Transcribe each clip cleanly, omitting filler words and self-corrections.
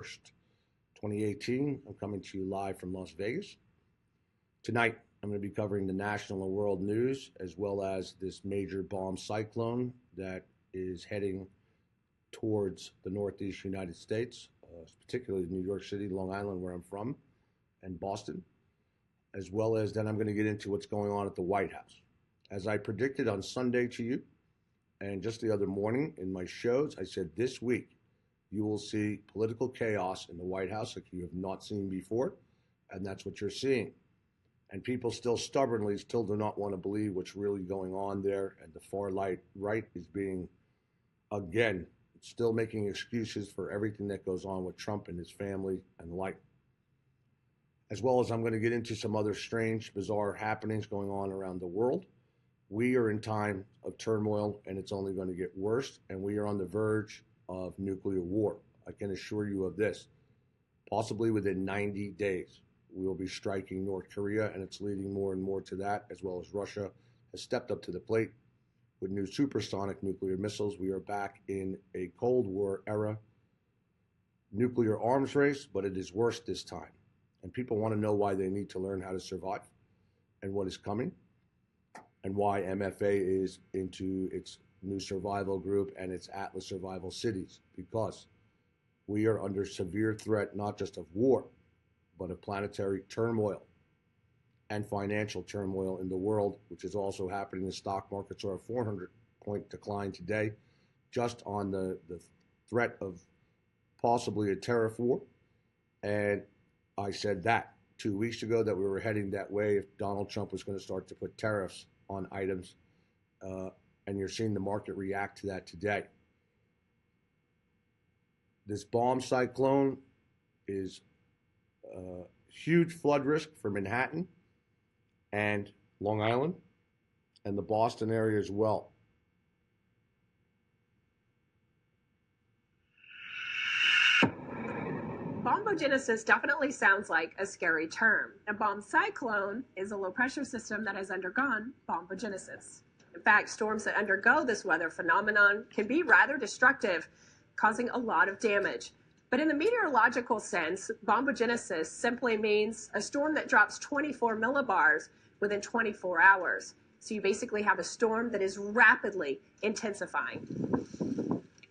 1st, 2018. I'm coming to you live from Las Vegas. Tonight, I'm going to be covering the national and world news, as well as this major bomb cyclone that is heading towards the Northeast United States, particularly New York City, Long Island, where I'm from, and Boston, as well as then I'm going to get into what's going on at the White House. As I predicted on Sunday to you, and just the other morning in my shows, I said this week you will see political chaos in the White House like you have not seen before, and that's what you're seeing. And people still stubbornly still do not want to believe what's really going on there, and the far right is being, again, still making excuses for everything that goes on with Trump and his family and life. As well as I'm going to get into some other strange, bizarre happenings going on around the world. We are in time of turmoil, and it's only going to get worse, and we are on the verge of nuclear war. I can assure you of this. Possibly within 90 days, we will be striking North Korea, and it's leading more and more to that, as well as Russia has stepped up to the plate with new supersonic nuclear missiles. We are back in a Cold War era nuclear arms race, but it is worse this time. And people want to know why they need to learn how to survive and what is coming, and why MFA is into its new survival group and its Atlas survival cities, because we are under severe threat, not just of war, but of planetary turmoil and financial turmoil in the world, which is also happening. The stock markets are a 400-point decline today, just on the threat of possibly a tariff war. And I said that 2 weeks ago, that we were heading that way if Donald Trump was going to start to put tariffs on items, and you're seeing the market react to that today. This bomb cyclone is a huge flood risk for Manhattan and Long Island and the Boston area as well. Bombogenesis definitely sounds like a scary term. A bomb cyclone is a low-pressure system that has undergone bombogenesis. In fact, storms that undergo this weather phenomenon can be rather destructive, causing a lot of damage. But in the meteorological sense, bombogenesis simply means a storm that drops 24 millibars within 24 hours. So you basically have a storm that is rapidly intensifying.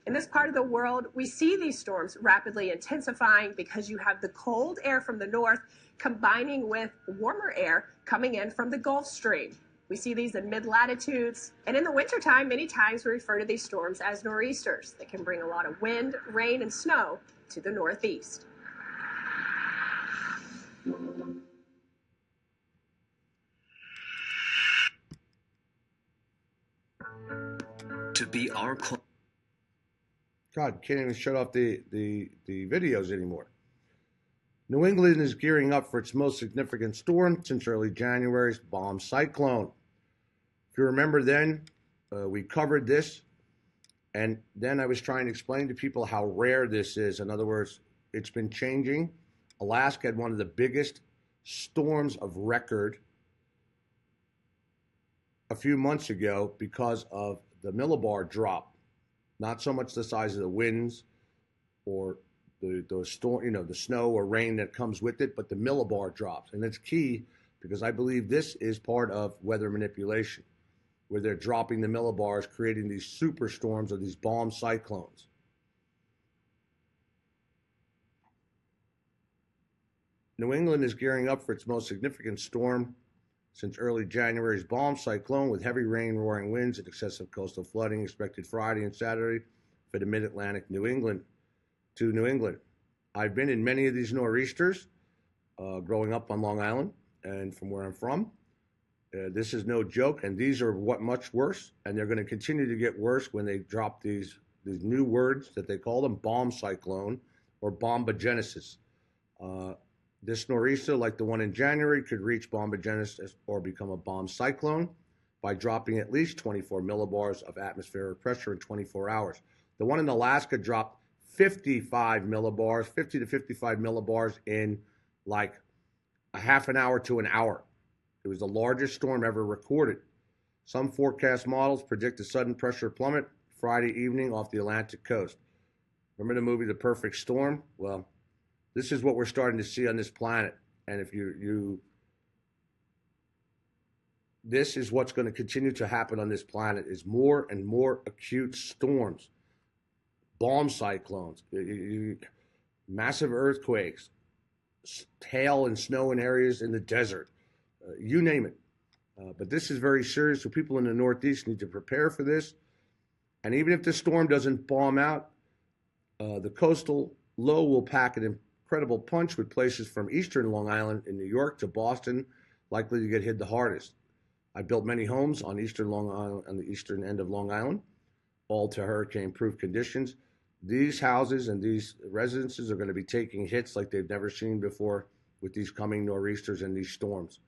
In this part of the world, we see these storms rapidly intensifying because you have the cold air from the north combining with warmer air coming in from the Gulf Stream. We see these in mid-latitudes, and in the wintertime, many times we refer to these storms as nor'easters that can bring a lot of wind, rain, and snow to the northeast. To be our God, can't even shut off the videos anymore. New England is gearing up for its most significant storm since early January's bomb cyclone. If you remember then, we covered this, and then I was trying to explain to people how rare this is. In other words, it's been changing. Alaska had one of the biggest storms of record a few months ago because of the millibar drop. Not so much the size of the winds or the storm, the snow or rain that comes with it, but the millibar drops. And it's key because I believe this is part of weather manipulation, where they're dropping the millibars, creating these superstorms or these bomb cyclones. New England is gearing up for its most significant storm since early January's bomb cyclone, with heavy rain, roaring winds, and excessive coastal flooding expected Friday and Saturday for the mid-Atlantic New England. I've been in many of these nor'easters growing up on Long Island and from where I'm from. This is no joke, and these are much worse, and they're going to continue to get worse when they drop these new words that they call them, bomb cyclone or bombogenesis. This nor'easter, like the one in January, could reach bombogenesis or become a bomb cyclone by dropping at least 24 millibars of atmospheric pressure in 24 hours. The one in Alaska dropped 55 millibars, 50 to 55 millibars in like a half an hour to an hour. It was the largest storm ever recorded. Some forecast models predict a sudden pressure plummet Friday evening off the Atlantic coast. Remember the movie The Perfect Storm? Well, This is what we're starting to see on this planet. And if this is what's going to continue to happen on this planet, is more and more acute storms, bomb cyclones, massive earthquakes, hail and snow in areas in the desert, you name it. But this is very serious, so people in the Northeast need to prepare for this. And even if the storm doesn't bomb out, the coastal low will pack an incredible punch with places from eastern Long Island in New York to Boston likely to get hit the hardest. I built many homes on eastern Long Island, on the eastern end of Long Island, all to hurricane-proof conditions. These houses and these residences are going to be taking hits like they've never seen before with these coming nor'easters and these storms.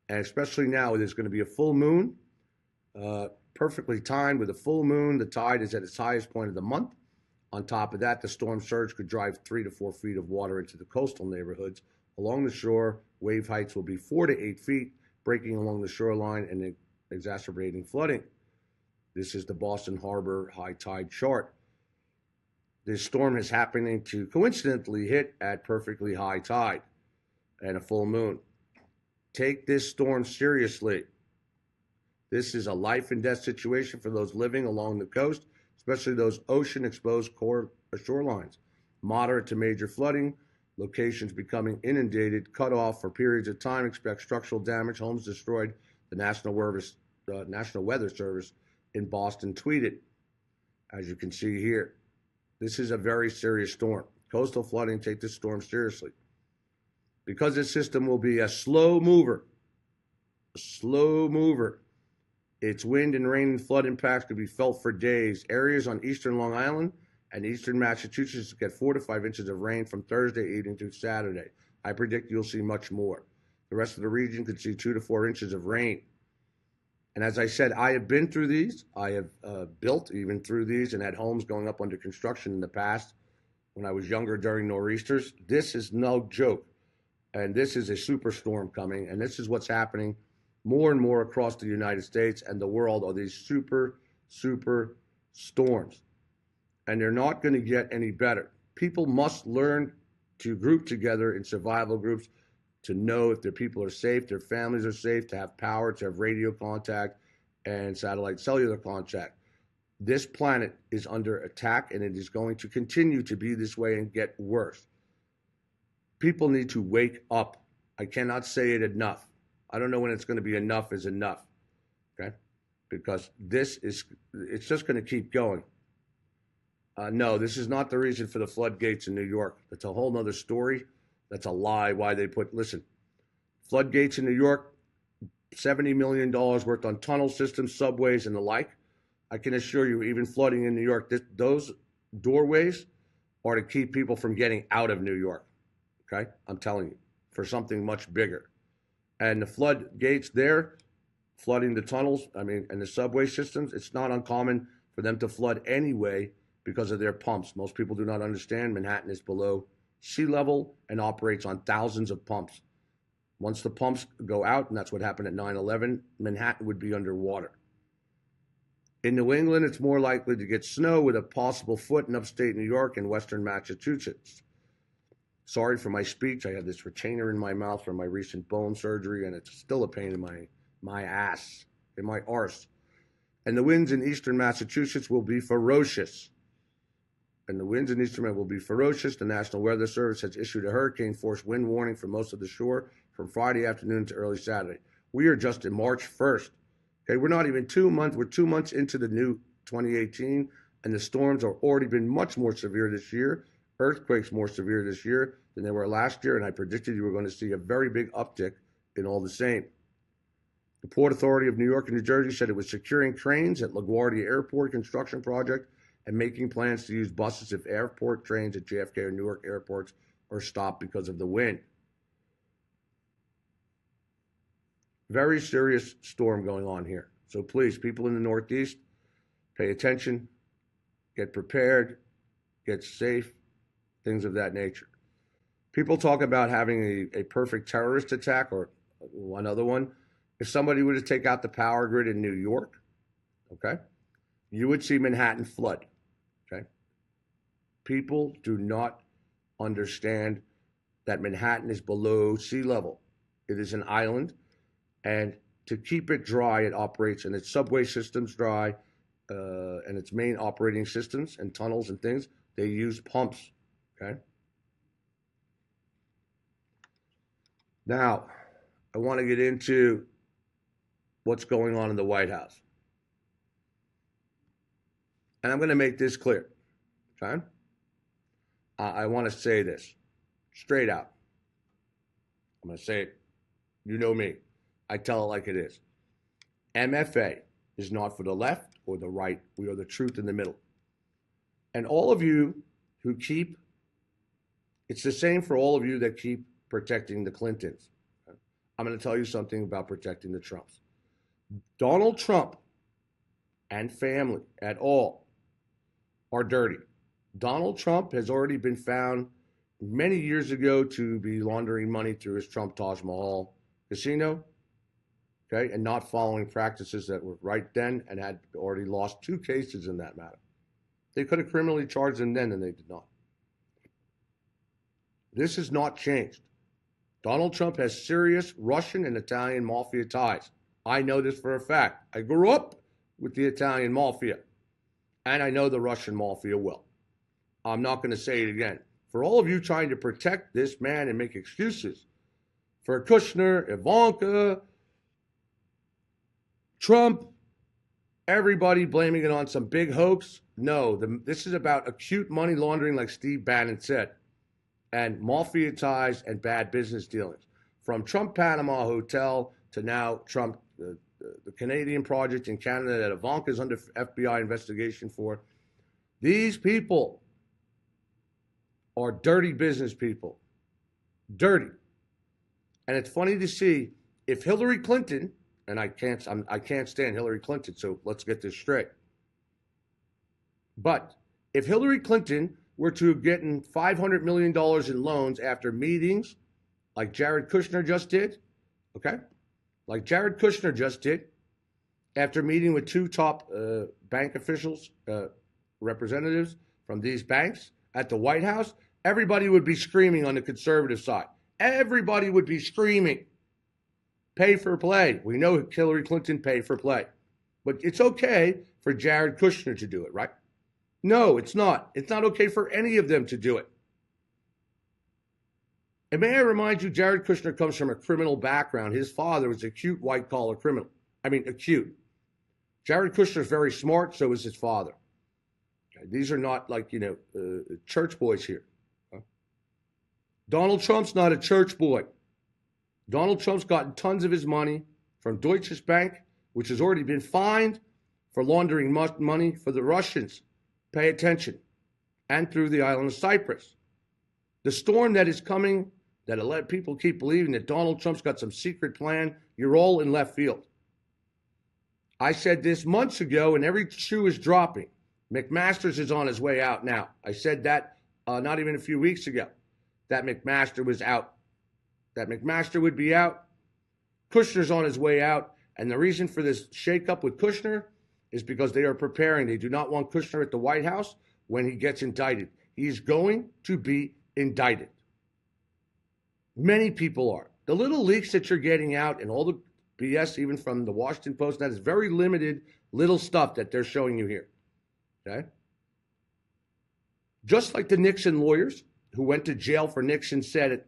And especially now, there's going to be a full moon, perfectly timed with a full moon. The tide is at its highest point of the month. On top of that, the storm surge could drive 3 to 4 feet of water into the coastal neighborhoods. Along the shore, wave heights will be 4 to 8 feet, breaking along the shoreline and exacerbating flooding. This is the Boston Harbor high tide chart. This storm is happening to coincidentally hit at perfectly high tide and a full moon. Take this storm seriously. This is a life and death situation for those living along the coast, especially those ocean-exposed shorelines. Moderate to major flooding, locations becoming inundated, cut off for periods of time. Expect structural damage, homes destroyed. The National Weather Service in Boston tweeted, as you can see here. This is a very serious storm. Coastal flooding, take this storm seriously. Because this system will be a slow mover, its wind and rain and flood impacts could be felt for days. Areas on eastern Long Island and eastern Massachusetts get 4 to 5 inches of rain from Thursday evening through Saturday. I predict you'll see much more. The rest of the region could see 2 to 4 inches of rain. And as I said, I have been through these. I have built even through these and had homes going up under construction in the past when I was younger during nor'easters. This is no joke. And this is a superstorm coming. And this is what's happening more and more across the United States and the world are these super storms. And they're not going to get any better. People must learn to group together in survival groups to know if their people are safe, their families are safe, to have power, to have radio contact and satellite cellular contact. This planet is under attack and it is going to continue to be this way and get worse. People need to wake up. I cannot say it enough. I don't know when it's going to be enough is enough, okay? Because it's just going to keep going. No, this is not the reason for the floodgates in New York. That's a whole nother story. That's a lie why they listen, floodgates in New York, $70 million worth on tunnel systems, subways, and the like. I can assure you, even flooding in New York, those doorways are to keep people from getting out of New York, okay? I'm telling you, for something much bigger. And the floodgates there, flooding the tunnels, and the subway systems, it's not uncommon for them to flood anyway because of their pumps. Most people do not understand Manhattan is below sea level and operates on thousands of pumps. Once the pumps go out, and that's what happened at 9/11, Manhattan would be underwater. In New England, it's more likely to get snow with a possible foot in upstate New York and western Massachusetts. Sorry for my speech. I have this retainer in my mouth from my recent bone surgery, and it's still a pain in my ass, in my arse. And the winds in eastern Massachusetts will be ferocious. The National Weather Service has issued a hurricane-force wind warning for most of the shore from Friday afternoon to early Saturday. We are just in March 1st. Okay, we're not even 2 months. We're 2 months into the new 2018, and the storms have already been much more severe this year. Earthquakes more severe this year than they were last year, and I predicted you were going to see a very big uptick in all the same. The Port Authority of New York and New Jersey said it was securing cranes at LaGuardia Airport construction project and making plans to use buses if airport trains at JFK or Newark airports are stopped because of the wind. Very serious storm going on here. So please, people in the Northeast, pay attention, get prepared, get safe, things of that nature. People talk about having a perfect terrorist attack or one other one. If somebody were to take out the power grid in New York, okay, you would see Manhattan flood, okay? People do not understand that Manhattan is below sea level. It is an island, and to keep it dry, it operates, and its subway system's dry, and its main operating systems and tunnels and things, they use pumps, okay? Now, I want to get into what's going on in the White House. And I'm going to make this clear, okay? I want to say this straight out. I'm going to say it. You know me. I tell it like it is. MFA is not for the left or the right. We are the truth in the middle. And all of you who keep, it's the same for all of you that keep protecting the Clintons. I'm going to tell you something about protecting the Trumps. Donald Trump and family at all are dirty. Donald Trump has already been found many years ago to be laundering money through his Trump Taj Mahal casino, okay, and not following practices that were right then, and had already lost 2 cases in that matter. They could have criminally charged him then, and they did not. This has not changed. Donald Trump has serious Russian and Italian mafia ties. I know this for a fact. I grew up with the Italian mafia, and I know the Russian mafia well. I'm not going to say it again. For all of you trying to protect this man and make excuses for Kushner, Ivanka, Trump, everybody blaming it on some big hoax. No, this is about acute money laundering, like Steve Bannon said, and mafia ties and bad business dealings. From Trump Panama Hotel to now Trump, the Canadian project in Canada that Ivanka is under FBI investigation for. These people are dirty business people. Dirty. And it's funny to see if Hillary Clinton, and I can't stand Hillary Clinton, so let's get this straight. But if Hillary Clinton were to have gotten $500 million in loans after meetings like Jared Kushner just did, okay? Like Jared Kushner just did, after meeting with 2 top bank officials, representatives from these banks at the White House, everybody would be screaming on the conservative side. Everybody would be screaming, pay for play. We know Hillary Clinton paid for play. But it's okay for Jared Kushner to do it, right? No, it's not. It's not okay for any of them to do it. And may I remind you, Jared Kushner comes from a criminal background. His father was a acute white-collar criminal. I mean, acute. Jared Kushner is very smart, so is his father. Okay, these are not like, church boys here. Huh? Donald Trump's not a church boy. Donald Trump's gotten tons of his money from Deutsche Bank, which has already been fined for laundering money for the Russians. Pay attention. And through the island of Cyprus. The storm that is coming, that let people keep believing that Donald Trump's got some secret plan, you're all in left field. I said this months ago, and every shoe is dropping. McMaster's is on his way out now. I said that not even a few weeks ago, that McMaster was out. That McMaster would be out. Kushner's on his way out. And the reason for this shakeup with Kushner is because they are preparing. They do not want Kushner at the White House when he gets indicted. He is going to be indicted. Many people are. The little leaks that you're getting out and all the BS, even from the Washington Post, that is very limited little stuff that they're showing you here. Okay? Just like the Nixon lawyers who went to jail for Nixon said,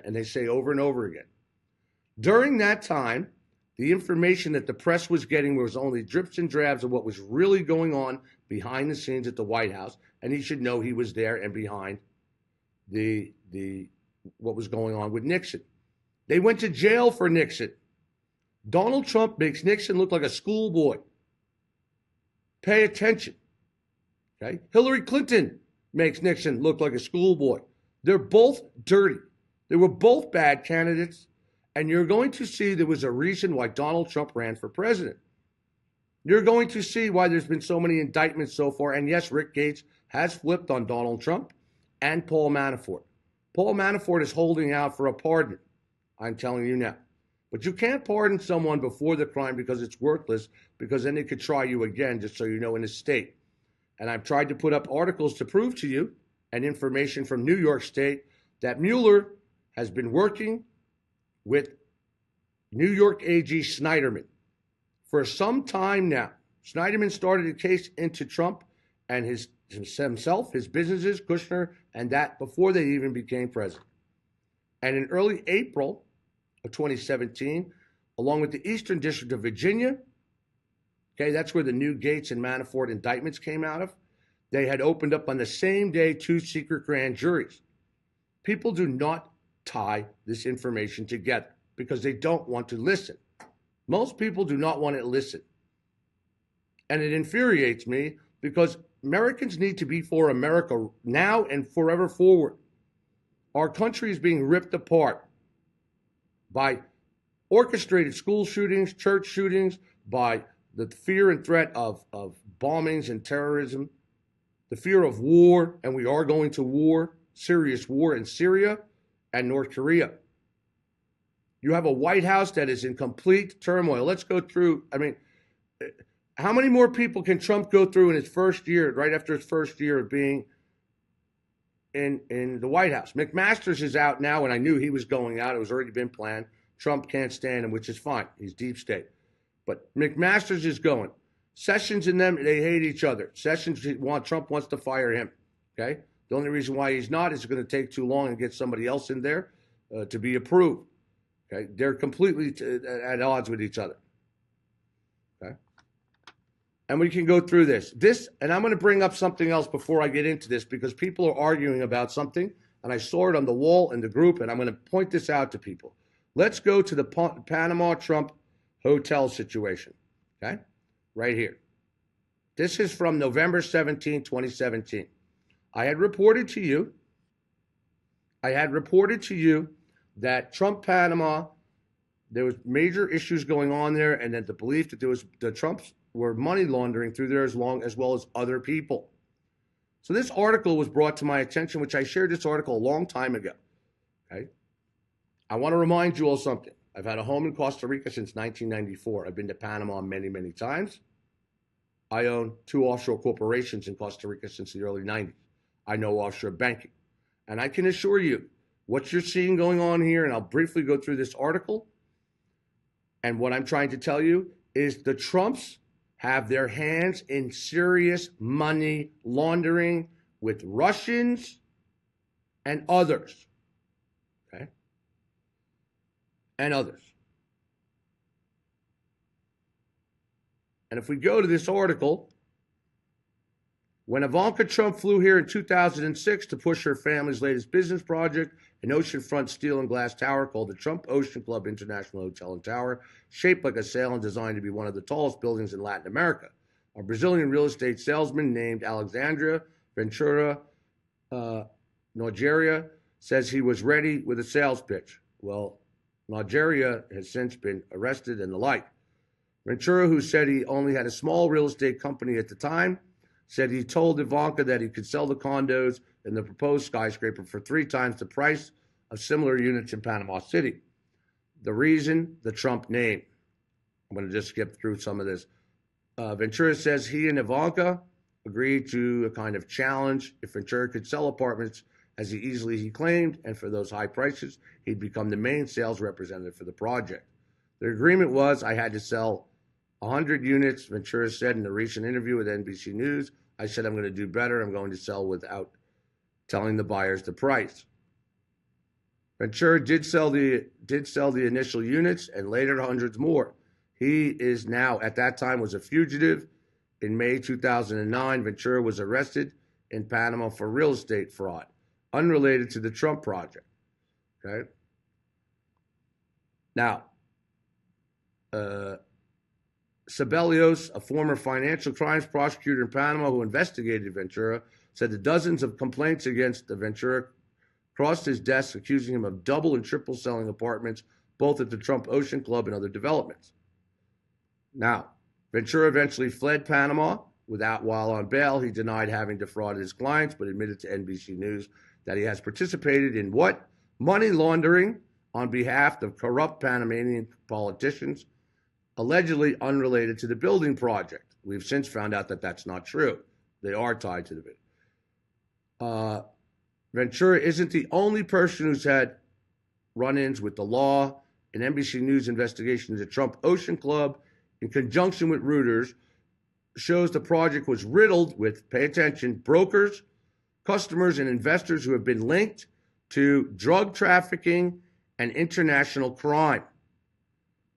and they say over and over again. During that time, the information that the press was getting was only drips and drabs of what was really going on behind the scenes at the White House, and he should know he was there and behind the what was going on with Nixon. They went to jail for Nixon. Donald Trump makes Nixon look like a schoolboy. Pay attention. Okay? Hillary Clinton makes Nixon look like a schoolboy. They're both dirty. They were both bad candidates. And you're going to see there was a reason why Donald Trump ran for president. You're going to see why there's been so many indictments so far. And yes, Rick Gates has flipped on Donald Trump and Paul Manafort. Paul Manafort is holding out for a pardon. I'm telling you now. But you can't pardon someone before the crime because it's worthless, because then they could try you again, just so you know, in a state. And I've tried to put up articles to prove to you and information from New York State that Mueller has been working with New York AG Schneiderman for some time now. Schneiderman started a case into Trump and himself, his businesses, Kushner, and that before they even became president. And in early April of 2017, along with the Eastern District of Virginia, okay, that's where the new Gates and Manafort indictments came out of, they had opened up on the same day 2 secret grand juries. People do not tie this information together because they don't want to listen. Most people do not want to listen. And it infuriates me because Americans need to be for America now and forever forward. Our country is being ripped apart by orchestrated school shootings, church shootings, by the fear and threat of bombings and terrorism, the fear of war, and we are going to war, serious war in Syria and North Korea. You have a White House that is in complete turmoil. Let's go through, how many more people can Trump go through in his first year, right after his first year of being in the White House? McMaster's is out now, and I knew he was going out. It was already been planned. Trump can't stand him, which is fine. He's deep state. But McMaster's is going. Sessions and them, they hate each other. Trump wants to fire him, okay? The only reason why he's not is it's going to take too long and get somebody else in there to be approved, okay? They're completely at odds with each other, okay? And we can go through this. And I'm going to bring up something else before I get into this because people are arguing about something, and I saw it on the wall in the group, and I'm going to point this out to people. Let's go to the Panama Trump hotel situation, okay? Right here. This is from November 17, 2017. I had reported to you that Trump Panama, there was major issues going on there, and that the belief that the Trumps were money laundering through there as well as other people. So this article was brought to my attention, which I shared this article a long time ago. Okay. I want to remind you all something. I've had a home in Costa Rica since 1994. I've been to Panama many, many times. I own 2 offshore corporations in Costa Rica since the early 90s. I know offshore banking. And I can assure you, what you're seeing going on here, and I'll briefly go through this article, and what I'm trying to tell you is the Trumps have their hands in serious money laundering with Russians and others, okay? And others. And if we go to this article, when Ivanka Trump flew here in 2006 to push her family's latest business project, an oceanfront steel and glass tower called the Trump Ocean Club International Hotel and Tower, shaped like a sail and designed to be one of the tallest buildings in Latin America. A Brazilian real estate salesman named Alexandria Ventura Nogueira says he was ready with a sales pitch. Well, Nogueira has since been arrested and the like. Ventura, who said he only had a small real estate company at the time, said he told Ivanka that he could sell the condos in the proposed skyscraper for 3 times the price of similar units in Panama City. The reason, the Trump name. I'm going to just skip through some of this. Ventura says he and Ivanka agreed to a kind of challenge. If Ventura could sell apartments as he claimed, and for those high prices, he'd become the main sales representative for the project. The agreement was I had to sell 100 units, Ventura said in a recent interview with NBC News. I said, I'm going to do better. I'm going to sell without telling the buyers the price. Ventura did sell the initial units and later hundreds more. He is now, at that time, was a fugitive. In May 2009, Ventura was arrested in Panama for real estate fraud, unrelated to the Trump project. Okay. Now, Sebelios, a former financial crimes prosecutor in Panama who investigated Ventura, said the dozens of complaints against the Ventura crossed his desk, accusing him of double and triple selling apartments, both at the Trump Ocean Club and other developments. Now, Ventura eventually fled Panama. While on bail, he denied having defrauded his clients, but admitted to NBC News that he has participated in what? Money laundering on behalf of corrupt Panamanian politicians, allegedly unrelated to the building project. We've since found out that that's not true. They are tied to the bid. Ventura isn't the only person who's had run-ins with the law. An NBC News investigation into Trump Ocean Club, in conjunction with Reuters, shows the project was riddled with, pay attention, brokers, customers, and investors who have been linked to drug trafficking and international crime.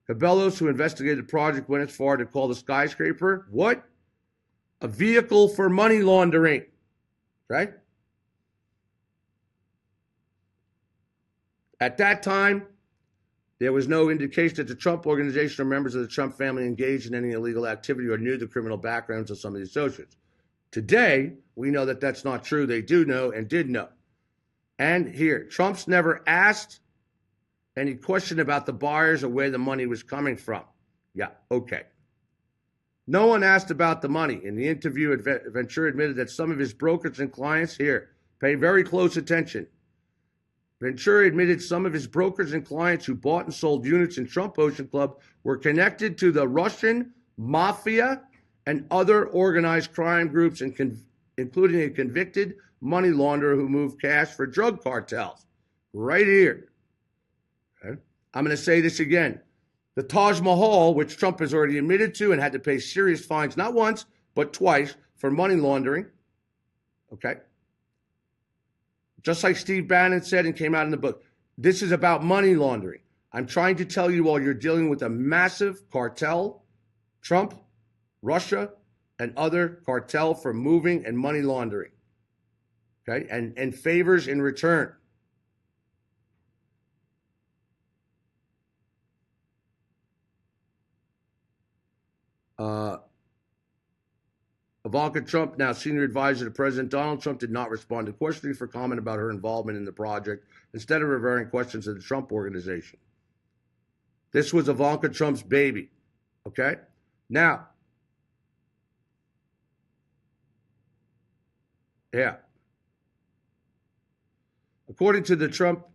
Cabellos, who investigated the project, went as far to call the skyscraper, what? A vehicle for money laundering, right? At that time, there was no indication that the Trump Organization or members of the Trump family engaged in any illegal activity or knew the criminal backgrounds of some of the associates. Today, we know that that's not true. They do know and did know. And here, Trump's never asked any question about the buyers or where the money was coming from. Yeah, okay. No one asked about the money. In the interview, Ventura admitted that some of his brokers and clients, here, pay very close attention. Ventura admitted some of his brokers and clients who bought and sold units in Trump Ocean Club were connected to the Russian mafia and other organized crime groups, including a convicted money launderer who moved cash for drug cartels. Right here. Okay. I'm going to say this again. The Taj Mahal, which Trump has already admitted to and had to pay serious fines, not once, but twice, for money laundering. Okay. Just like Steve Bannon said and came out in the book, this is about money laundering. I'm trying to tell you all you're dealing with a massive cartel, Trump, Russia, and other cartel for moving and money laundering, okay, and favors in return. Ivanka Trump, now senior advisor to President Donald Trump, did not respond to questioning for comment about her involvement in the project, instead of referring questions to the Trump Organization. This was Ivanka Trump's baby, okay? Now, yeah. According to the Trump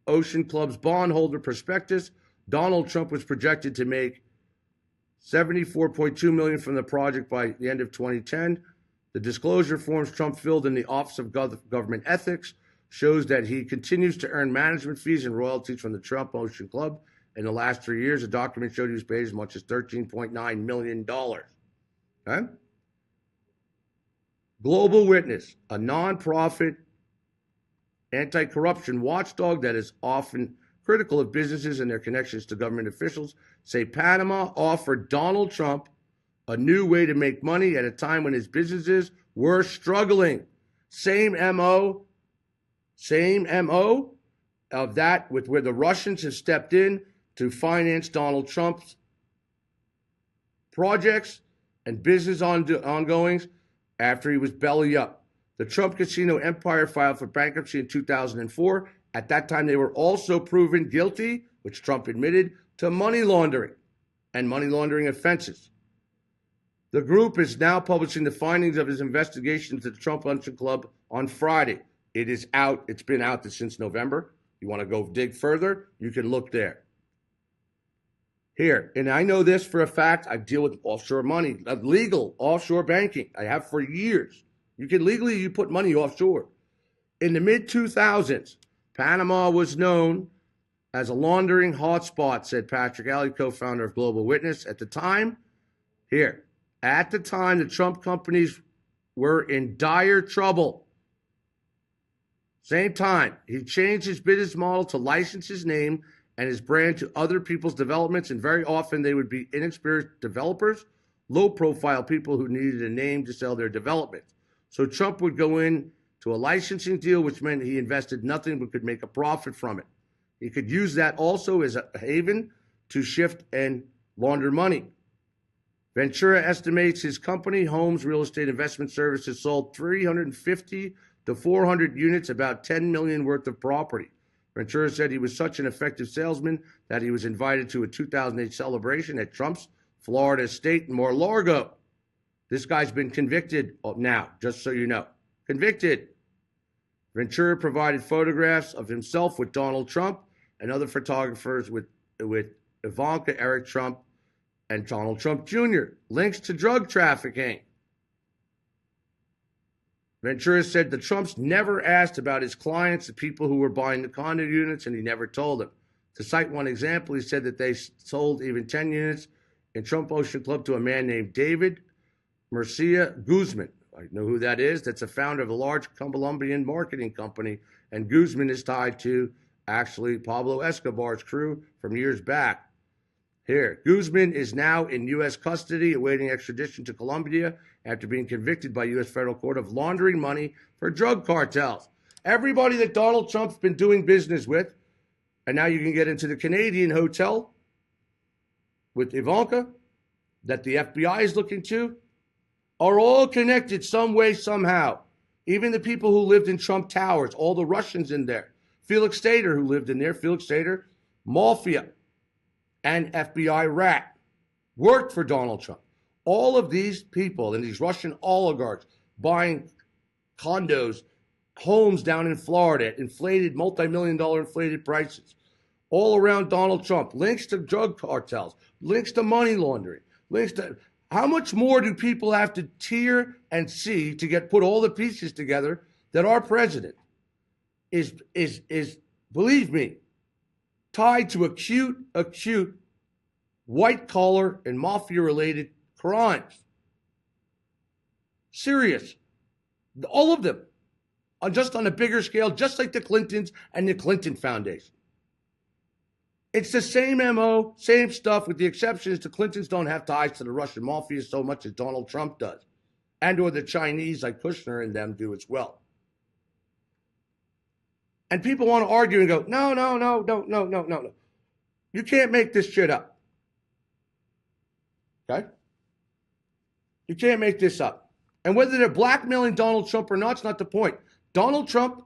Ocean Club's bondholder prospectus, Donald Trump was projected to make $74.2 million from the project by the end of 2010. The disclosure forms Trump filled in the Office of Government Ethics shows that he continues to earn management fees and royalties from the Trump Ocean Club. In the last 3 years, the document showed he was paid as much as $13.9 million. Okay? Global Witness, a nonprofit anti-corruption watchdog that is often critical of businesses and their connections to government officials, say Panama offered Donald Trump a new way to make money at a time when his businesses were struggling. Same MO of that with where the Russians have stepped in to finance Donald Trump's projects and business ongoings after he was belly up. The Trump casino empire filed for bankruptcy in 2004. At that time, they were also proven guilty, which Trump admitted, to money laundering and money laundering offenses. The group is now publishing the findings of his investigation into the Trump Ocean Club on Friday. It is out. It's been out since November. You want to go dig further? You can look there. Here, and I know this for a fact, I deal with offshore money, legal offshore banking. I have for years. You can legally put money offshore. In the mid-2000s, Panama was known as a laundering hotspot, said Patrick Alley, co-founder of Global Witness. At the time, the Trump companies were in dire trouble. Same time, he changed his business model to license his name and his brand to other people's developments, and very often they would be inexperienced developers, low-profile people who needed a name to sell their developments. So Trump would go in to a licensing deal, which meant he invested nothing but could make a profit from it. He could use that also as a haven to shift and launder money. Ventura estimates his company, Homes Real Estate Investment Services, sold 350 to 400 units, about $10 million worth of property. Ventura said he was such an effective salesman that he was invited to a 2008 celebration at Trump's Florida estate in Mar-a-Lago. This guy's been convicted now, just so you know. Convicted. Ventura provided photographs of himself with Donald Trump and other photographers with Ivanka, Eric Trump, and Donald Trump Jr. Links to drug trafficking. Ventura said the Trumps never asked about his clients, the people who were buying the condo units, and he never told them. To cite one example, he said that they sold even 10 units in Trump Ocean Club to a man named David Murcia Guzman. I know who that is. That's a founder of a large Colombian marketing company, and Guzman is tied to actually Pablo Escobar's crew from years back. Here, Guzman is now in U.S. custody awaiting extradition to Colombia after being convicted by U.S. federal court of laundering money for drug cartels. Everybody that Donald Trump's been doing business with, and now you can get into the Canadian hotel with Ivanka that the FBI is looking to, are all connected some way, somehow. Even the people who lived in Trump Towers, all the Russians in there. Felix Sater, who lived in there, Felix Sater, Mafia, and FBI rat, worked for Donald Trump. All of these people and these Russian oligarchs buying condos, homes down in Florida at inflated, multi-million-dollar inflated prices, all around Donald Trump, links to drug cartels, links to money laundering, links to... How much more do people have to tear and see to put all the pieces together that our president is, believe me, tied to acute white-collar and mafia-related crimes? Serious. All of them. Just on a bigger scale, just like the Clintons and the Clinton Foundation. It's the same MO, same stuff, with the exception is the Clintons don't have ties to the Russian mafia so much as Donald Trump does. And or the Chinese like Kushner and them do as well. And people want to argue and go, no. You can't make this shit up. Okay? You can't make this up. And whether they're blackmailing Donald Trump or not, it's not the point. Donald Trump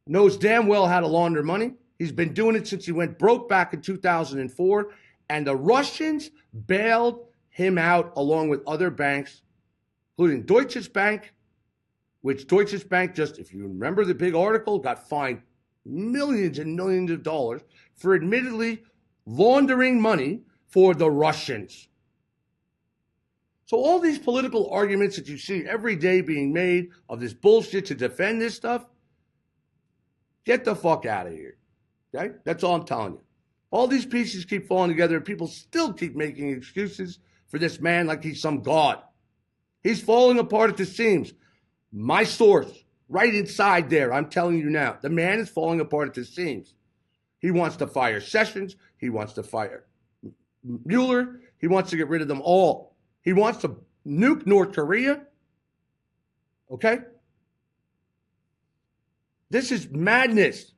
knows damn well how to launder money. He's been doing it since he went broke back in 2004. And the Russians bailed him out along with other banks, including Deutsche Bank, which Deutsche Bank just, if you remember the big article, got fined millions and millions of dollars for admittedly laundering money for the Russians. So all these political arguments that you see every day being made of this bullshit to defend this stuff, get the fuck out of here. Okay? That's all I'm telling you. All these pieces keep falling together and people still keep making excuses for this man like he's some god. He's falling apart at the seams. My source, right inside there, I'm telling you now, the man is falling apart at the seams. He wants to fire Sessions. He wants to fire Mueller. He wants to get rid of them all. He wants to nuke North Korea. Okay? This is madness.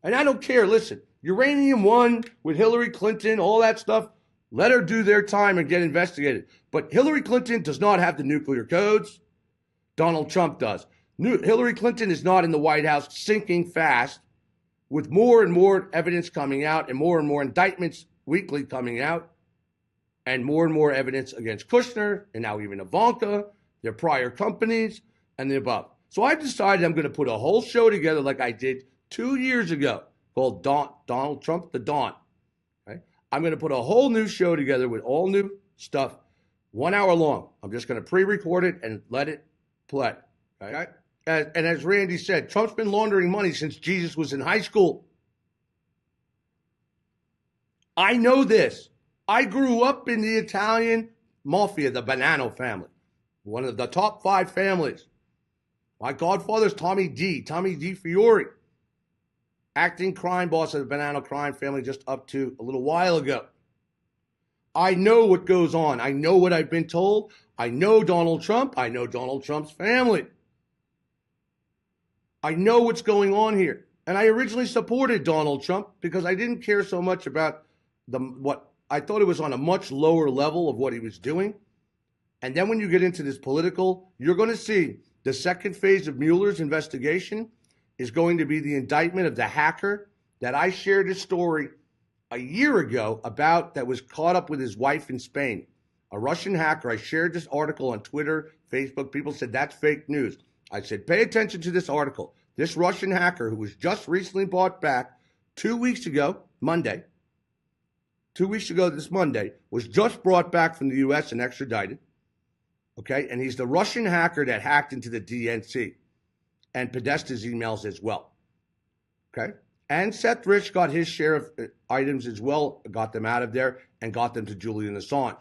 And I don't care. Listen, Uranium One with Hillary Clinton, all that stuff, let her do their time and get investigated. But Hillary Clinton does not have the nuclear codes. Donald Trump does. Hillary Clinton is not in the White House sinking fast with more and more evidence coming out and more indictments weekly coming out and more evidence against Kushner and now even Ivanka, their prior companies, and the above. So I decided I'm going to put a whole show together like I did 2 years ago called Donald Trump the Dawn. Okay? I'm going to put a whole new show together with all new stuff, 1 hour long. I'm just going to pre-record it and let it play. Okay? And as Randy said, Trump's been laundering money since Jesus was in high school. I know this. I grew up in the Italian mafia, the Bonanno family, one of the top 5 families. My godfather's Tommy D Fiore, acting crime boss of the Bonanno crime family just up to a little while ago. I know what goes on. I know what I've been told. I know Donald Trump. I know Donald Trump's family. I know what's going on here. And I originally supported Donald Trump because I didn't care so much about what I thought it was on a much lower level of what he was doing. And then when you get into this political, you're going to see the second phase of Mueller's investigation is going to be the indictment of the hacker that I shared a story a year ago about that was caught up with his wife in Spain. A Russian hacker. I shared this article on Twitter, Facebook. People said that's fake news. I said, pay attention to this article. This Russian hacker who was just recently brought back 2 weeks ago, Monday, 2 weeks ago this Monday, was just brought back from the U.S. and extradited. okay? And he's the Russian hacker that hacked into the DNC and Podesta's emails as well, okay? And Seth Rich got his share of items as well, got them out of there and got them to Julian Assange.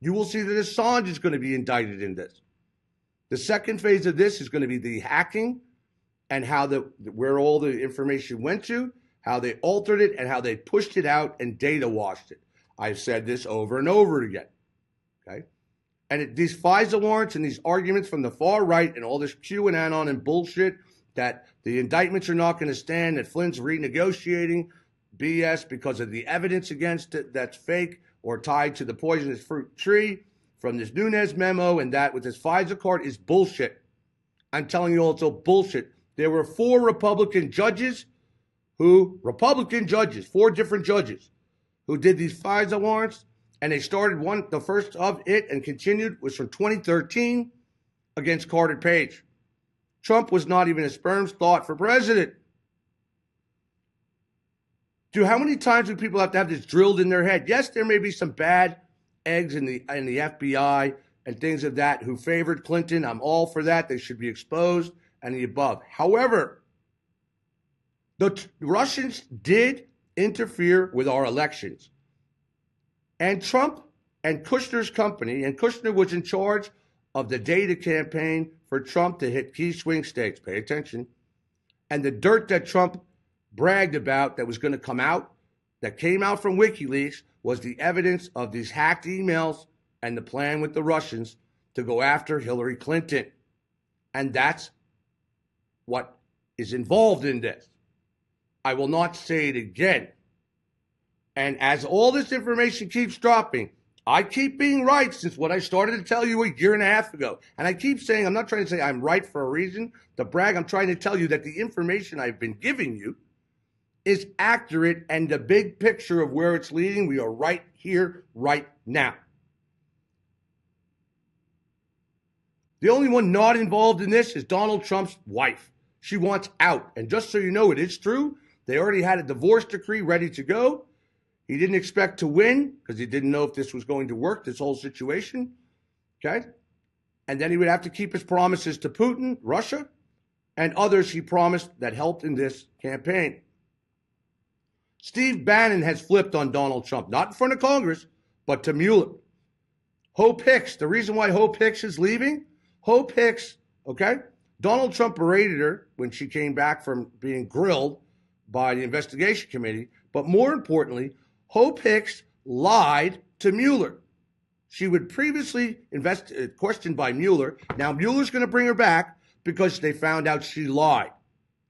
You will see that Assange is going to be indicted in this. The second phase of this is going to be the hacking and how where all the information went to, how they altered it, and how they pushed it out and data washed it. I've said this over and over again, okay? And these FISA warrants and these arguments from the far right and all this QAnon and bullshit that the indictments are not going to stand, that Flynn's renegotiating BS because of the evidence against it that's fake or tied to the poisonous fruit tree from this Nunes memo, and that with this FISA card is bullshit. I'm telling you all, it's all bullshit. There were 4 Republican judges 4 different judges who did these FISA warrants, and they started the first of it and continued was from 2013 against Carter Page. Trump was not even a sperm's thought for president. Dude, how many times do people have to have this drilled in their head? Yes, there may be some bad eggs in the FBI and things of that who favored Clinton. I'm all for that. They should be exposed and the above. However, the Russians did interfere with our elections. And Trump and Kushner's company, and Kushner was in charge of the data campaign for Trump to hit key swing states. Pay attention. And the dirt that Trump bragged about that was going to come out, that came out from WikiLeaks, was the evidence of these hacked emails and the plan with the Russians to go after Hillary Clinton. And that's what is involved in this. I will not say it again. And as all this information keeps dropping, I keep being right since what I started to tell you a year and a half ago. And I keep saying, I'm not trying to say I'm right for a reason to brag. I'm trying to tell you that the information I've been giving you is accurate, and the big picture of where it's leading, we are right here, right now. The only one not involved in this is Donald Trump's wife. She wants out. And just so you know, it is true. They already had a divorce decree ready to go. He didn't expect to win because he didn't know if this was going to work, this whole situation. Okay? And then he would have to keep his promises to Putin, Russia, and others he promised that helped in this campaign. Steve Bannon has flipped on Donald Trump, not in front of Congress, but to Mueller. Hope Hicks, the reason why Hope Hicks is leaving, Hope Hicks, okay? Donald Trump berated her when she came back from being grilled by the investigation committee, but more importantly, Hope Hicks lied to Mueller. She was previously questioned by Mueller. Now Mueller's going to bring her back because they found out she lied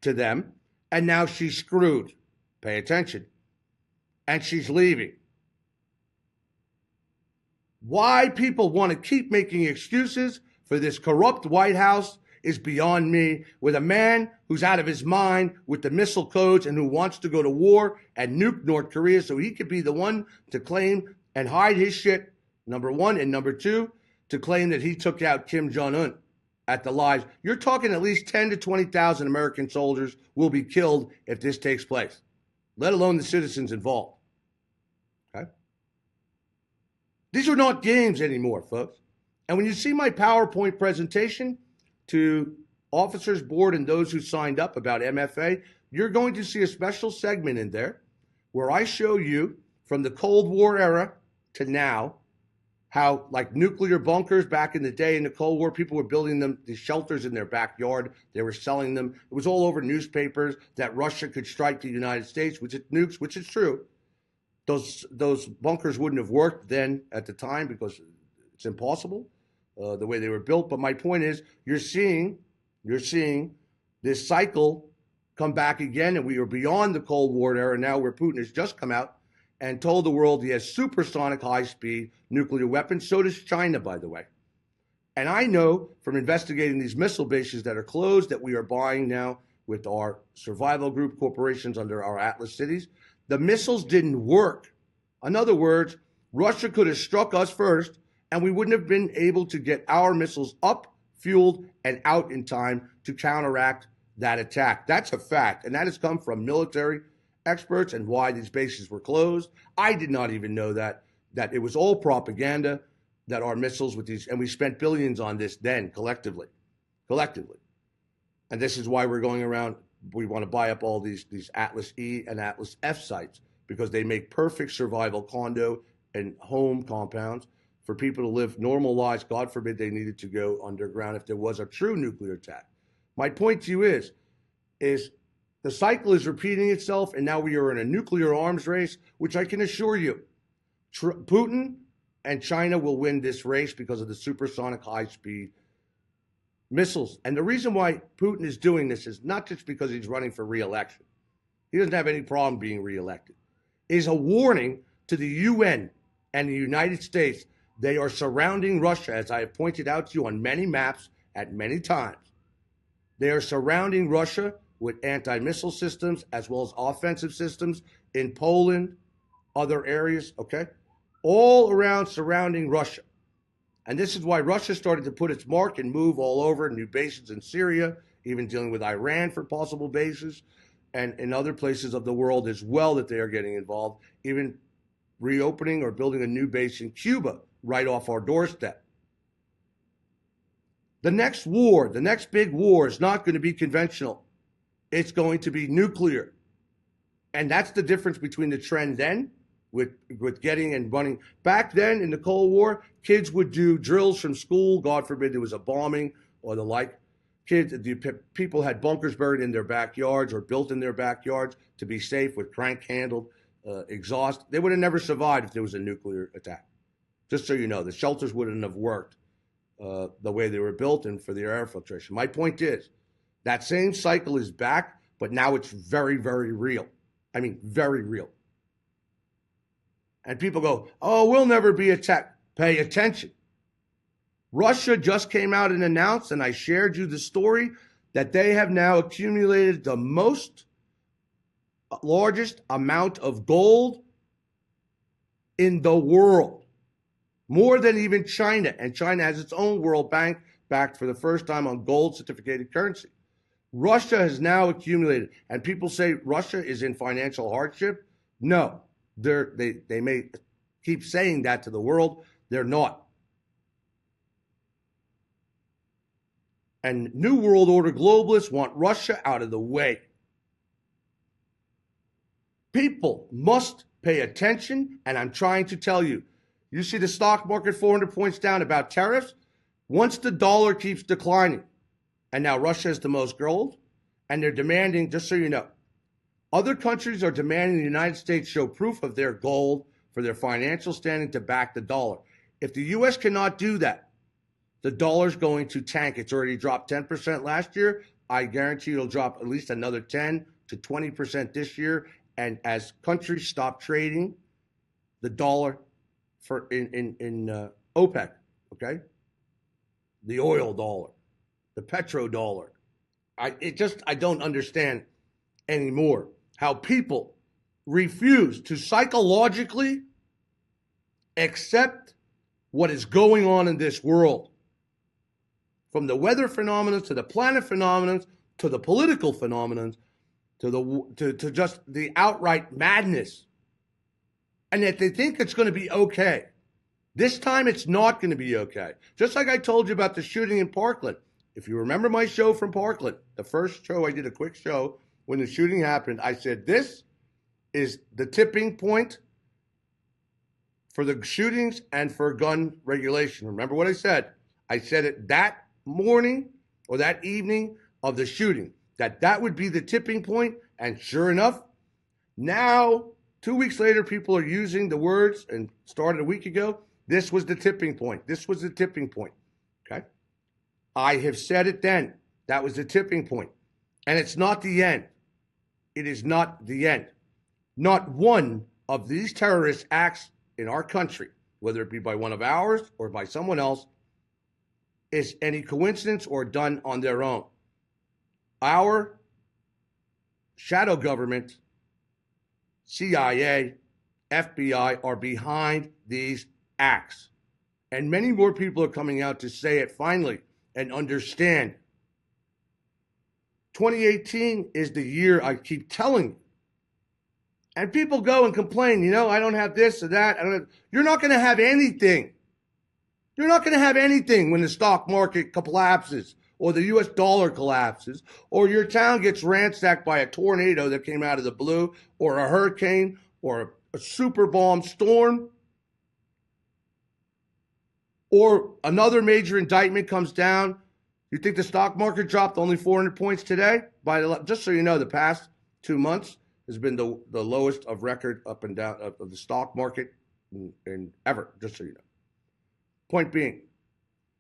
to them, and now she's screwed. Pay attention. And she's leaving. Why people want to keep making excuses for this corrupt White House is beyond me, with a man who's out of his mind with the missile codes and who wants to go to war and nuke North Korea so he could be the one to claim and hide his shit, number one, and number two, to claim that he took out Kim Jong-un at the lives. You're talking at least 10 to 20,000 American soldiers will be killed if this takes place, let alone the citizens involved. Okay? These are not games anymore, folks. And when you see my PowerPoint presentation to officers board and those who signed up about MFA, you're going to see a special segment in there where I show you from the Cold War era to now how, like nuclear bunkers back in the day in the Cold War, people were building them, these shelters in their backyard. They were selling them. It was all over newspapers that Russia could strike the United States with its nukes, which is true. Those bunkers wouldn't have worked then at the time because it's impossible the way they were built. But my point is, you're seeing this cycle come back again, and we are beyond the Cold War era now, where Putin has just come out and told the world he has supersonic high-speed nuclear weapons. So does China, by the way. And I know from investigating these missile bases that are closed that we are buying now with our survival group corporations under our Atlas cities, the missiles didn't work. In other words, Russia could have struck us first, and we wouldn't have been able to get our missiles up, fueled, and out in time to counteract that attack. That's a fact, and that has come from military experts and why these bases were closed. I did not even know that it was all propaganda. that our missiles with these, and we spent billions on this then collectively. And this is why we're going around, we want to buy up all these Atlas E and Atlas F sites because they make perfect survival condo and home compounds for people to live normal lives. God forbid they needed to go underground if there was a true nuclear attack. My point to you is the cycle is repeating itself, and now we are in a nuclear arms race, which I can assure you, Putin and China will win this race because of the supersonic high-speed missiles. And the reason why Putin is doing this is not just because he's running for re-election. He doesn't have any problem being re-elected. It is a warning to the UN and the United States. They are surrounding Russia, as I have pointed out to you on many maps at many times. They are surrounding Russia with anti-missile systems as well as offensive systems in Poland, other areas, okay? All around surrounding Russia. And this is why Russia started to put its mark and move all over, new bases in Syria, even dealing with Iran for possible bases, and in other places of the world as well that they are getting involved, even reopening or building a new base in Cuba right off our doorstep. The next war, the next big war is not going to be conventional. It's going to be nuclear. And that's the difference between the trend then with getting and running. Back then in the Cold War, kids would do drills from school. God forbid there was a bombing or the like. People had bunkers buried in their backyards or built in their backyards to be safe with crank-handled exhaust. They would have never survived if there was a nuclear attack. Just so you know, the shelters wouldn't have worked the way they were built and for the air filtration. My point is, that same cycle is back, but now it's very, very real. I mean, very real. And people go, oh, we'll never be attacked. Pay attention. Russia just came out and announced, and I shared you the story, that they have now accumulated the largest amount of gold in the world. More than even China. And China has its own World Bank backed for the first time on gold certificated currency. Russia has now accumulated, and people say Russia is in financial hardship. No, they may keep saying that to the world. They're not. And New World Order globalists want Russia out of the way. People must pay attention, and I'm trying to tell you. You see the stock market 400 points down about tariffs? Once the dollar keeps declining, and now Russia has the most gold, and they're demanding, just so you know, other countries are demanding the United States show proof of their gold for their financial standing to back the dollar. If the U.S. cannot do that, the dollar's going to tank. It's already dropped 10% last year. I guarantee it'll drop at least another 10 to 20% this year. And as countries stop trading the dollar for in OPEC, okay, the oil dollar, the petrodollar, I don't understand anymore how people refuse to psychologically accept what is going on in this world. From the weather phenomena to the planet phenomena to the political phenomena to just the outright madness. And that they think it's going to be okay. This time it's not going to be okay. Just like I told you about the shooting in Parkland. If you remember my show from Parkland, the first show I did a quick show when the shooting happened, I said this is the tipping point for the shootings and for gun regulation. Remember what I said? I said it that morning or that evening of the shooting, that would be the tipping point. And sure enough, now 2 weeks later, people are using the words and started a week ago. This was the tipping point. This was the tipping point. Okay. I have said it then. That was the tipping point. And it's not the end. It is not the end. Not one of these terrorist acts in our country, whether it be by one of ours or by someone else, is any coincidence or done on their own. Our shadow government, CIA, FBI are behind these acts. And many more people are coming out to say it finally and understand. 2018 is the year I keep telling you. And people go and complain, I don't have this or that. You're not going to have anything You're not going to have anything when the stock market collapses or the U.S. dollar collapses or your town gets ransacked by a tornado that came out of the blue or a hurricane or a super bomb storm or another major indictment comes down. You think the stock market dropped only 400 points today? Just so you know, the past 2 months has been the lowest of record up and down of the stock market in ever, just so you know. Point being,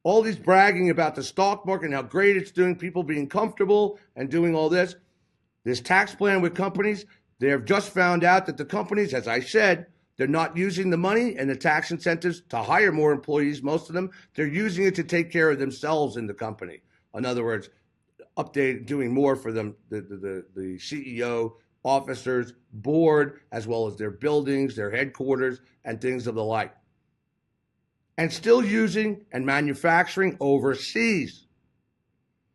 all these bragging about the stock market and how great it's doing, people being comfortable and doing all this. This tax plan with companies, they have just found out that the companies, as I said, they're not using the money and the tax incentives to hire more employees, most of them. They're using it to take care of themselves in the company. In other words, doing more for them, the CEO, officers, board, as well as their buildings, their headquarters, and things of the like. And still using and manufacturing overseas.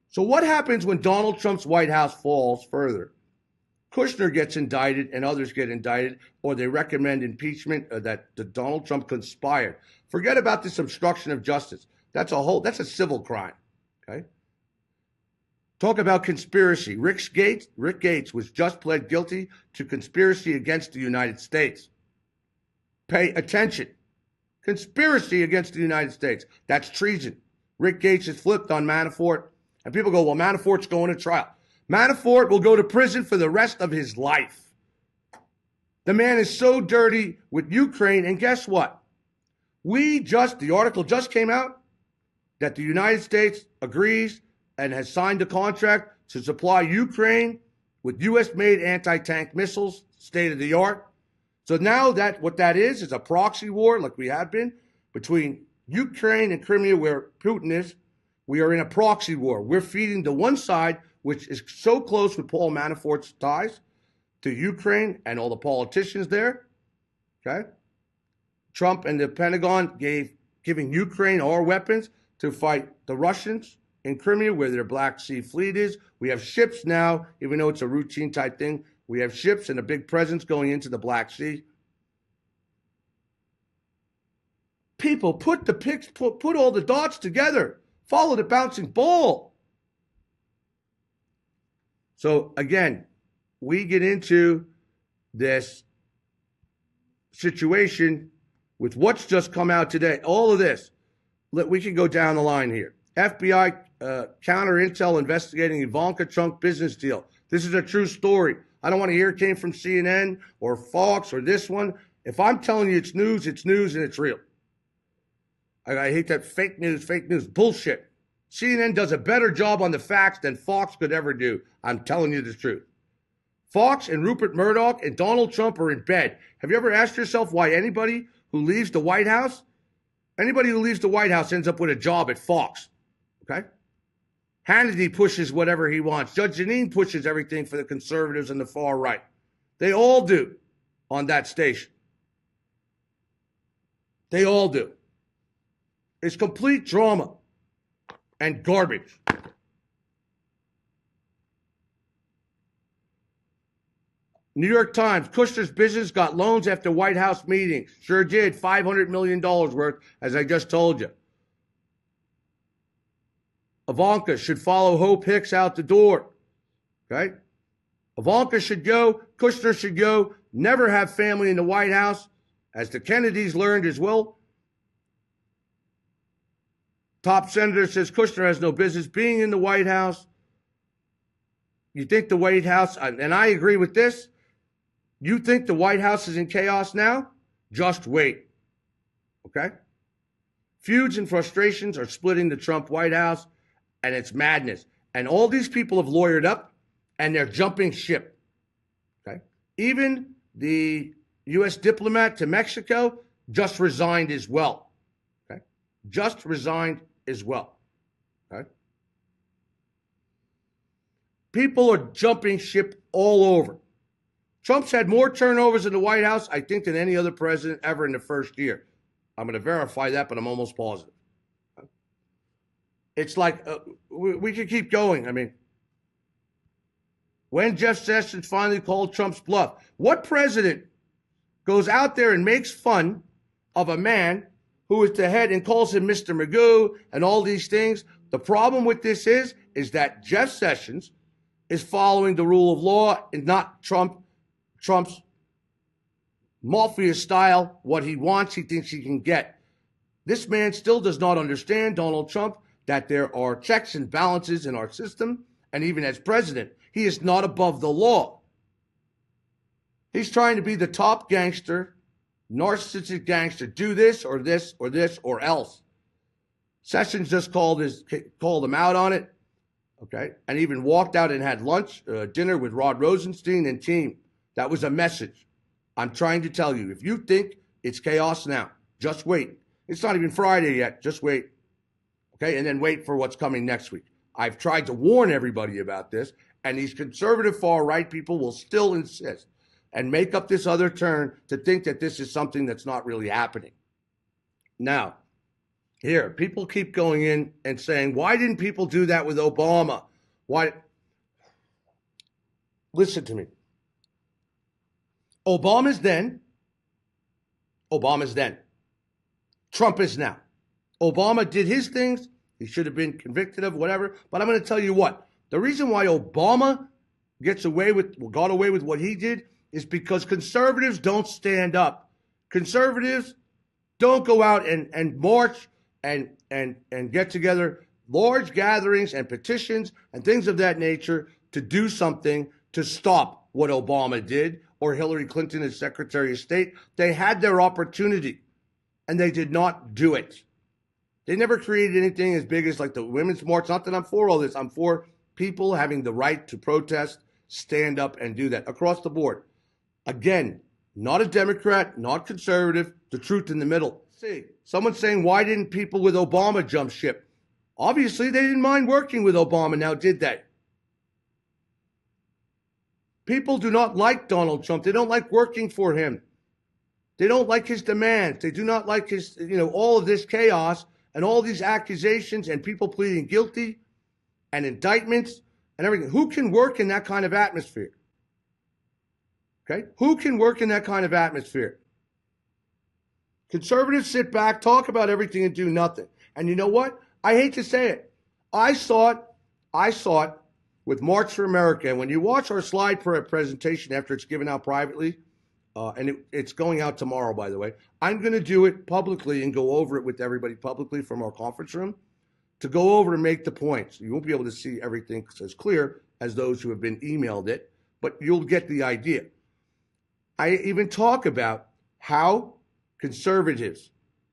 So what happens when Donald Trump's White House falls further? Kushner gets indicted and others get indicted, or they recommend impeachment that Donald Trump conspired. Forget about this obstruction of justice. That's a civil crime. Okay? Talk about conspiracy. Rick Gates was just pled guilty to conspiracy against the United States. Pay attention. Conspiracy against the United States. That's treason. Rick Gates is flipped on Manafort. And people go, well, Manafort's going to trial. Manafort will go to prison for the rest of his life. The man is so dirty with Ukraine. And guess what? The article just came out that the United States agrees and has signed a contract to supply Ukraine with U.S.-made anti-tank missiles, state of the art. So now what that is a proxy war, like we have been, between Ukraine and Crimea, where Putin is. We are in a proxy war. We're feeding the one side, which is so close with Paul Manafort's ties to Ukraine and all the politicians there. Okay? Trump and the Pentagon giving Ukraine our weapons to fight the Russians in Crimea, where their Black Sea fleet is. We have ships now, even though it's a routine type thing. We have ships and a big presence going into the Black Sea. People, put all the dots together. Follow the bouncing ball. So again, we get into this situation with what's just come out today. All of this. We can go down the line here. FBI counter intel investigating Ivanka Trump business deal. This is a true story. I don't want to hear it came from CNN or Fox or this one. If I'm telling you it's news and it's real. I hate that fake news, bullshit. CNN does a better job on the facts than Fox could ever do. I'm telling you the truth. Fox and Rupert Murdoch and Donald Trump are in bed. Have you ever asked yourself why anybody who leaves the White House ends up with a job at Fox? Okay? Hannity pushes whatever he wants. Judge Jeanine pushes everything for the conservatives and the far right. They all do on that station. They all do. It's complete drama and garbage. New York Times, Kushner's business got loans after White House meetings. Sure did. $500 million worth, as I just told you. Ivanka should follow Hope Hicks out the door. Okay? Ivanka should go. Kushner should go. Never have family in the White House, as the Kennedys learned as well. Top senator says Kushner has no business being in the White House. You think the White House, and I agree with this, you think the White House is in chaos now? Just wait. Okay? Feuds and frustrations are splitting the Trump White House, and it's madness. And all these people have lawyered up, and they're jumping ship. Okay? Even the U.S. diplomat to Mexico just resigned as well. Okay? Just resigned as well. Okay? People are jumping ship all over. Trump's had more turnovers in the White House, I think, than any other president ever in the first year. I'm going to verify that, but I'm almost positive. It's like we could keep going. I mean, when Jeff Sessions finally called Trump's bluff, what president goes out there and makes fun of a man who is the head and calls him Mr. Magoo and all these things. The problem with this is that Jeff Sessions is following the rule of law and not Trump's mafia style, what he wants, he thinks he can get. This man still does not understand, Donald Trump, that there are checks and balances in our system, and even as president, he is not above the law. He's trying to be the top gangster, narcissistic gangster, do this or this or this or else. Sessions just called him out on it, okay, and even walked out and had lunch, dinner with Rod Rosenstein and team. That was a message. I'm trying to tell you, if you think it's chaos now, just wait. It's not even Friday yet. Just wait, okay, and then wait for what's coming next week. I've tried to warn everybody about this, and these conservative far-right people will still insist and make up this other turn to think that this is something that's not really happening. Now, here, people keep going in and saying, why didn't people do that with Obama? Why? Listen to me. Obama's then. Trump is now. Obama did his things. He should have been convicted of whatever. But I'm going to tell you what. The reason why Obama got away with what he did is because conservatives don't stand up. Conservatives don't go out and march and get together large gatherings and petitions and things of that nature to do something to stop what Obama did or Hillary Clinton as Secretary of State. They had their opportunity and they did not do it. They never created anything as big as like the Women's March. Not that I'm for all this. I'm for people having the right to protest, stand up and do that across the board. Again, not a Democrat, not conservative, the truth in the middle. See, someone's saying, why didn't people with Obama jump ship? Obviously, they didn't mind working with Obama now, did they? People do not like Donald Trump. They don't like working for him. They don't like his demands. They do not like his, all of this chaos and all these accusations and people pleading guilty and indictments and everything. Who can work in that kind of atmosphere? Okay? Who can work in that kind of atmosphere? Conservatives sit back, talk about everything and do nothing. And you know what? I hate to say it. I saw it with March for America. And when you watch our slide presentation after it's given out privately, and it's going out tomorrow, by the way, I'm going to do it publicly and go over it with everybody publicly from our conference room to go over and make the points. You won't be able to see everything as clear as those who have been emailed it, but you'll get the idea. I even talk about how conservatives,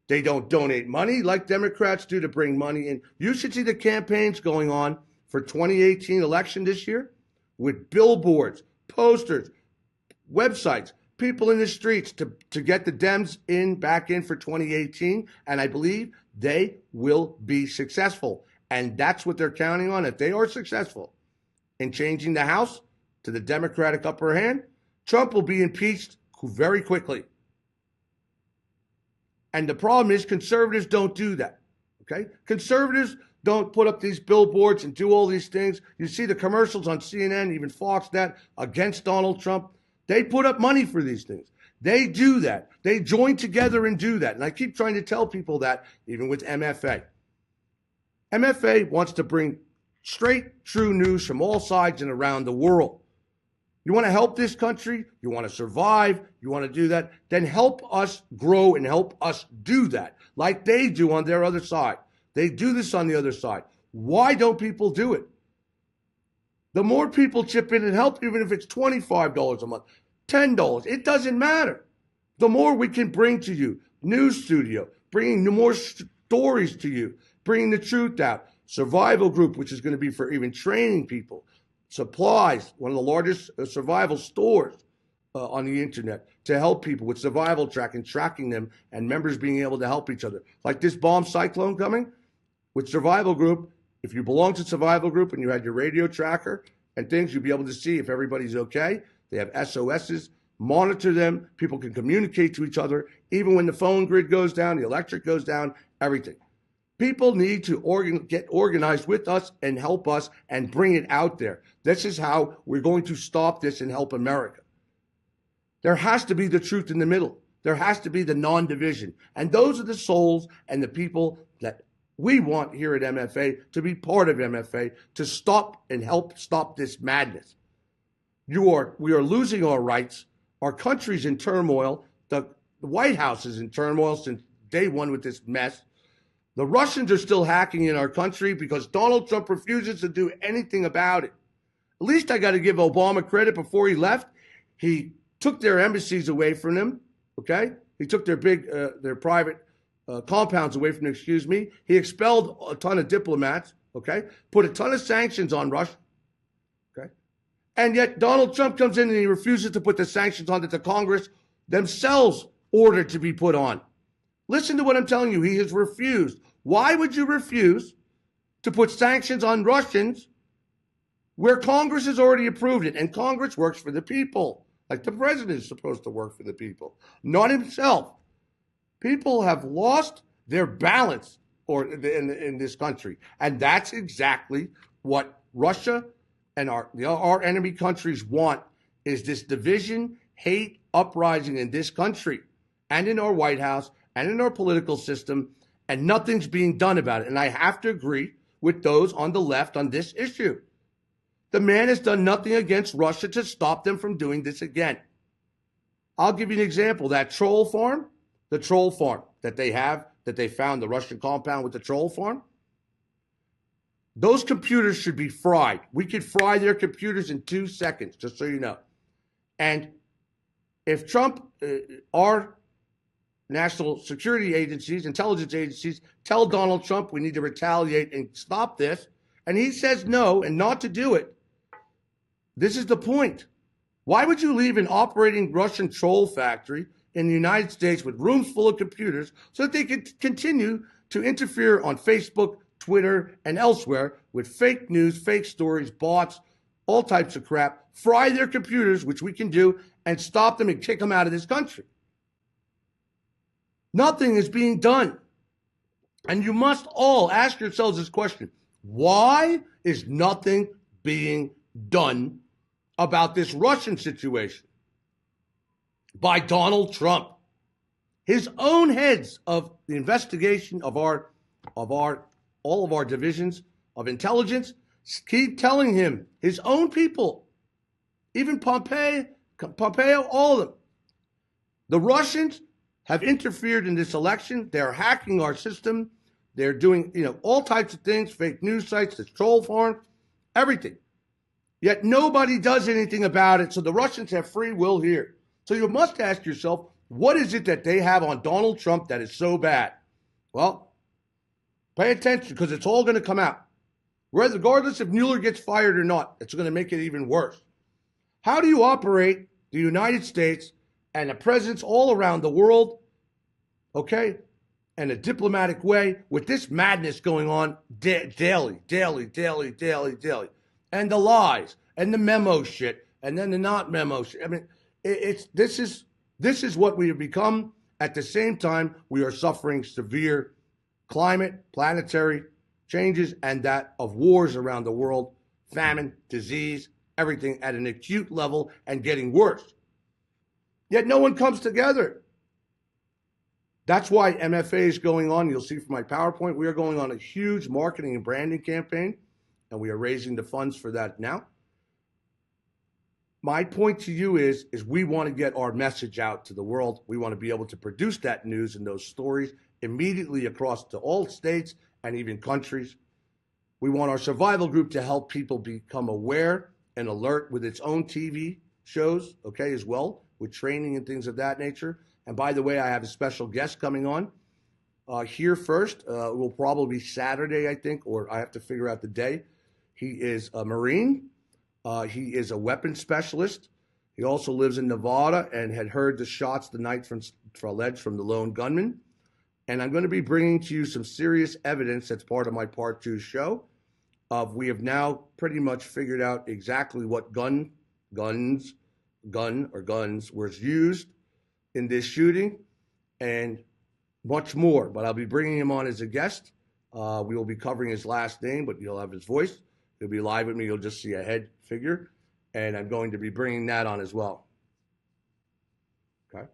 they don't donate money like Democrats do to bring money in. You should see the campaigns going on for 2018 election this year with billboards, posters, websites, people in the streets to get the Dems back in for 2018. And I believe they will be successful. And that's what they're counting on. If they are successful in changing the House to the Democratic upper hand, Trump will be impeached very quickly. And the problem is conservatives don't do that, okay? Conservatives don't put up these billboards and do all these things. You see the commercials on CNN, even Fox Net, against Donald Trump. They put up money for these things. They do that. They join together and do that. And I keep trying to tell people that, even with MFA. MFA wants to bring straight, true news from all sides and around the world. You want to help this country? You want to survive? You want to do that? Then help us grow and help us do that like they do on their other side. They do this on the other side. Why don't people do it? The more people chip in and help, even if it's $25 a month, $10, it doesn't matter. The more we can bring to you, news studio, bringing more stories to you, bringing the truth out, survival group, which is going to be for even training people, supplies, one of the largest survival stores on the internet to help people with survival tracking them and members being able to help each other. Like this bomb cyclone coming with survival group. If you belong to survival group and you had your radio tracker and things, you'll be able to see if everybody's okay. They have SOSs, monitor them. People can communicate to each other. Even when the phone grid goes down, the electric goes down, everything. People need to get organized with us and help us and bring it out there. This is how we're going to stop this and help America. There has to be the truth in the middle. There has to be the non-division. And those are the souls and the people that we want here at MFA to be part of MFA to stop and help stop this madness. We are losing our rights. Our country's in turmoil. The White House is in turmoil since day one with this mess. The Russians are still hacking in our country because Donald Trump refuses to do anything about it. At least I got to give Obama credit. Before he left, he took their embassies away from them. Okay, he took their private compounds away from them. Excuse me. He expelled a ton of diplomats. Okay, put a ton of sanctions on Russia. Okay, and yet Donald Trump comes in and he refuses to put the sanctions on that the Congress themselves ordered to be put on. Listen to what I'm telling you. He has refused. Why would you refuse to put sanctions on Russians where Congress has already approved it? And Congress works for the people, like the president is supposed to work for the people, not himself. People have lost their balance in this country. And that's exactly what Russia and our enemy countries want, is this division, hate, uprising in this country and in our White House and in our political system, and nothing's being done about it. And I have to agree with those on the left on this issue. The man has done nothing against Russia to stop them from doing this again. I'll give you an example. That troll farm, the troll farm that they found, the Russian compound with the troll farm, those computers should be fried. We could fry their computers in 2 seconds, just so you know. And if Trump, our national security agencies, intelligence agencies, tell Donald Trump we need to retaliate and stop this, and he says no and not to do it, this is the point. Why would you leave an operating Russian troll factory in the United States with rooms full of computers so that they could continue to interfere on Facebook, Twitter, and elsewhere with fake news, fake stories, bots, all types of crap, fry their computers, which we can do, and stop them and kick them out of this country? Nothing is being done. And you must all ask yourselves this question: why is nothing being done about this Russian situation by Donald Trump? His own heads of the investigation of all of our divisions of intelligence keep telling him, his own people, even Pompeo, all of them, the Russians have interfered in this election. They're hacking our system. They're doing, all types of things, fake news sites, this troll farm, everything. Yet nobody does anything about it. So the Russians have free will here. So you must ask yourself, what is it that they have on Donald Trump that is so bad? Well, pay attention, because it's all going to come out. Regardless if Mueller gets fired or not, it's going to make it even worse. How do you operate the United States and the presidents all around the world, okay, in a diplomatic way with this madness going on daily? And the lies and the memo shit and then the not memo shit. I mean, this is what we have become. At the same time, we are suffering severe climate, planetary changes, and that of wars around the world, famine, disease, everything at an acute level and getting worse. Yet no one comes together. That's why MFA is going on. You'll see from my PowerPoint, we are going on a huge marketing and branding campaign, and we are raising the funds for that now. My point to you is we want to get our message out to the world. We want to be able to produce that news and those stories immediately across to all states and even countries. We want our survival group to help people become aware and alert with its own TV shows, okay, as well, with training and things of that nature. And by the way, I have a special guest coming on here first. It will probably be Saturday, I think, or I have to figure out the day. He is a Marine. He is a weapons specialist. He also lives in Nevada and had heard the shots the night alleged from the lone gunman. And I'm going to be bringing to you some serious evidence that's part of my Part 2 show. We have now pretty much figured out exactly what guns was used in this shooting and much more. But I'll be bringing him on as a guest. We will be covering his last name, but you'll have his voice. He'll be live with me. You'll just see a head figure. And I'm going to be bringing that on as well. Okay.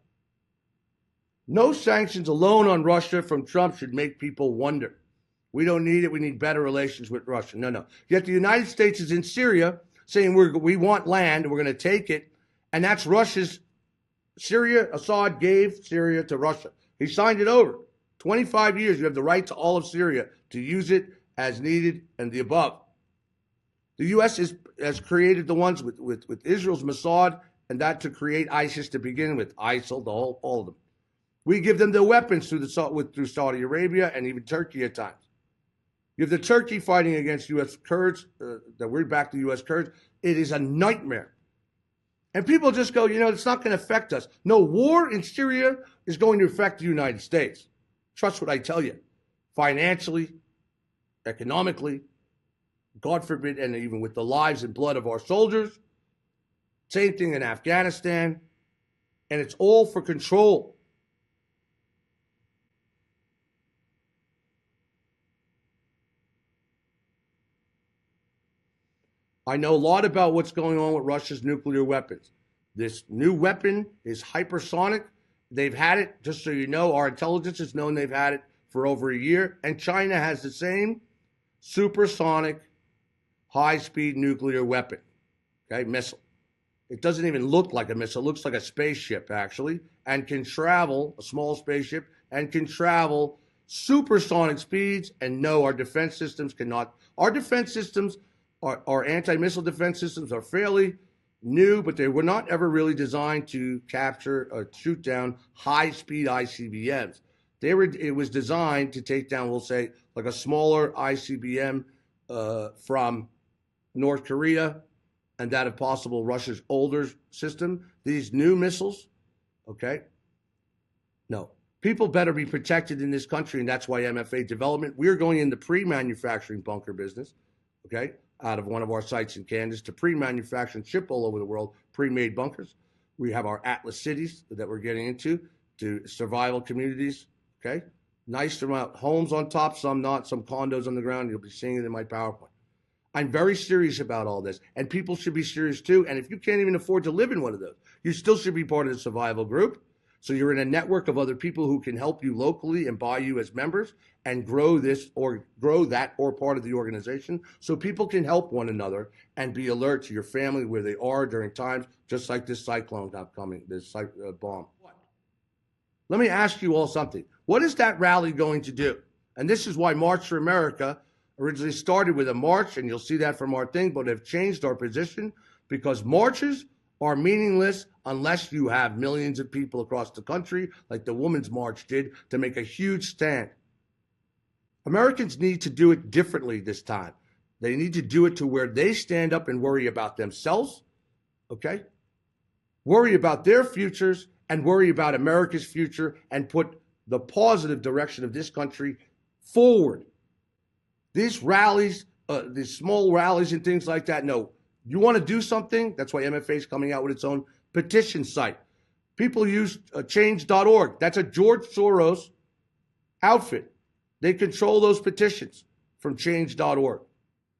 No sanctions alone on Russia from Trump should make people wonder. We don't need it. We need better relations with Russia. No, no. Yet the United States is in Syria saying we want land and we're going to take it. And that's Russia's Syria. Assad gave Syria to Russia. He signed it over. 25 years, you have the right to all of Syria to use it as needed and the above. The U.S. has created the ones with Israel's Mossad and that to create ISIS to begin with, ISIL, all of them. We give them the weapons through Saudi Arabia and even Turkey at times. You have the Turkey fighting against U.S. Kurds, that we're back to U.S. Kurds. It is a nightmare. And people just go, it's not going to affect us. No, war in Syria is going to affect the United States. Trust what I tell you. Financially, economically, God forbid, and even with the lives and blood of our soldiers. Same thing in Afghanistan. And it's all for control. I know a lot about what's going on with Russia's nuclear weapons. This new weapon is hypersonic. They've had it, just so you know, our intelligence has known they've had it for over a year. And China has the same supersonic, high-speed nuclear weapon, okay, missile. It doesn't even look like a missile. It looks like a spaceship, actually, and can travel, a small spaceship, and can travel supersonic speeds. And no, our defense systems cannot. Our defense systems, our anti-missile defense systems are fairly new, but they were not ever really designed to capture or shoot down high-speed ICBMs. It was designed to take down, we'll say, like a smaller ICBM from North Korea, and that, if possible, Russia's older system. These new missiles, okay? No. People better be protected in this country, and that's why MFA Development, we're going into pre-manufacturing bunker business, okay, out of one of our sites in Kansas to pre-manufacture and ship all over the world pre-made bunkers. We have our Atlas cities that we're getting into, to survival communities, okay? Nice amount, homes on top, some not, some condos on the ground. You'll be seeing it in my PowerPoint. I'm very serious about all this, and people should be serious too. And if you can't even afford to live in one of those, you still should be part of the survival group. So you're in a network of other people who can help you locally and buy you as members and grow this or grow that or part of the organization, so people can help one another and be alert to your family where they are during times just like this cyclone upcoming, this bomb. Let me ask you all something. What is that rally going to do? And this is why March for America originally started with a march, and you'll see that from our thing, but have changed our position because marches are meaningless unless you have millions of people across the country, like the Women's March did, to make a huge stand. Americans need to do it differently this time. They need to do it to where they stand up and worry about themselves, okay? Worry about their futures and worry about America's future and put the positive direction of this country forward. These rallies, these small rallies and things like that, no. You want to do something? That's why MFA is coming out with its own petition site. People use change.org. That's a George Soros outfit. They control those petitions from change.org.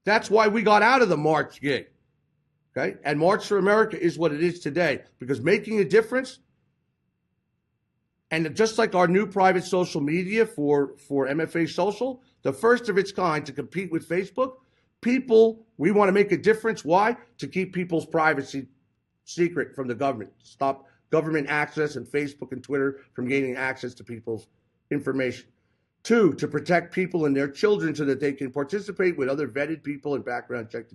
That's why we got out of the March gig. Okay? And March for America is what it is today, because making a difference, and just like our new private social media for MFA Social, the first of its kind to compete with Facebook, we want to make a difference. Why? To keep people's privacy secret from the government. Stop government access and Facebook and Twitter from gaining access to people's information. 2, to protect people and their children so that they can participate with other vetted people and background checked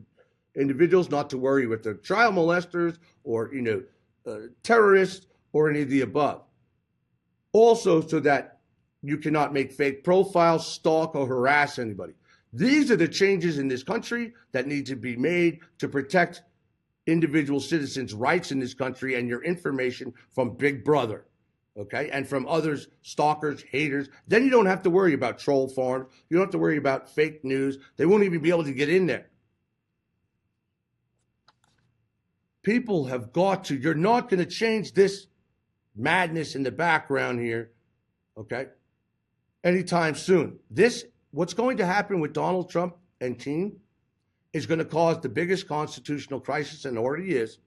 individuals, not to worry with the child molesters or, terrorists or any of the above. Also, so that you cannot make fake profiles, stalk, or harass anybody. These are the changes in this country that need to be made to protect individual citizens' rights in this country and your information from Big Brother, okay, and from others, stalkers, haters. Then you don't have to worry about troll farms. You don't have to worry about fake news. They won't even be able to get in there. People have got to, you're not going to change this madness in the background here, okay, anytime soon. What's going to happen with Donald Trump and team is going to cause the biggest constitutional crisis, and already is,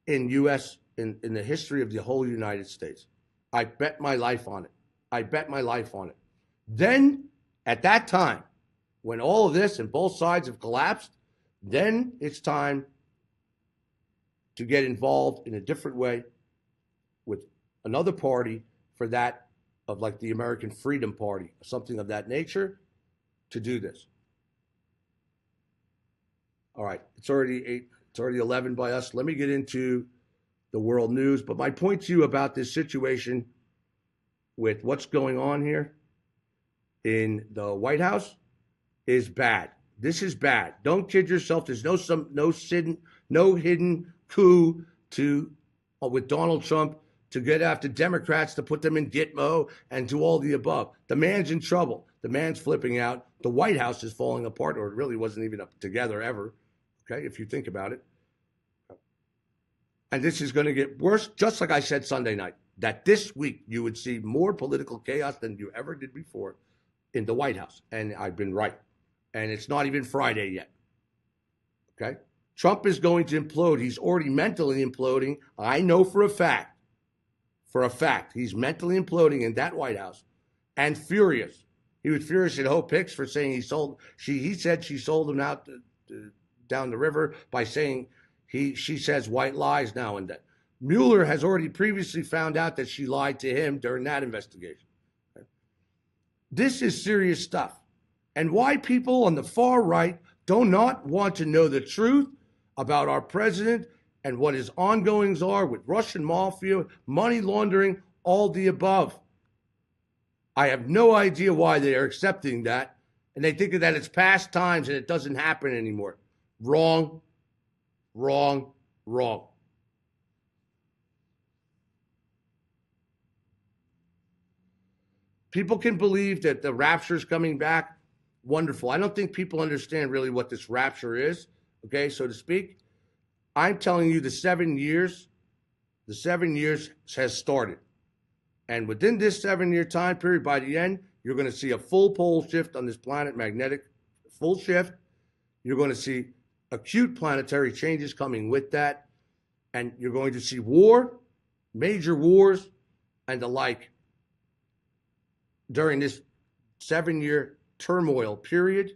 in the history of the whole United States. I bet my life on it. I bet my life on it. Then, at that time, when all of this and both sides have collapsed, then it's time to get involved in a different way with another party for that of like the American Freedom Party, something of that nature, to do this. All right, it's already 8, it's already 11 by us. Let me get into the world news. But my point to you about this situation with what's going on here in the White House is bad. This is bad. Don't kid yourself. There's no hidden coup with Donald Trump to get after Democrats, to put them in Gitmo and to all the above. The man's in trouble. The man's flipping out. The White House is falling apart, or it really wasn't even together ever, okay, if you think about it. And this is going to get worse, just like I said Sunday night, that this week you would see more political chaos than you ever did before in the White House. And I've been right. And it's not even Friday yet, okay? Trump is going to implode. He's already mentally imploding. I know for a fact, he's mentally imploding in that White House and furious. He was furious at Hope Hicks for saying he said she sold him out down the river by saying she says white lies now and then. Mueller has already previously found out that she lied to him during that investigation. Okay? This is serious stuff. And why people on the far right do not want to know the truth about our president and what his ongoings are with Russian mafia, money laundering, all the above. I have no idea why they are accepting that, and they think that it's past times and it doesn't happen anymore. Wrong, wrong, wrong. People can believe that the rapture is coming back. Wonderful. I don't think people understand really what this rapture is, okay, so to speak. I'm telling you the 7 years has started. And within this 7-year time period, by the end, you're going to see a full pole shift on this planet, magnetic full shift. You're going to see acute planetary changes coming with that. And you're going to see war, major wars, and the like during this 7-year turmoil period,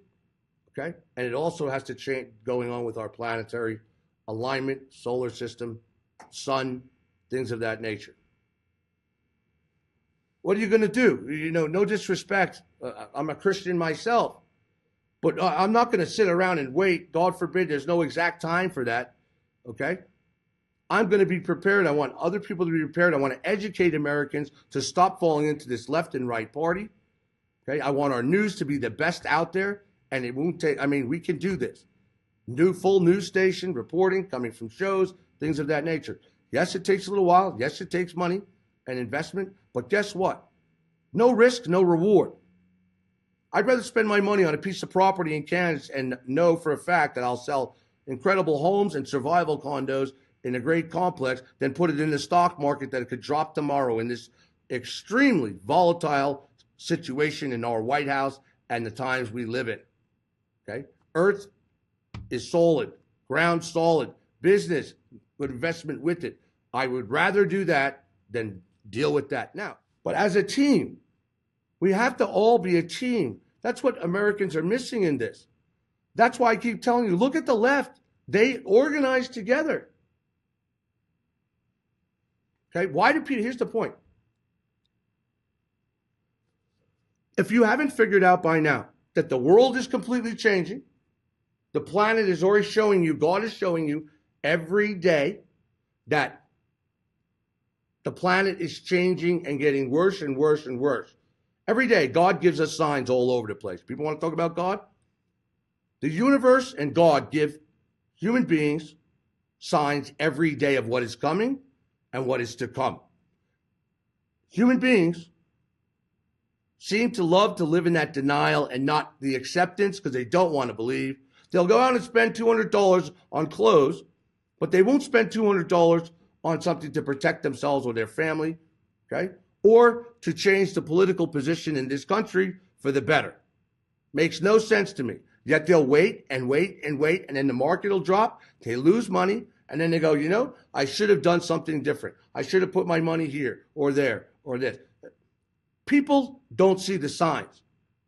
okay? And it also has to change going on with our planetary alignment, solar system, sun, things of that nature. What are you going to do? You know, no disrespect. I'm a Christian myself, but I'm not going to sit around and wait. God forbid, there's no exact time for that, okay? I'm going to be prepared. I want other people to be prepared. I want to educate Americans to stop falling into this left and right party. Okay, I want our news to be the best out there, and it won't take, we can do this. Full news station, reporting, coming from shows, things of that nature. Yes, it takes a little while. Yes, it takes money and investment, but guess what? No risk, no reward. I'd rather spend my money on a piece of property in Kansas and know for a fact that I'll sell incredible homes and survival condos in a great complex than put it in the stock market that it could drop tomorrow in this extremely volatile situation in our White House and the times we live in. Okay? Earth is solid, ground solid, business, good investment with it. I would rather do that than deal with that now. But as a team, we have to all be a team. That's what Americans are missing in this. That's why I keep telling you, look at the left. They organize together. Okay? Why do people, here's the point. If you haven't figured out by now that the world is completely changing, the planet is already showing you, God is showing you every day that the planet is changing and getting worse and worse and worse. Every day, God gives us signs all over the place. People want to talk about God? The universe and God give human beings signs every day of what is coming and what is to come. Human beings seem to love to live in that denial and not the acceptance because they don't want to believe. They'll go out and spend $200 on clothes, but they won't spend $200 on something to protect themselves or their family, okay? Or to change the political position in this country for the better. Makes no sense to me. Yet they'll wait and wait and wait, and then the market will drop, they lose money, and then they go, I should have done something different. I should have put my money here or there or this. People don't see the signs.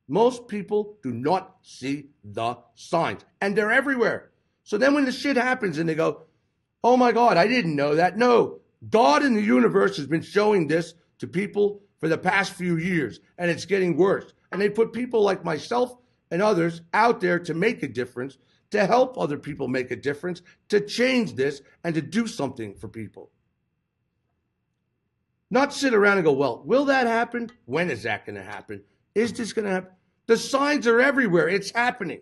Most people do not see the signs, and they're everywhere. So then when the shit happens and they go, oh my God, I didn't know that. No, God in the universe has been showing this to people for the past few years, and it's getting worse. And they put people like myself and others out there to make a difference, to help other people make a difference, to change this and to do something for people. Not sit around and go, well, will that happen? When is that going to happen? Is this going to happen? The signs are everywhere. It's happening.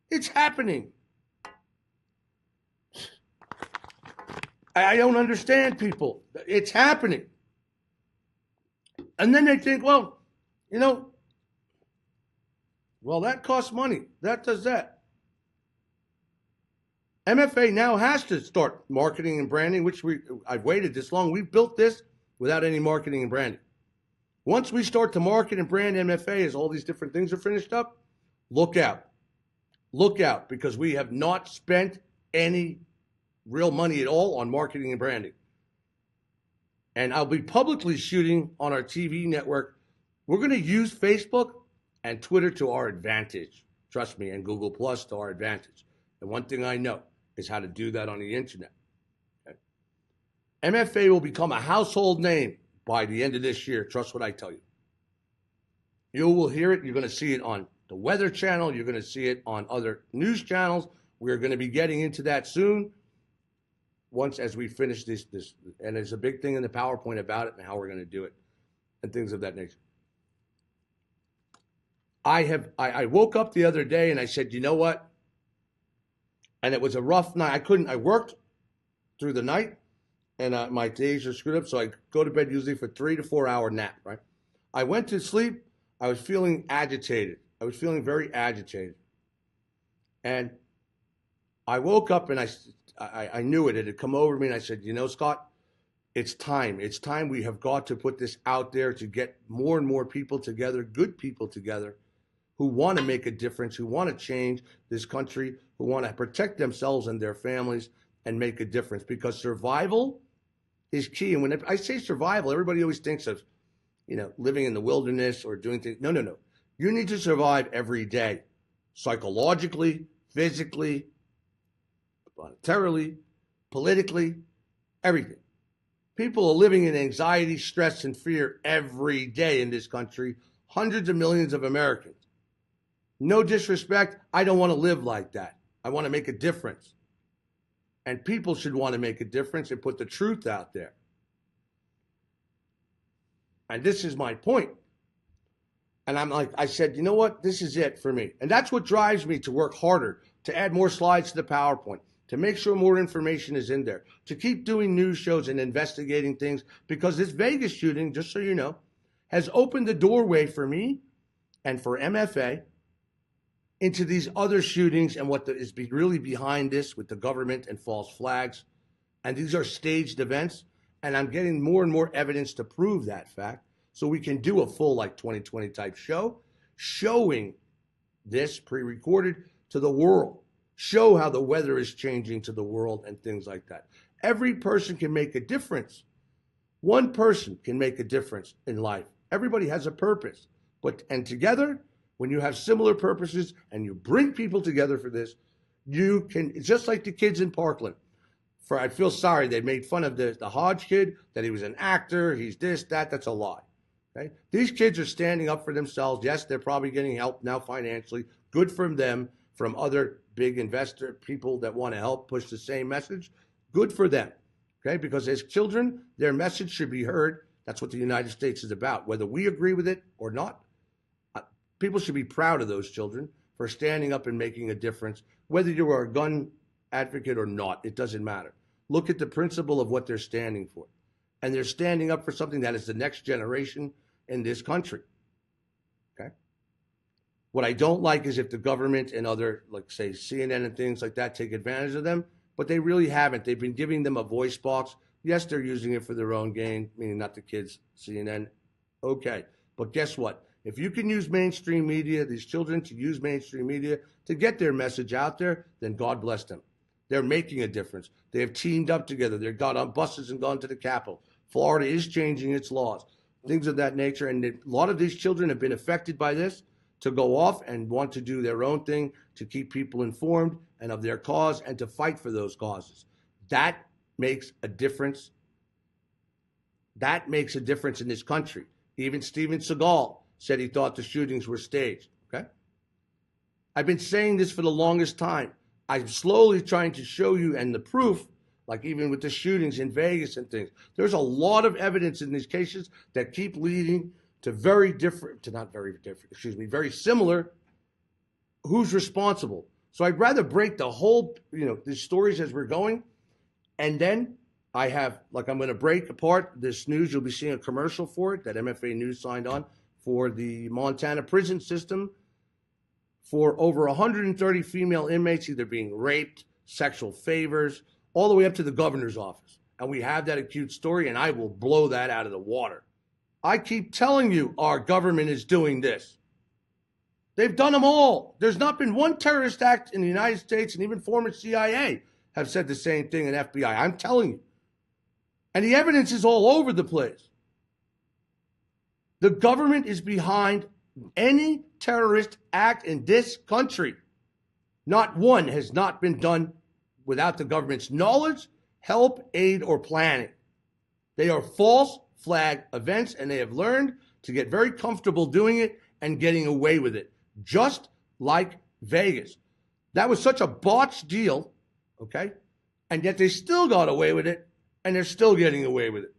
It's happening. I don't understand people. It's happening. And then they think, well, that costs money. That does that. MFA now has to start marketing and branding, which I've waited this long. We've built this without any marketing and branding. Once we start to market and brand MFA as all these different things are finished up, look out. Look out, because we have not spent any real money at all on marketing and branding. And I'll be publicly shooting on our TV network. We're going to use Facebook and Twitter to our advantage. Trust me, and Google Plus to our advantage. And one thing I know is how to do that on the internet. Okay? MFA will become a household name by the end of this year. Trust what I tell you. You will hear it. You're going to see it on the Weather Channel. You're going to see it on other news channels. We're going to be getting into that soon. Once as we finish this, and there's a big thing in the PowerPoint about it and how we're going to do it and things of that nature. I woke up the other day and I said, you know what? And it was a rough night. I worked through the night and my days are screwed up. So I go to bed usually for 3 to 4 hour nap, right? I went to sleep. I was feeling agitated. I was feeling very agitated. And I woke up and I knew it. It had come over me and I said, Scott, it's time. It's time. We have got to put this out there to get more and more people together, good people together, who want to make a difference, who want to change this country, who want to protect themselves and their families and make a difference, because survival is key. And when I say survival, everybody always thinks of, living in the wilderness or doing things. No. You need to survive every day, psychologically, physically, monetarily, politically, everything. People are living in anxiety, stress, and fear every day in this country, hundreds of millions of Americans. No disrespect, I don't want to live like that. I want to make a difference. And people should want to make a difference and put the truth out there. And this is my point. And I said, you know what? This is it for me. And that's what drives me to work harder, to add more slides to the PowerPoint, to make sure more information is in there, to keep doing news shows and investigating things, because this Vegas shooting, just so you know, has opened the doorway for me and for MFA into these other shootings and what is really behind this with the government and false flags. And these are staged events. And I'm getting more and more evidence to prove that fact. So we can do a full 2020 type show, showing this pre-recorded to the world, show how the weather is changing to the world and things like that. Every person can make a difference. One person can make a difference in life. Everybody has a purpose. And together, when you have similar purposes and you bring people together for this, you can, just like the kids in Parkland. I feel sorry, they made fun of the Hodge kid, that he was an actor, he's this, that, that's a lie. Okay? These kids are standing up for themselves. Yes, they're probably getting help now financially. Good from them, from other big investor people that want to help push the same message. Good for them. Okay? Because as children, their message should be heard. That's what the United States is about. Whether we agree with it or not, people should be proud of those children for standing up and making a difference. Whether you are a gun advocate or not, it doesn't matter. Look at the principle of what they're standing for. And they're standing up for something that is the next generation in this country. Okay? What I don't like is if the government and other, like say CNN and things like that, take advantage of them, but they really haven't. They've been giving them a voice box. Yes, they're using it for their own gain, meaning not the kids, CNN. Okay. But guess what? If you can use mainstream media, these children to use mainstream media to get their message out there, then God bless them. They're making a difference. They have teamed up together. They've got on buses and gone to the Capitol. Florida is changing its laws. things of that nature. And a lot of these children have been affected by this to go off and want to do their own thing to keep people informed and of their cause and to fight for those causes. That makes a difference. That makes a difference in this country. Even Steven Seagal said he thought the shootings were staged, okay? I've been saying this for the longest time. I'm slowly trying to show you, and the proof, like even with the shootings in Vegas and things, there's a lot of evidence in these cases that keep leading to very similar who's responsible. So I'd rather break the whole, these stories as we're going, and then I have, like, I'm going to break apart this news. You'll be seeing a commercial for it that MFA News signed on for the Montana prison system for over 130 female inmates either being raped, sexual favors, all the way up to the governor's office. And we have that acute story, and I will blow that out of the water. I keep telling you our government is doing this. They've done them all. There's not been one terrorist act in the United States, and even former CIA have said the same thing in FBI. I'm telling you. And the evidence is all over the place. The government is behind any terrorist act in this country. Not one has not been done without the government's knowledge, help, aid, or planning. They are false flag events, and they have learned to get very comfortable doing it and getting away with it, just like Vegas. That was such a botched deal, okay? And yet they still got away with it, and they're still getting away with it.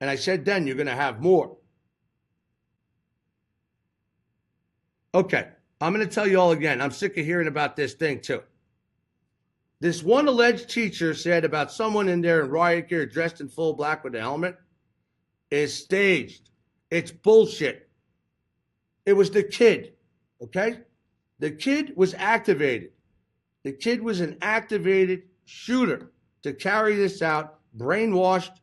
And I said then, you're going to have more. Okay, I'm going to tell you all again. I'm sick of hearing about this thing, too. This one alleged teacher said about someone in there in riot gear dressed in full black with a helmet is staged. It's bullshit. It was the kid, okay? The kid was activated. The kid was an activated shooter to carry this out, brainwashed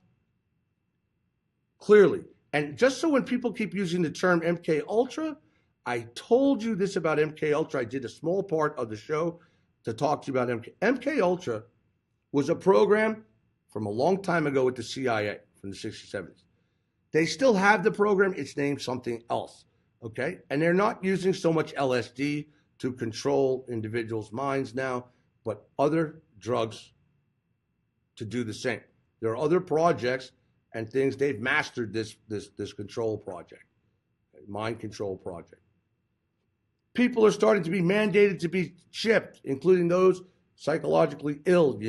clearly. And just so when people keep using the term Mkultra, I told you this about Mkultra. I did a small part of the show to talk to you about MK. Mkultra was a program from a long time ago with the CIA from the 60s, 70s. They still have the program. It's named something else, okay? And they're not using so much LSD to control individuals' minds now, but other drugs to do the same. There are other projects and things. They've mastered this control project, mind control project. People are starting to be mandated to be chipped, including those psychologically ill,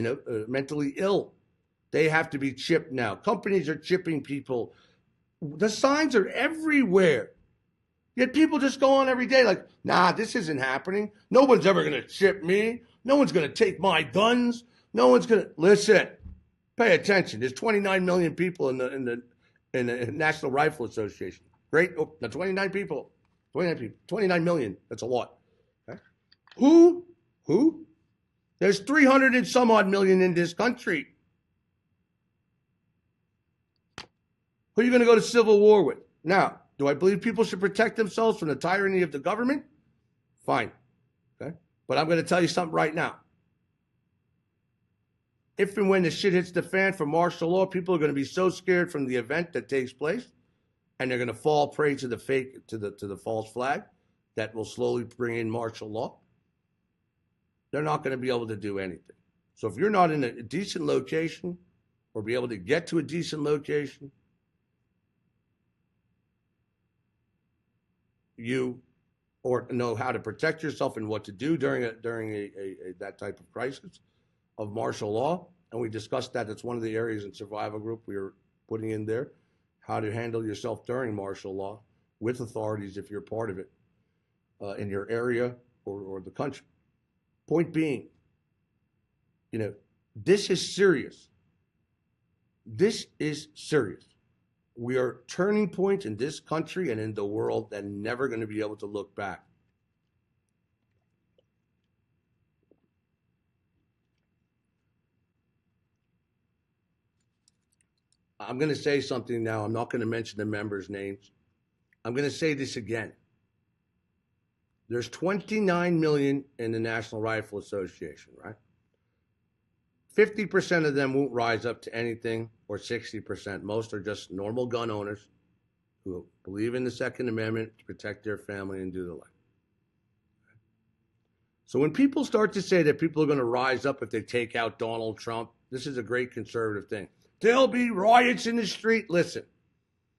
mentally ill. They have to be chipped now. Companies are chipping people. The signs are everywhere. Yet people just go on every day like, nah, this isn't happening. No one's ever going to chip me. No one's going to take my guns. No one's going to listen. Pay attention. There's 29 million people in the National Rifle Association. Great. Oh, no, 29 people. 29 million. That's a lot. Okay. Who? There's 300 and some odd million in this country. Who are you going to go to civil war with? Now, do I believe people should protect themselves from the tyranny of the government? Fine. Okay. But I'm going to tell you something right now. If and when the shit hits the fan for martial law, people are going to be so scared from the event that takes place, and they're going to fall prey to the the false flag that will slowly bring in martial law. They're not going to be able to do anything. So if you're not in a decent location or be able to get to a decent location, you or know how to protect yourself and what to do during that type of crisis of martial law. And we discussed that. That's one of the areas in Survival Group we are putting in there. How to handle yourself during martial law with authorities if you're part of it in your area or the country. Point being, this is serious. This is serious. We are turning points in this country and in the world that are never going to be able to look back. I'm going to say something now. I'm not going to mention the members' names. I'm going to say this again. There's 29 million in the National Rifle Association, right? 50% of them won't rise up to anything, or 60%. Most are just normal gun owners who believe in the Second Amendment to protect their family and do the like. So when people start to say that people are going to rise up if they take out Donald Trump, this is a great conservative thing. There'll be riots in the street. Listen,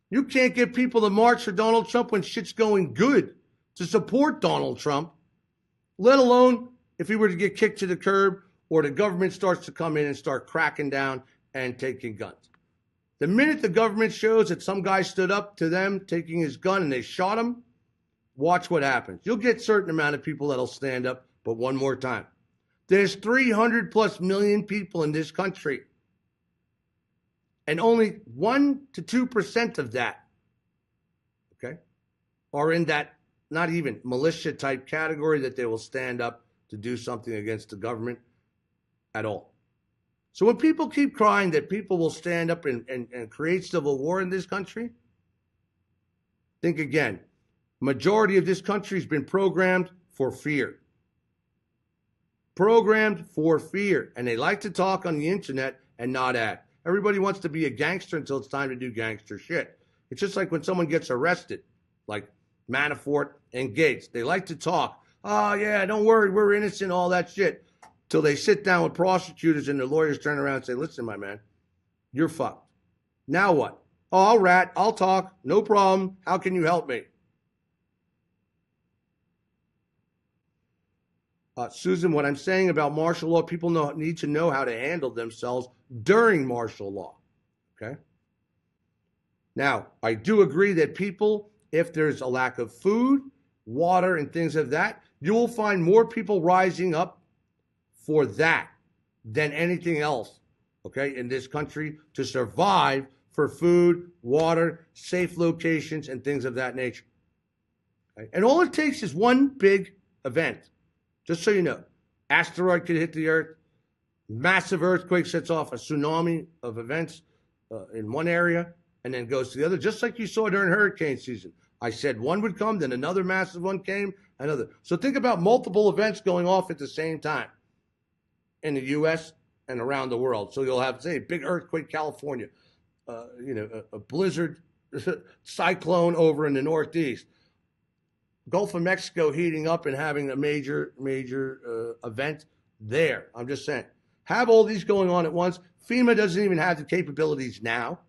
you can't get people to march for Donald Trump when shit's going good to support Donald Trump, let alone if he were to get kicked to the curb or the government starts to come in and start cracking down and taking guns. The minute the government shows that some guy stood up to them taking his gun and they shot him, watch what happens. You'll get a certain amount of people that'll stand up, but one more time. There's 300 plus million people in this country. And only 1 to 2% of that, okay, are in that not even militia type category that they will stand up to do something against the government at all. So when people keep crying that people will stand up and create civil war in this country, think again. Majority of this country has been programmed for fear. Programmed for fear. And they like to talk on the internet and not act. Everybody wants to be a gangster until it's time to do gangster shit. It's just like when someone gets arrested, like Manafort and Gates. They like to talk. Oh, yeah, don't worry, we're innocent, all that shit. Till they sit down with prosecutors and the lawyers turn around and say, listen, my man, you're fucked. Now what? Oh, I'll rat, I'll talk, no problem. How can you help me? Susan, what I'm saying about martial law, people need to know how to handle themselves during martial law, okay? Now, I do agree that people, if there's a lack of food, water, and things of that, you will find more people rising up for that than anything else, okay, in this country to survive for food, water, safe locations, and things of that nature. Okay? And all it takes is one big event. Just so you know, asteroid could hit the Earth, massive earthquake sets off a tsunami of events in one area and then goes to the other, just like you saw during hurricane season. I said one would come, then another massive one came, another. So think about multiple events going off at the same time in the U.S. and around the world. So you'll have, say, a big earthquake, California, a blizzard, cyclone over in the Northeast. Gulf of Mexico heating up and having a major event there. I'm just saying. Have all these going on at once. FEMA doesn't even have the capabilities now.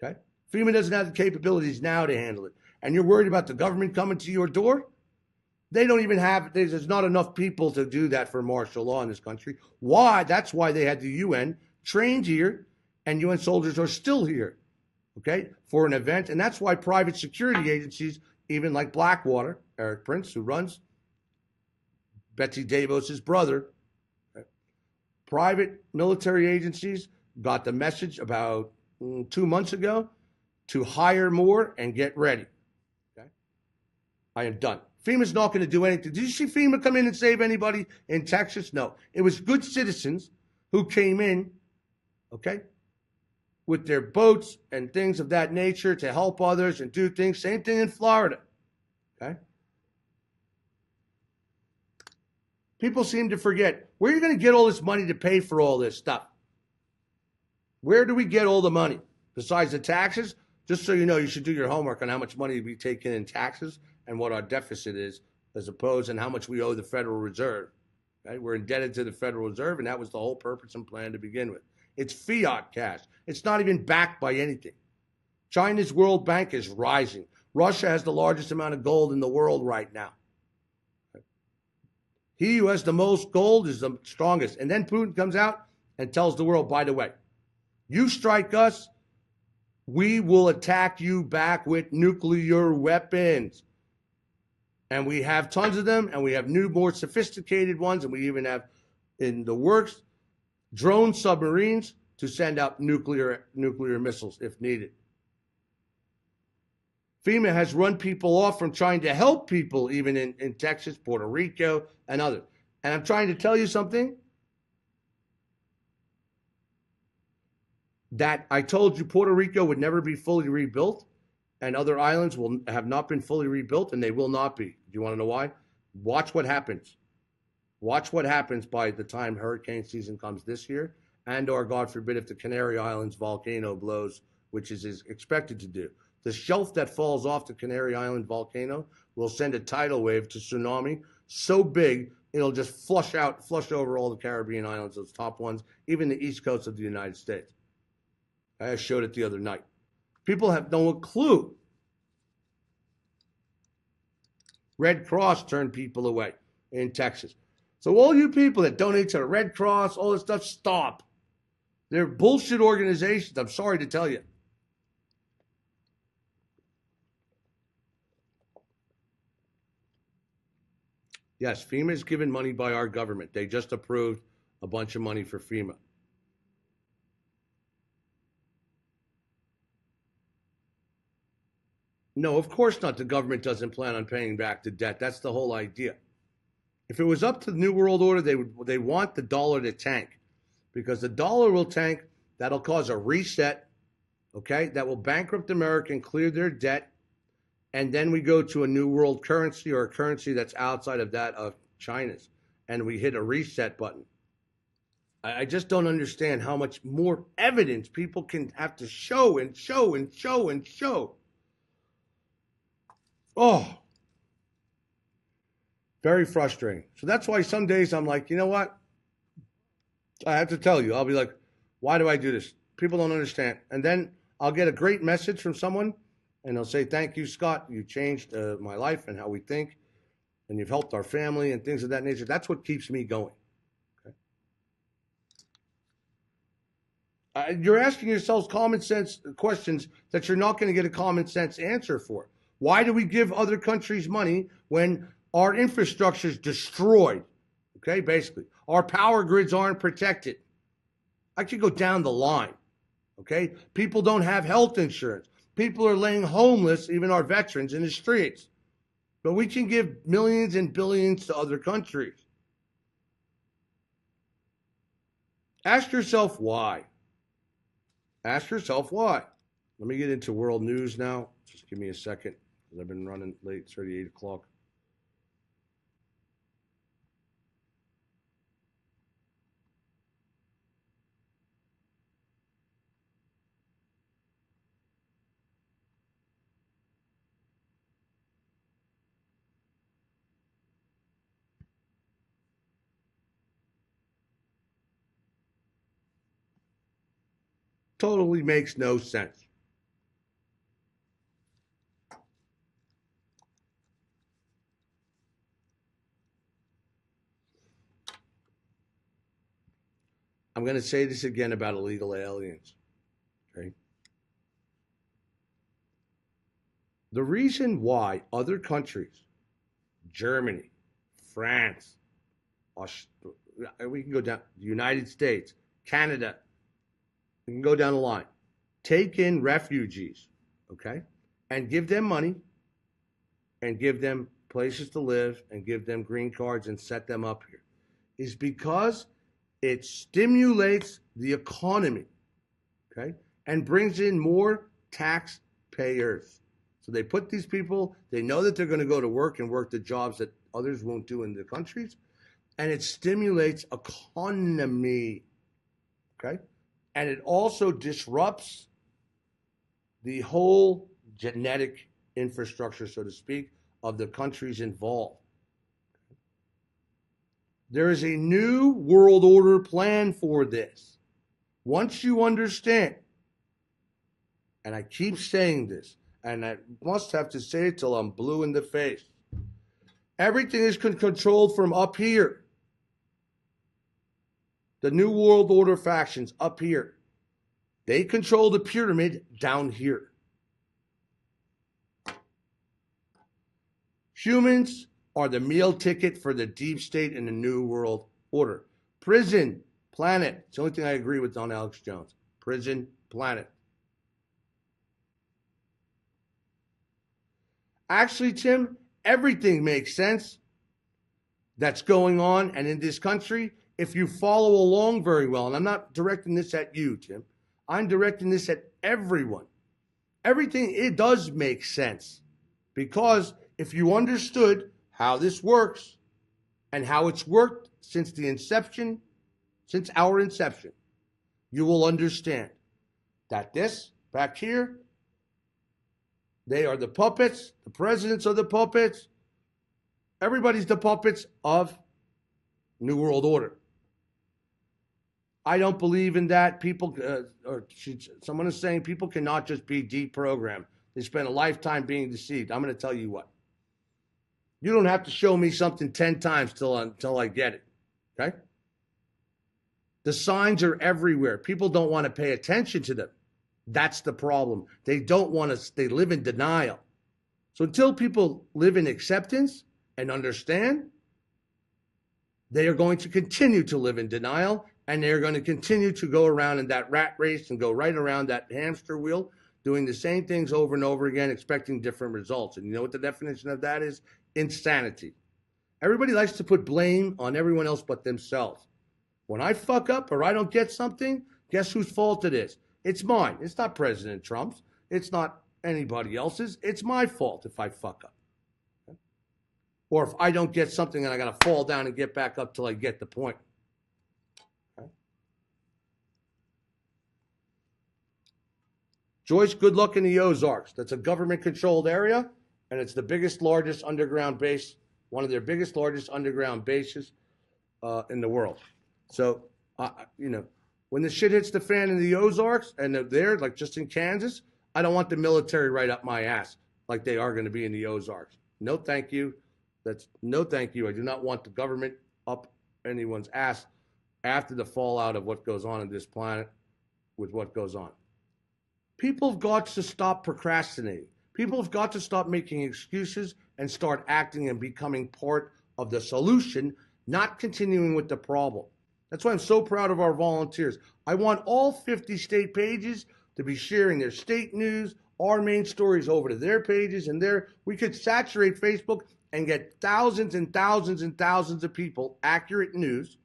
Okay? FEMA doesn't have the capabilities now to handle it. And you're worried about the government coming to your door? They don't even have, there's not enough people to do that for martial law in this country. Why? That's why they had the UN trained here, and UN soldiers are still here, okay, for an event. And that's why private security agencies, even like Blackwater, Eric Prince, who runs, Betsy DeVos' brother, private military agencies got the message about 2 months ago to hire more and get ready. Okay, I am done. FEMA's not going to do anything. Did you see FEMA come in and save anybody in Texas? No. It was good citizens who came in, okay, with their boats and things of that nature to help others and do things. Same thing in Florida, okay? People seem to forget, where are you going to get all this money to pay for all this stuff? Where do we get all the money? Besides the taxes, just so you know, you should do your homework on how much money we take in taxes and what our deficit is, as opposed and how much we owe the Federal Reserve. Okay? We're indebted to the Federal Reserve, and that was the whole purpose and plan to begin with. It's fiat cash. It's not even backed by anything. China's World Bank is rising. Russia has the largest amount of gold in the world right now. He who has the most gold is the strongest. And then Putin comes out and tells the world, by the way, you strike us, we will attack you back with nuclear weapons. And we have tons of them, and we have new, more sophisticated ones, and we even have in the works drone submarines to send out nuclear missiles if needed. FEMA has run people off from trying to help people, even in Texas, Puerto Rico, and others. And I'm trying to tell you something that I told you Puerto Rico would never be fully rebuilt, and other islands will have not been fully rebuilt, and they will not be. Do you want to know why? Watch what happens. Watch what happens by the time hurricane season comes this year, and or, God forbid, if the Canary Islands volcano blows, which is expected to do. The shelf that falls off the Canary Island volcano will send a tidal wave to tsunami so big it'll just flush over all the Caribbean islands, those top ones, even the east coast of the United States. I showed it the other night. People have no clue. Red Cross turned people away in Texas. So all you people that donate to the Red Cross, all this stuff, stop. They're bullshit organizations, I'm sorry to tell you. Yes, FEMA is given money by our government. They just approved a bunch of money for FEMA. No, of course not. The government doesn't plan on paying back the debt. That's the whole idea. If it was up to the New World Order, they want the dollar to tank, because the dollar will tank. That'll cause a reset, okay? That will bankrupt America and clear their debt. And then we go to a new world currency, or a currency that's outside of that of China's, and we hit a reset button. I just don't understand how much more evidence people can have to show and show and show and show. Oh, very frustrating. So that's why some days I'm like, you know what? I have to tell you, I'll be like, why do I do this? People don't understand. And then I'll get a great message from someone, and they'll say, thank you, Scott. You changed my life and how we think, and you've helped our family and things of that nature. That's what keeps me going. Okay? You're asking yourselves common sense questions that you're not going to get a common sense answer for. Why do we give other countries money when our infrastructure is destroyed? Okay, basically. Our power grids aren't protected. I could go down the line. Okay? People don't have health insurance. People are laying homeless, even our veterans, in the streets. But we can give millions and billions to other countries. Ask yourself why. Ask yourself why. Let me get into world news now. Just give me a second, because I've been running late. It's already 8 o'clock. Totally makes no sense. I'm going to say this again about illegal aliens. Okay? The reason why other countries, Germany, France, we can go down, the United States, Canada, we can go down the line, take in refugees, okay, and give them money, and give them places to live, and give them green cards and set them up here, is because it stimulates the economy, okay, and brings in more taxpayers. So they put these people, they know that they're going to go to work and work the jobs that others won't do in the countries, and it stimulates economy, okay? And it also disrupts the whole genetic infrastructure, so to speak, of the countries involved. There is a new world order plan for this. Once you understand, and I keep saying this, and I must have to say it till I'm blue in the face, everything is controlled from up here. The New World Order factions up here. They control the pyramid down here. Humans are the meal ticket for the deep state in the New World Order. Prison, planet. It's the only thing I agree with on Alex Jones. Prison, planet. Actually, Tim, everything makes sense that's going on and in this country if you follow along very well. And I'm not directing this at you, Tim. I'm directing this at everyone. Everything, it does make sense. Because if you understood how this works and how it's worked since the inception, since our inception, you will understand that this back here They are the puppets. The presidents are the puppets. Everybody's the puppets of New World Order. I don't believe in that. Someone is saying people cannot just be deprogrammed. They spend a lifetime being deceived. I'm going to tell you what. You don't have to show me something 10 times until I get it. Okay? The signs are everywhere. People don't want to pay attention to them. That's the problem. They don't want to, they live in denial. So until people live in acceptance and understand, they are going to continue to live in denial, and they're going to continue to go around in that rat race and go right around that hamster wheel, doing the same things over and over again, expecting different results. And you know what the definition of that is? Insanity. Everybody likes to put blame on everyone else but themselves. When I fuck up or I don't get something, guess whose fault it is? It's mine. It's not President Trump's. It's not anybody else's. It's my fault if I fuck up. Okay? Or if I don't get something and I got to fall down and get back up till I get the point. Okay? Joyce, good luck in the Ozarks. That's a government-controlled area, and it's the biggest, largest underground base, one of their biggest, largest underground bases in the world. So, when the shit hits the fan in the Ozarks and they're there, like just in Kansas, I don't want the military right up my ass like they are going to be in the Ozarks. No, thank you. No, thank you. I do not want the government up anyone's ass after the fallout of what goes on this planet with what goes on. People have got to stop procrastinating. People have got to stop making excuses and start acting and becoming part of the solution, not continuing with the problem. That's why I'm so proud of our volunteers. I want all 50 state pages to be sharing their state news, our main stories over to their pages, and we could saturate Facebook and get thousands and thousands and thousands of people accurate news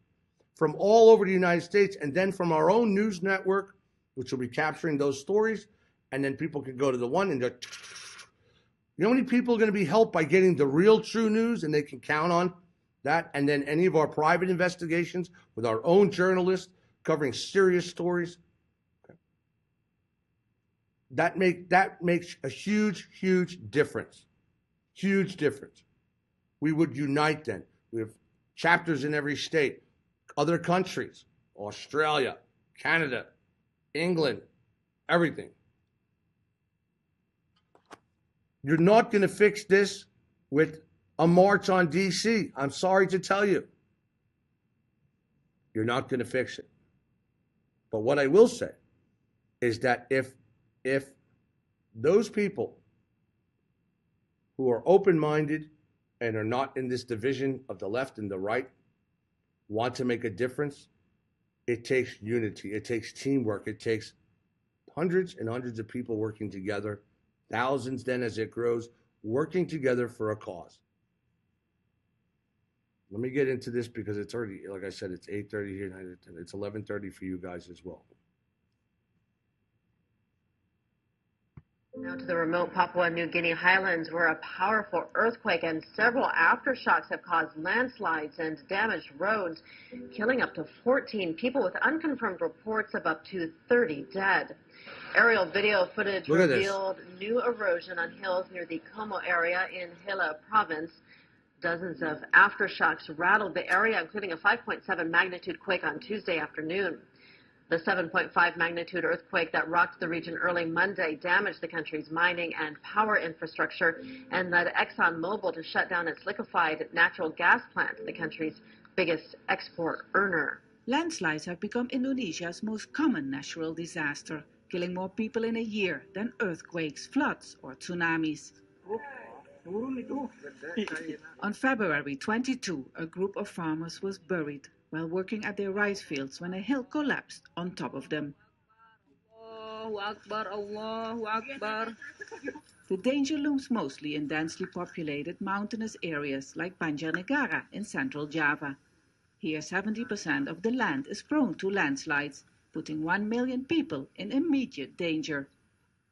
from all over the United States, and then from our own news network, which will be capturing those stories, and then people can go to the one and go, you know how many people are going to be helped by getting the real true news, and they can count on that, and then any of our private investigations with our own journalists covering serious stories. Okay. That makes a huge, huge difference. Huge difference. We would unite then. We have chapters in every state, other countries, Australia, Canada, England, everything. You're not going to fix this with a march on D.C. I'm sorry to tell you. You're not going to fix it. But what I will say is that if those people who are open-minded and are not in this division of the left and the right want to make a difference, it takes unity. It takes teamwork. It takes hundreds and hundreds of people working together, thousands then as it grows, working together for a cause. Let me get into this because it's already, like I said, it's 8:30 here, and it's 11:30 for you guys as well. Now to the remote Papua New Guinea highlands, where a powerful earthquake and several aftershocks have caused landslides and damaged roads, killing up to 14 people, with unconfirmed reports of up to 30 dead. Aerial video footage revealed new erosion on hills near the Como area in Hilla province. Dozens of aftershocks rattled the area, including a 5.7 magnitude quake on Tuesday afternoon. The 7.5 magnitude earthquake that rocked the region early Monday damaged the country's mining and power infrastructure and led ExxonMobil to shut down its liquefied natural gas plant, the country's biggest export earner. Landslides have become Indonesia's most common natural disaster, killing more people in a year than earthquakes, floods, or tsunamis. On February 22, a group of farmers was buried while working at their rice fields when a hill collapsed on top of them. Allahu Akbar, Allahu Akbar. The danger looms mostly in densely populated mountainous areas like Banjarnegara in central Java. Here, 70% of the land is prone to landslides, putting 1 million people in immediate danger.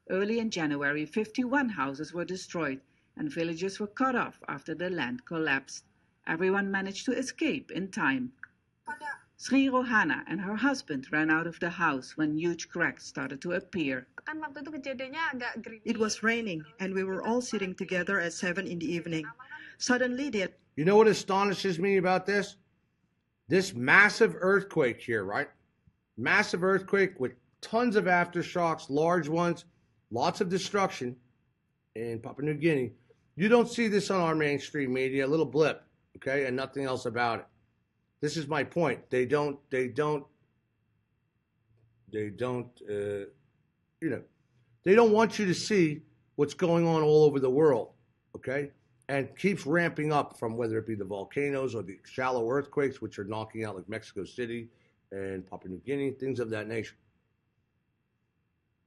Early in January, 51 houses were destroyed, and villages were cut off after the land collapsed. Everyone managed to escape in time. Sri Rohana and her husband ran out of the house when huge cracks started to appear. It was raining, and we were all sitting together at 7 in the evening. Suddenly, You know what astonishes me about this? This massive earthquake here, right? Massive earthquake with tons of aftershocks, large ones, lots of destruction in Papua New Guinea. You don't see this on our mainstream media, a little blip, okay, and nothing else about it. This is my point. They don't want you to see what's going on all over the world, okay? And keeps ramping up from whether it be the volcanoes or the shallow earthquakes, which are knocking out like Mexico City and Papua New Guinea, things of that nature.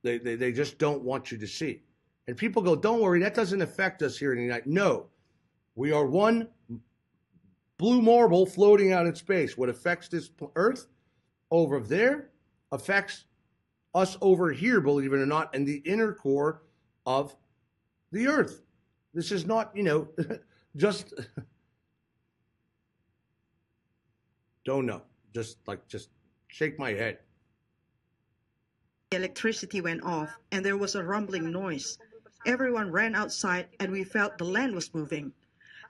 They just don't want you to see. And people go, don't worry, that doesn't affect us here in the United States. No, we are one blue marble floating out in space. What affects this Earth over there affects us over here, believe it or not, in the inner core of the Earth. This is not, just don't know. Just shake my head. the electricity went off, and there was a rumbling noise. Everyone ran outside, and we felt the land was moving.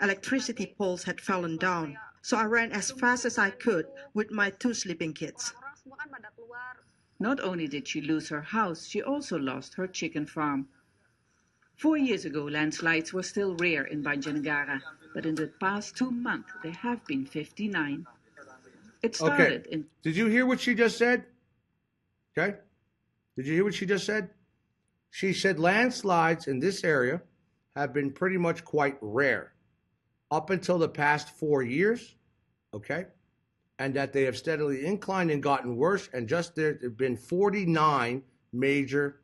Electricity poles had fallen down, so I ran as fast as I could with my 2 sleeping kids. Not only did she lose her house, she also lost her chicken farm. 4 years ago, landslides were still rare in Banjarnegara, but in the past 2 months, there have been 59. It started in... Did you hear what she just said? Okay? Did you hear what she just said? She said landslides in this area have been pretty much quite rare up until the past 4 years, okay? And that they have steadily inclined and gotten worse, and just there have been 49 major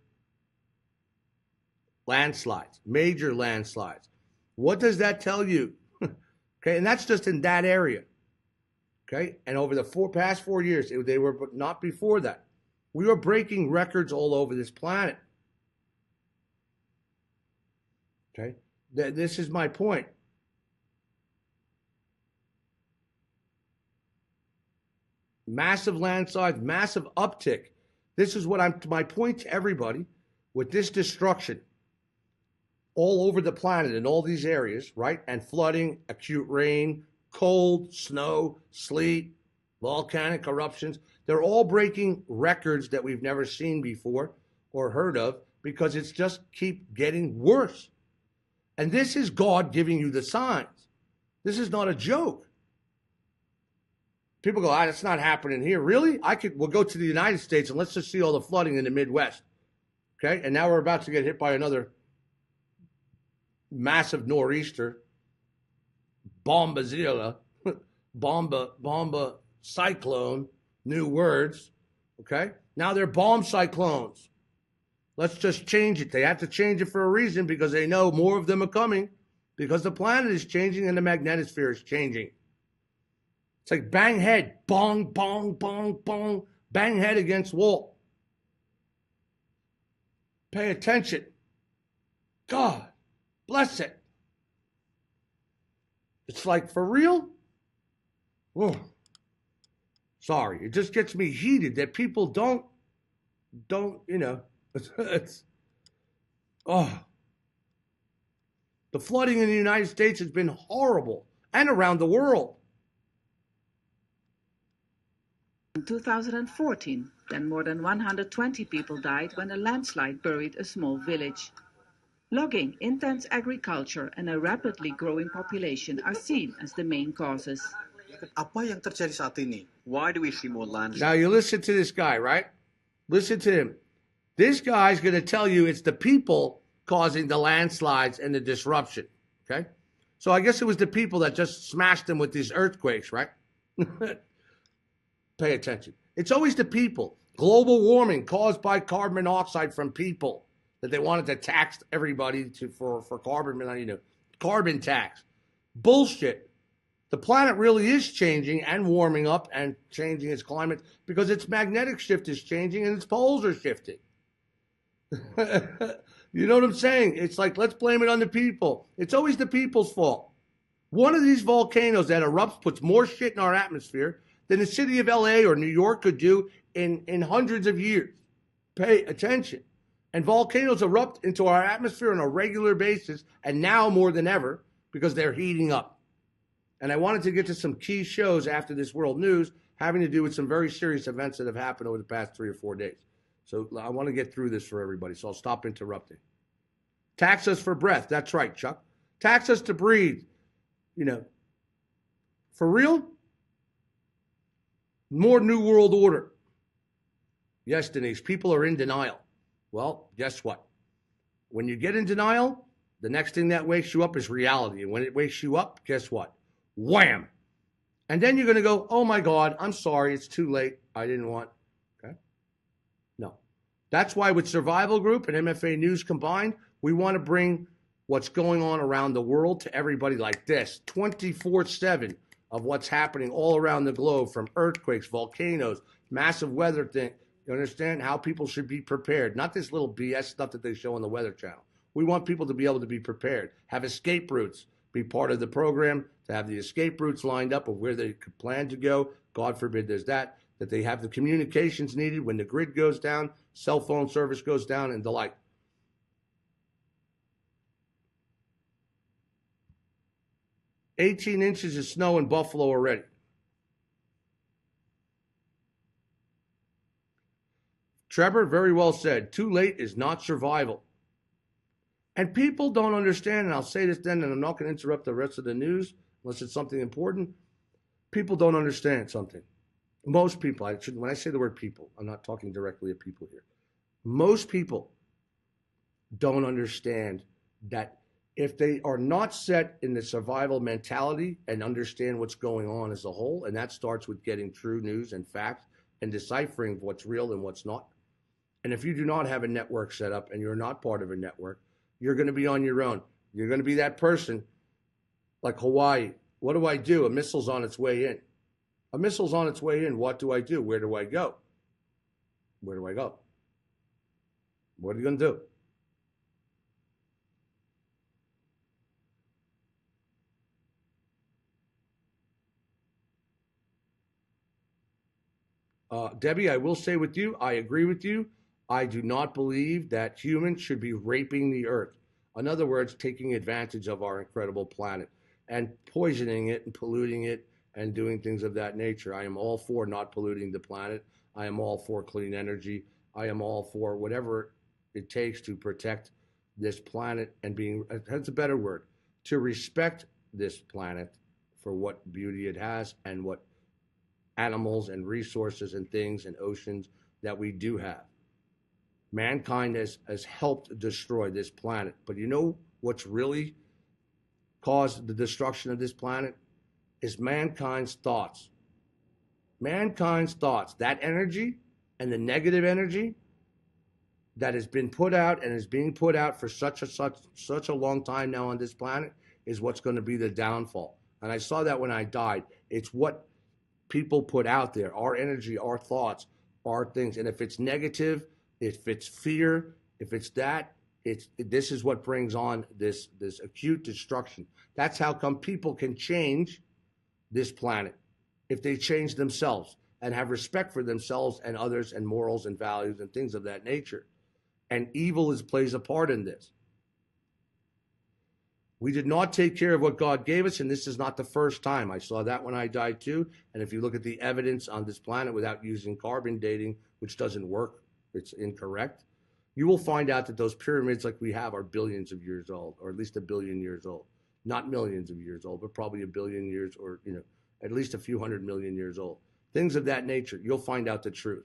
landslides, major landslides. What does that tell you? Okay, and that's just in that area. Okay, and over the past 4 years, they were not before that. We were breaking records all over this planet. Okay, this is my point. Massive landslides, massive uptick. This is what my point to everybody with this destruction all over the planet in all these areas, right? And flooding, acute rain, cold, snow, sleet, volcanic eruptions. They're all breaking records that we've never seen before or heard of because it's just keep getting worse. And this is God giving you the signs. This is not a joke. People go, that's not happening here. Really? We'll go to the United States and let's just see all the flooding in the Midwest. Okay? And now we're about to get hit by another massive nor'easter, bombazilla, bomba, cyclone, new words, okay? Now they're bomb cyclones. Let's just change it. They have to change it for a reason because they know more of them are coming because the planet is changing and the magnetosphere is changing. It's like bang head, bong, bong, bong, bong, bang head against wall. Pay attention. God. Bless it. It's like, for real? Whoa. Sorry, it just gets me heated that people don't, it's, the flooding in the United States has been horrible and around the world. In 2014, then more than 120 people died when a landslide buried a small village. Logging, intense agriculture, and a rapidly growing population are seen as the main causes. Apa yang terjadi saat ini? Why do we see more landslides? Now you listen to this guy, right? Listen to him. This guy's going to tell you it's the people causing the landslides and the disruption, okay? So I guess it was the people that just smashed them with these earthquakes, right? Pay attention. It's always the people. Global warming caused by carbon monoxide from people. That they wanted to tax everybody for carbon tax. Bullshit. The planet really is changing and warming up and changing its climate because its magnetic shift is changing and its poles are shifting. You know what I'm saying? It's like, let's blame it on the people. It's always the people's fault. One of these volcanoes that erupts puts more shit in our atmosphere than the city of LA or New York could do in hundreds of years. Pay attention. And volcanoes erupt into our atmosphere on a regular basis, and now more than ever, because they're heating up. And I wanted to get to some key shows after this world news having to do with some very serious events that have happened over the past 3 or 4 days. So I want to get through this for everybody, so I'll stop interrupting. Tax us for breath. That's right, Chuck. Tax us to breathe. You know, for real? More New World Order. Yes, Denise, people are in denial. Well, guess what? When you get in denial, the next thing that wakes you up is reality. And when it wakes you up, guess what? Wham! And then you're going to go, oh my God, I'm sorry, it's too late. I didn't want. Okay? No. That's why with Survival Group and MFA News combined, we want to bring what's going on around the world to everybody like this, 24/7 of what's happening all around the globe, from earthquakes, volcanoes, massive weather thing. You understand how people should be prepared, not this little BS stuff that they show on the Weather Channel. We want people to be able to be prepared, have escape routes, be part of the program, to have the escape routes lined up of where they could plan to go. God forbid there's that they have the communications needed when the grid goes down, cell phone service goes down, and the like. "18 inches of snow in Buffalo already." Trevor, very well said. Too late is not survival. And people don't understand, and I'll say this then, and I'm not going to interrupt the rest of the news unless it's something important. People don't understand something. Most people, when I say the word people, I'm not talking directly at people here. Most people don't understand that if they are not set in the survival mentality and understand what's going on as a whole, and that starts with getting true news and facts and deciphering what's real and what's not. And if you do not have a network set up and you're not part of a network, you're going to be on your own. You're going to be that person like Hawaii. What do I do? A missile's on its way in. A missile's on its way in. What do I do? Where do I go? Where do I go? What are you going to do? Debbie, I will say with you, I agree with you. I do not believe that humans should be raping the earth. In other words, taking advantage of our incredible planet and poisoning it and polluting it and doing things of that nature. I am all for not polluting the planet. I am all for clean energy. I am all for whatever it takes to protect this planet and being, that's a better word, to respect this planet for what beauty it has and what animals and resources and things and oceans that we do have. Mankind has helped destroy this planet. But you know what's really caused the destruction of this planet? Is mankind's thoughts. Mankind's thoughts. That energy and the negative energy that has been put out and is being put out for such a long time now on this planet is what's going to be the downfall. And I saw that when I died. It's what people put out there, our energy, our thoughts, our things. And if it's negative, if it's fear, if it's that, this is what brings on this acute destruction. That's how come people can change this planet. If they change themselves and have respect for themselves and others and morals and values and things of that nature. And evil plays a part in this. We did not take care of what God gave us, and this is not the first time. I saw that when I died too. And if you look at the evidence on this planet without using carbon dating, which doesn't work, it's incorrect, you will find out that those pyramids like we have are billions of years old, or at least 1 billion years old. Not millions of years old, but probably 1 billion years, or at least a few 100 million years old. Things of that nature. You'll find out the truth.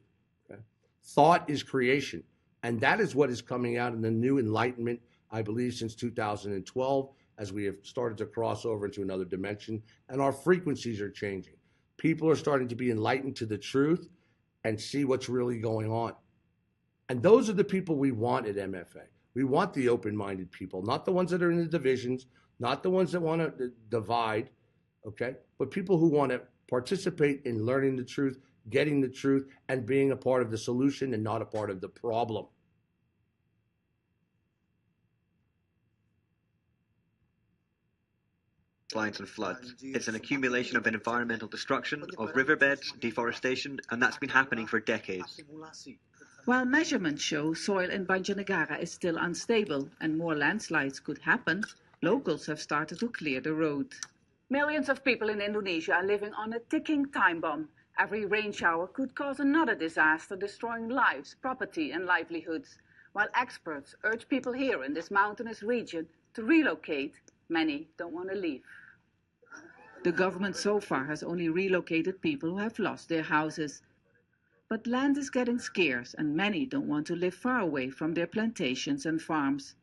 Okay? Thought is creation. And that is what is coming out in the new enlightenment, I believe, since 2012, as we have started to cross over into another dimension, and our frequencies are changing. People are starting to be enlightened to the truth and see what's really going on. And those are the people we want at MFA. We want the open-minded people, not the ones that are in the divisions, not the ones that want to divide, okay? But people who want to participate in learning the truth, getting the truth, and being a part of the solution and not a part of the problem. landslides and floods. It's an accumulation of environmental destruction, of riverbeds, deforestation, and that's been happening for decades. While measurements show soil in Banjarnegara is still unstable and more landslides could happen, locals have started to clear the road. Millions of people in Indonesia are living on a ticking time bomb. Every rain shower could cause another disaster, destroying lives, property and livelihoods. While experts urge people here in this mountainous region to relocate, many don't want to leave. The government so far has only relocated people who have lost their houses. But land is getting scarce and many don't want to live far away from their plantations and farms.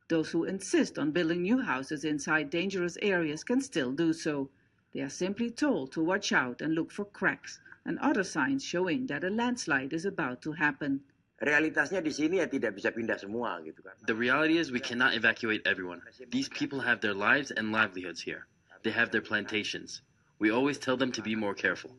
Those who insist on building new houses inside dangerous areas can still do so. They are simply told to watch out and look for cracks and other signs showing that a landslide is about to happen. Realitasnya di sini ya tidak bisa pindah semua gitu kan. The reality is we cannot evacuate everyone. These people have their lives and livelihoods here. They have their plantations. We always tell them to be more careful.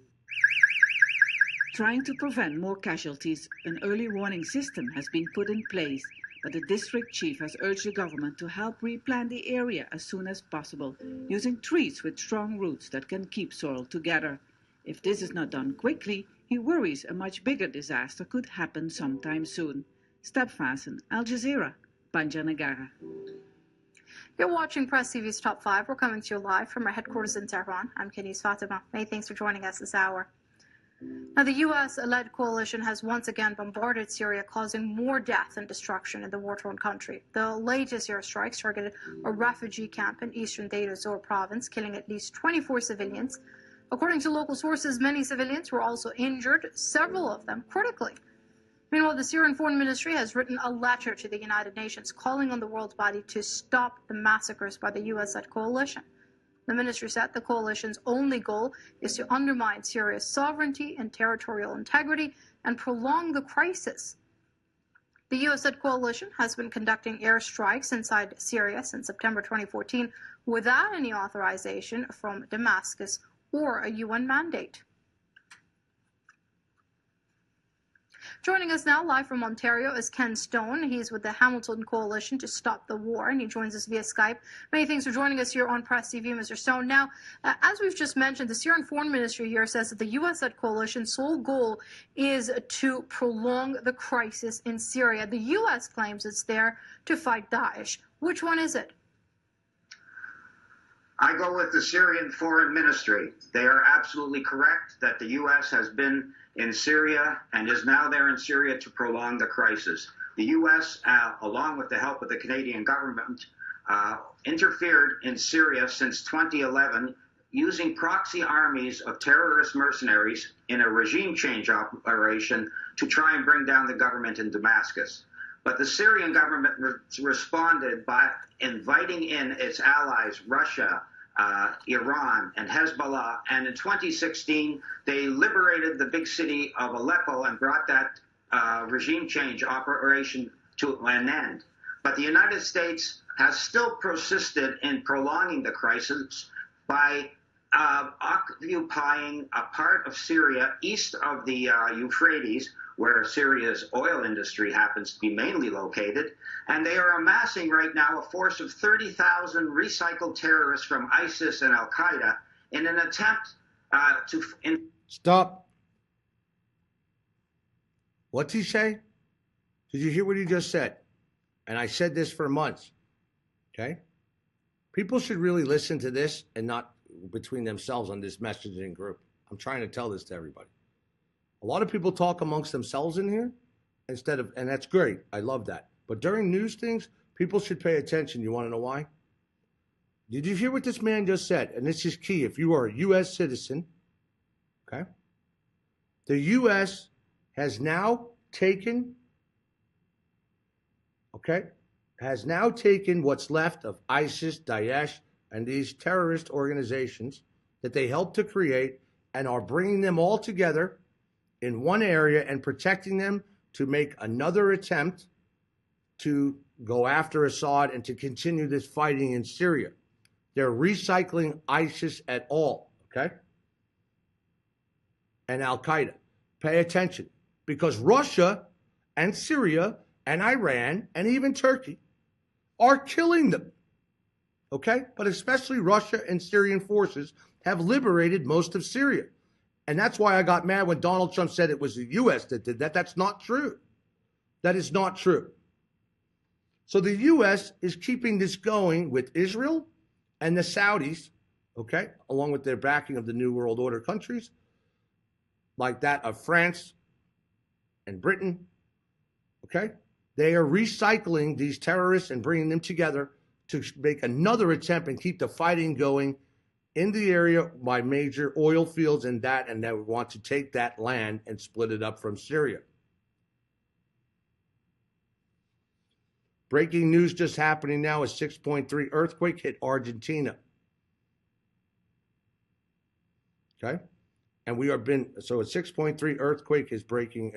Trying to prevent more casualties, an early warning system has been put in place, but the district chief has urged the government to help replant the area as soon as possible, using trees with strong roots that can keep soil together. If this is not done quickly, he worries a much bigger disaster could happen sometime soon. Stepfasen, Al Jazeera, Banjarnegara. You're watching Press TV's Top 5. We're coming to you live from our headquarters in Tehran. I'm Kenise Fatima. Many thanks for joining us this hour. Now, the U.S.-led coalition has once again bombarded Syria, causing more death and destruction in the war-torn country. The latest airstrikes targeted a refugee camp in eastern Deir ez-Zor province, killing at least 24 civilians. According to local sources, many civilians were also injured, several of them critically. Meanwhile, the Syrian Foreign Ministry has written a letter to the United Nations calling on the world body to stop the massacres by the U.S.-led coalition. The ministry said the coalition's only goal is to undermine Syria's sovereignty and territorial integrity and prolong the crisis. The U.S.-led coalition has been conducting airstrikes inside Syria since September 2014 without any authorization from Damascus or a UN mandate. Joining us now live from Ontario is Ken Stone. He's with the Hamilton Coalition to Stop the War, and he joins us via Skype. Many thanks for joining us here on Press TV, Mr. Stone. Now, as we've just mentioned, the Syrian Foreign Ministry here says that the U.S.-led coalition's sole goal is to prolong the crisis in Syria. The U.S. claims it's there to fight Daesh. Which one is it? I go with the Syrian Foreign Ministry. They are absolutely correct that the U.S. has been in Syria and is now there in Syria to prolong the crisis. The U.S., along with the help of the Canadian government, interfered in Syria since 2011 using proxy armies of terrorist mercenaries in a regime change operation to try and bring down the government in Damascus. But the Syrian government responded by inviting in its allies, Russia, Iran, and Hezbollah. And in 2016, they liberated the big city of Aleppo and brought that regime change operation to an end. But the United States has still persisted in prolonging the crisis by occupying a part of Syria east of the Euphrates, where Syria's oil industry happens to be mainly located, and they are amassing right now a force of 30,000 recycled terrorists from ISIS and Al-Qaeda in an attempt to... Stop. What's he say? Did you hear what he just said? And I said this for months, okay? People should really listen to this and not between themselves on this messaging group. I'm trying to tell this to everybody. A lot of people talk amongst themselves in here instead of, and that's great. I love that. But during news things, people should pay attention. You want to know why? Did you hear what this man just said? And this is key. If you are a U.S. citizen, okay, the U.S. has now taken, what's left of ISIS, Daesh, and these terrorist organizations that they helped to create and are bringing them all together in one area and protecting them to make another attempt to go after Assad and to continue this fighting in Syria. They're recycling ISIS at all, okay? And Al-Qaeda. Pay attention, because Russia and Syria and Iran and even Turkey are killing them, okay? But especially Russia and Syrian forces have liberated most of Syria. And that's why I got mad when Donald Trump said it was the U.S. that did that. That's not true. That is not true. So the U.S. is keeping this going with Israel and the Saudis, okay, along with their backing of the New World Order countries, like that of France and Britain, okay? They are recycling these terrorists and bringing them together to make another attempt and keep the fighting going in the area by major oil fields and they want to take that land and split it up from Syria. Breaking news just happening now: a 6.3 earthquake hit Argentina. Okay? And so a 6.3 earthquake is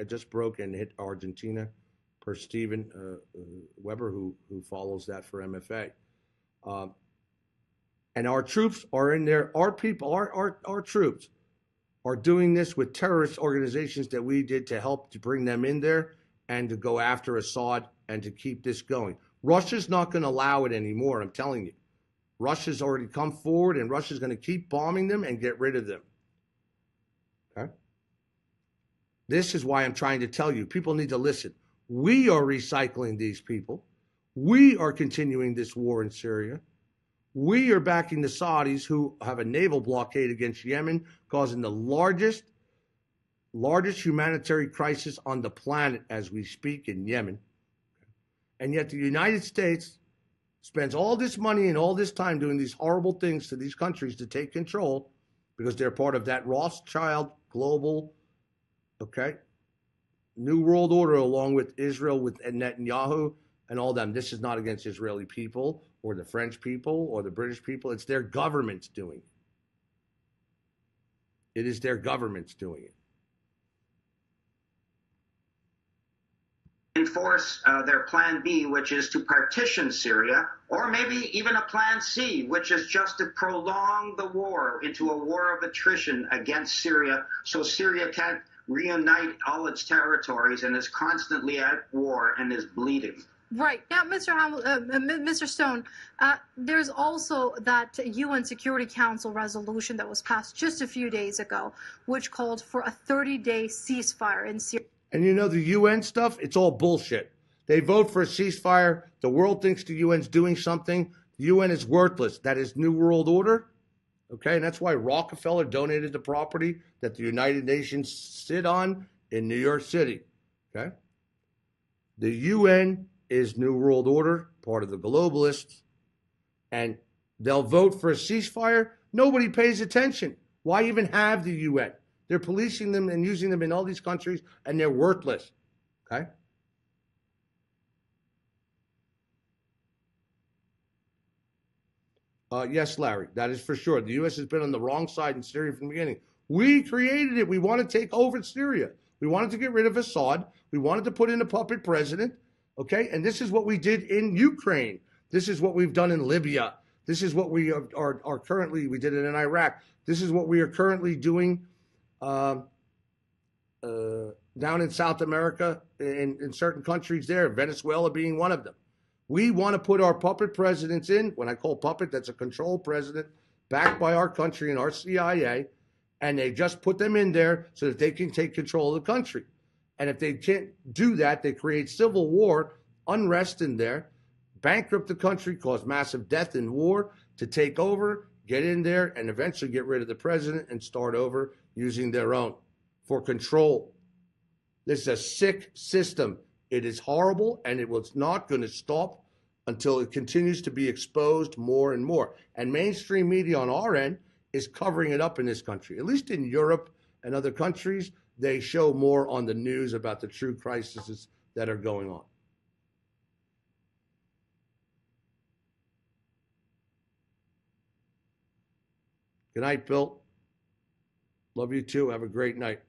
just broke and hit Argentina, per Stephen Weber, who follows that for MFA. And our troops are in there. Our people, our troops are doing this with terrorist organizations that we did to help to bring them in there and to go after Assad and to keep this going. Russia's not going to allow it anymore, I'm telling you. Russia's already come forward, and Russia's going to keep bombing them and get rid of them. Okay? This is why I'm trying to tell you. People need to listen. We are recycling these people. We are continuing this war in Syria. We are backing the Saudis, who have a naval blockade against Yemen, causing the largest humanitarian crisis on the planet as we speak in Yemen. And yet the United States spends all this money and all this time doing these horrible things to these countries to take control because they're part of that Rothschild global, okay, New World Order, along with Israel, with Netanyahu and all them. This is not against Israeli people or the French people or the British people. It's their governments doing it. It is their governments doing it. Enforce their plan B, which is to partition Syria, or maybe even a plan C, which is just to prolong the war into a war of attrition against Syria, so Syria can't reunite all its territories and is constantly at war and is bleeding. Right. Now, Mr. Stone, there's also that UN Security Council resolution that was passed just a few days ago, which called for a 30-day ceasefire in Syria. And you know, the UN stuff, it's all bullshit. They vote for a ceasefire. The world thinks the UN's doing something. The UN is worthless. That is New World Order. Okay, and that's why Rockefeller donated the property that the United Nations sit on in New York City. Okay? The UN is New World Order, part of the globalists, and they'll vote for a ceasefire. Nobody pays attention. Why even have the UN? They're policing them and using them in all these countries, and they're worthless. Okay? Yes, Larry, that is for sure. The U.S. has been on the wrong side in Syria from the beginning. We created it. We want to take over Syria. We wanted to get rid of Assad. We wanted to put in a puppet president. Okay? And this is what we did in Ukraine. This is what we've done in Libya. This is what we are currently, we did it in Iraq. This is what we are currently doing down in South America, in certain countries there, Venezuela being one of them. We want to put our puppet presidents in. When I call puppet, that's a controlled president backed by our country and our CIA, and they just put them in there so that they can take control of the country. And if they can't do that, they create civil war, unrest in there, bankrupt the country, cause massive death and war, to take over, get in there, and eventually get rid of the president and start over using their own for control. This is a sick system. It is horrible, and it was not going to stop until it continues to be exposed more and more. And mainstream media on our end is covering it up in this country. At least in Europe and other countries, they show more on the news about the true crises that are going on. Good night, Bill. Love you too. Have a great night.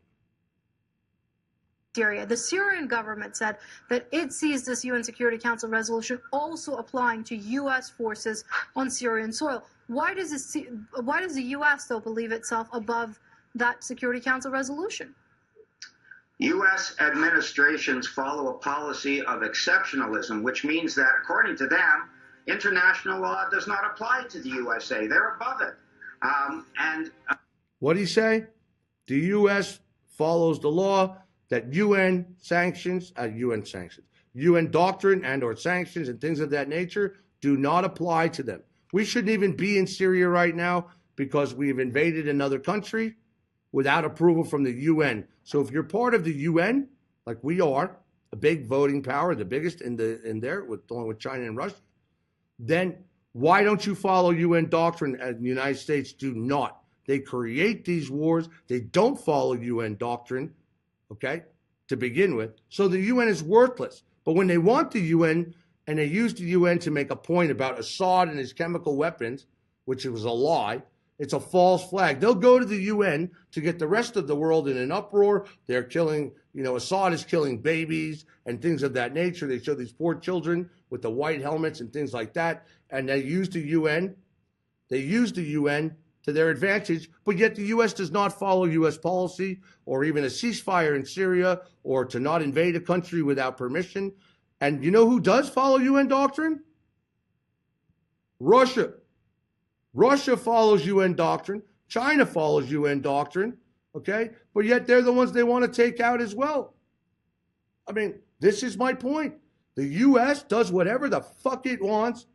Syria. The Syrian government said that it sees this UN Security Council resolution also applying to U.S. forces on Syrian soil. Why does the U.S. though believe itself above that Security Council resolution? U.S. administrations follow a policy of exceptionalism, which means that, according to them, International law does not apply to the USA. They're above it. What did he say? The U.S. follows the law that UN doctrine and or sanctions and things of that nature do not apply to them. We shouldn't even be in Syria right now because we've invaded another country without approval from the UN. So if you're part of the UN, like we are, a big voting power, the biggest in there, along with China and Russia, then why don't you follow UN doctrine? And the United States do not. They create these wars. They don't follow UN doctrine, okay, to begin with. So the UN is worthless. But when they want the UN, and they use the UN to make a point about Assad and his chemical weapons, which was a lie, it's a false flag. They'll go to the UN to get the rest of the world in an uproar. They're killing, Assad is killing babies and things of that nature. They show these poor children with the white helmets and things like that. And they use the UN. They use the UN to their advantage, but yet the U.S. does not follow U.S. policy or even a ceasefire in Syria or to not invade a country without permission. And you know who does follow UN doctrine? Russia. Russia follows UN doctrine. China follows UN doctrine, okay? But yet they're the ones they want to take out as well. I mean, this is my point. The U.S. does whatever the fuck it wants,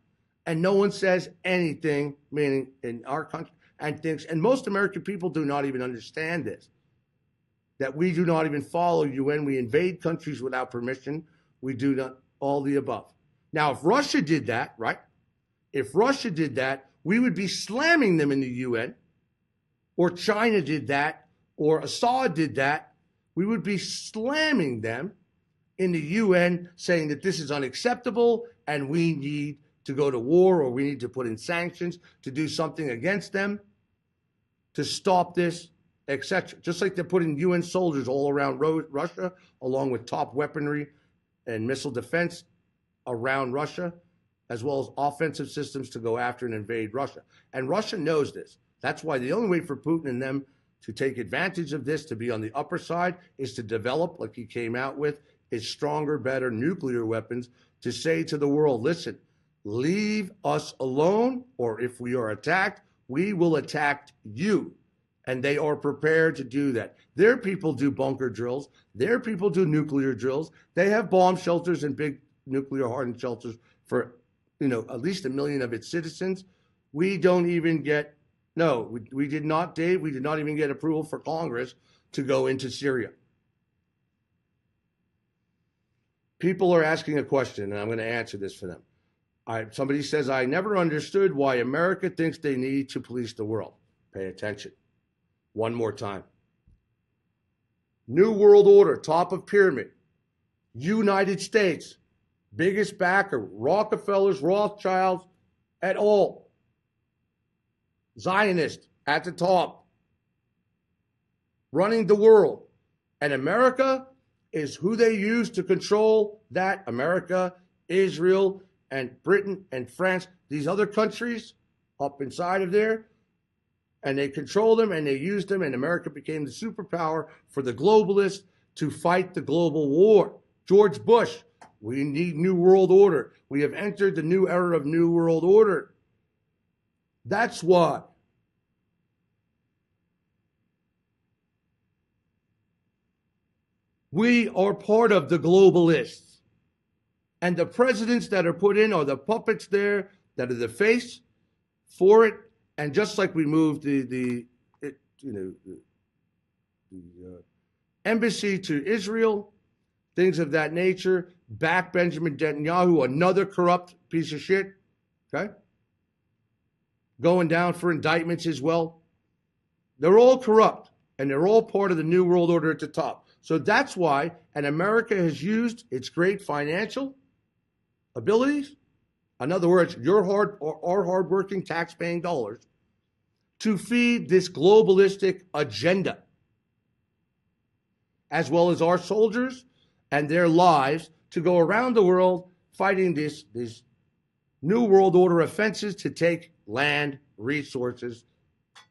and no one says anything, meaning in our country, and most American people do not even understand this, that we do not even follow UN. We invade countries without permission. We do not, all the above. Now, if Russia did that, right? If Russia did that, we would be slamming them in the UN, or China did that, or Assad did that. We would be slamming them in the UN, saying that this is unacceptable and we need to go to war, or we need to put in sanctions to do something against them to stop this, etc. Just like they're putting UN soldiers all around Russia, along with top weaponry and missile defense around Russia, as well as offensive systems to go after and invade Russia. And Russia knows this. That's why the only way for Putin and them to take advantage of this, to be on the upper side, is to develop, like he came out with, his stronger, better nuclear weapons to say to the world, listen, leave us alone, or if we are attacked, we will attack you. And they are prepared to do that. Their people do bunker drills. Their people do nuclear drills. They have bomb shelters and big nuclear hardened shelters for, at least 1 million of its citizens. We don't even get, we did not, Dave, we did not even get approval for Congress to go into Syria. People are asking a question, and I'm going to answer this for them. Somebody says, I never understood why America thinks they need to police the world. Pay attention. One more time. New World Order, top of pyramid. United States, biggest backer. Rockefellers, Rothschilds, et al. Zionist at the top. Running the world. And America is who they use to control that. America, Israel, and Britain and France, these other countries up inside of there, and they control them and they use them, and America became the superpower for the globalists to fight the global war. George Bush, we need New World Order. We have entered the new era of New World Order. That's why. We are part of the globalists. And the presidents that are put in are the puppets there that are the face for it. And just like we moved the embassy to Israel, things of that nature, back Benjamin Netanyahu, another corrupt piece of shit, okay? Going down for indictments as well. They're all corrupt, and they're all part of the New World Order at the top. So that's why, and America has used its great financial abilities, in other words, our hardworking tax-paying dollars, to feed this globalistic agenda, as well as our soldiers and their lives to go around the world fighting these New World Order offenses to take land, resources,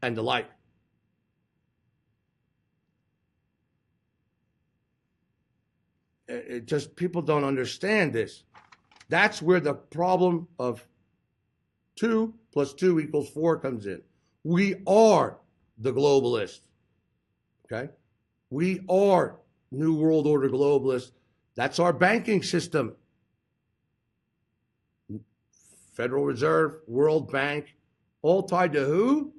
and the like. It just, people don't understand this. That's where the problem of 2 plus 2 equals 4 comes in. We are the globalists. Okay? We are New World Order globalists. That's our banking system. Federal Reserve, World Bank, all tied to who?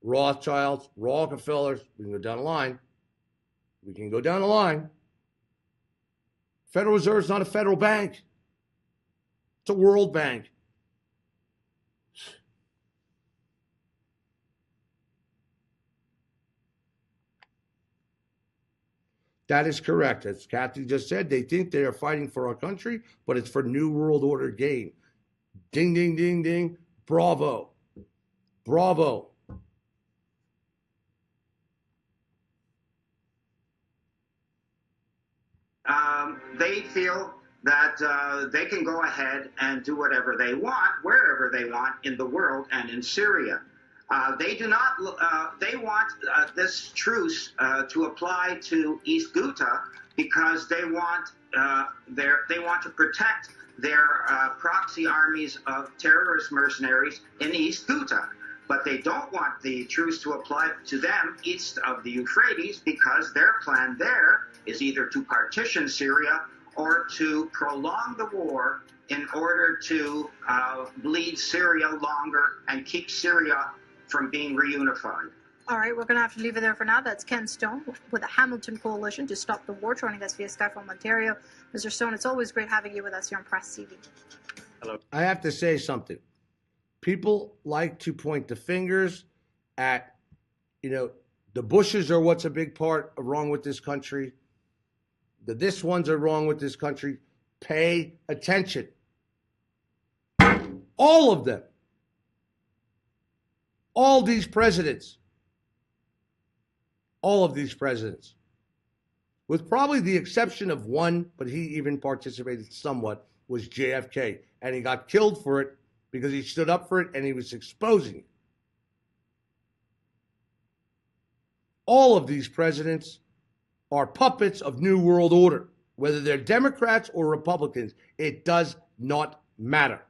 Rothschilds, Rockefellers. We can go down the line. We can go down the line. Federal Reserve is not a federal bank. It's a world bank. That is correct. As Kathy just said, they think they are fighting for our country, but it's for New World Order gain. Ding, ding, ding, ding. Bravo. Bravo. They feel that they can go ahead and do whatever they want, wherever they want in the world and in Syria. They do not. They want this truce to apply to East Ghouta because they want to protect their proxy armies of terrorist mercenaries in East Ghouta. But they don't want the truce to apply to them east of the Euphrates because their plan there is either to partition Syria or to prolong the war in order to bleed Syria longer and keep Syria from being reunified. All right, we're going to have to leave it there for now. That's Ken Stone with the Hamilton Coalition to Stop the War, joining us via Skype from Ontario. Mr. Stone, it's always great having you with us here on Press TV. Hello. I have to say something. People like to point the fingers at, the Bushes are what's a big part of wrong with this country. The this ones are wrong with this country. Pay attention. All of them. All these presidents. All of these presidents. With probably the exception of one, but he even participated somewhat, was JFK. And he got killed for it because he stood up for it and he was exposing it. All of these presidents are puppets of New World Order. Whether they're Democrats or Republicans, it does not matter.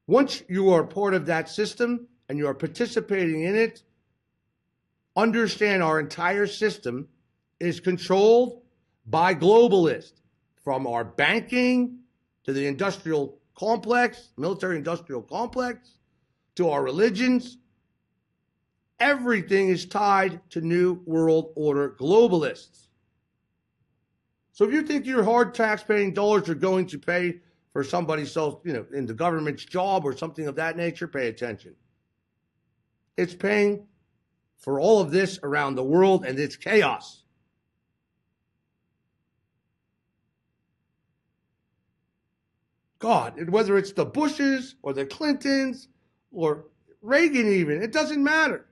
Once you are part of that system and you are participating in it, understand our entire system is controlled by globalists, from our banking to the industrial complex, military-industrial complex, to our religions. Everything is tied to New World Order globalists. So if you think your hard tax-paying dollars are going to pay for somebody in the government's job or something of that nature, pay attention. It's paying for all of this around the world, and it's chaos. God, whether it's the Bushes or the Clintons or Reagan even, it doesn't matter.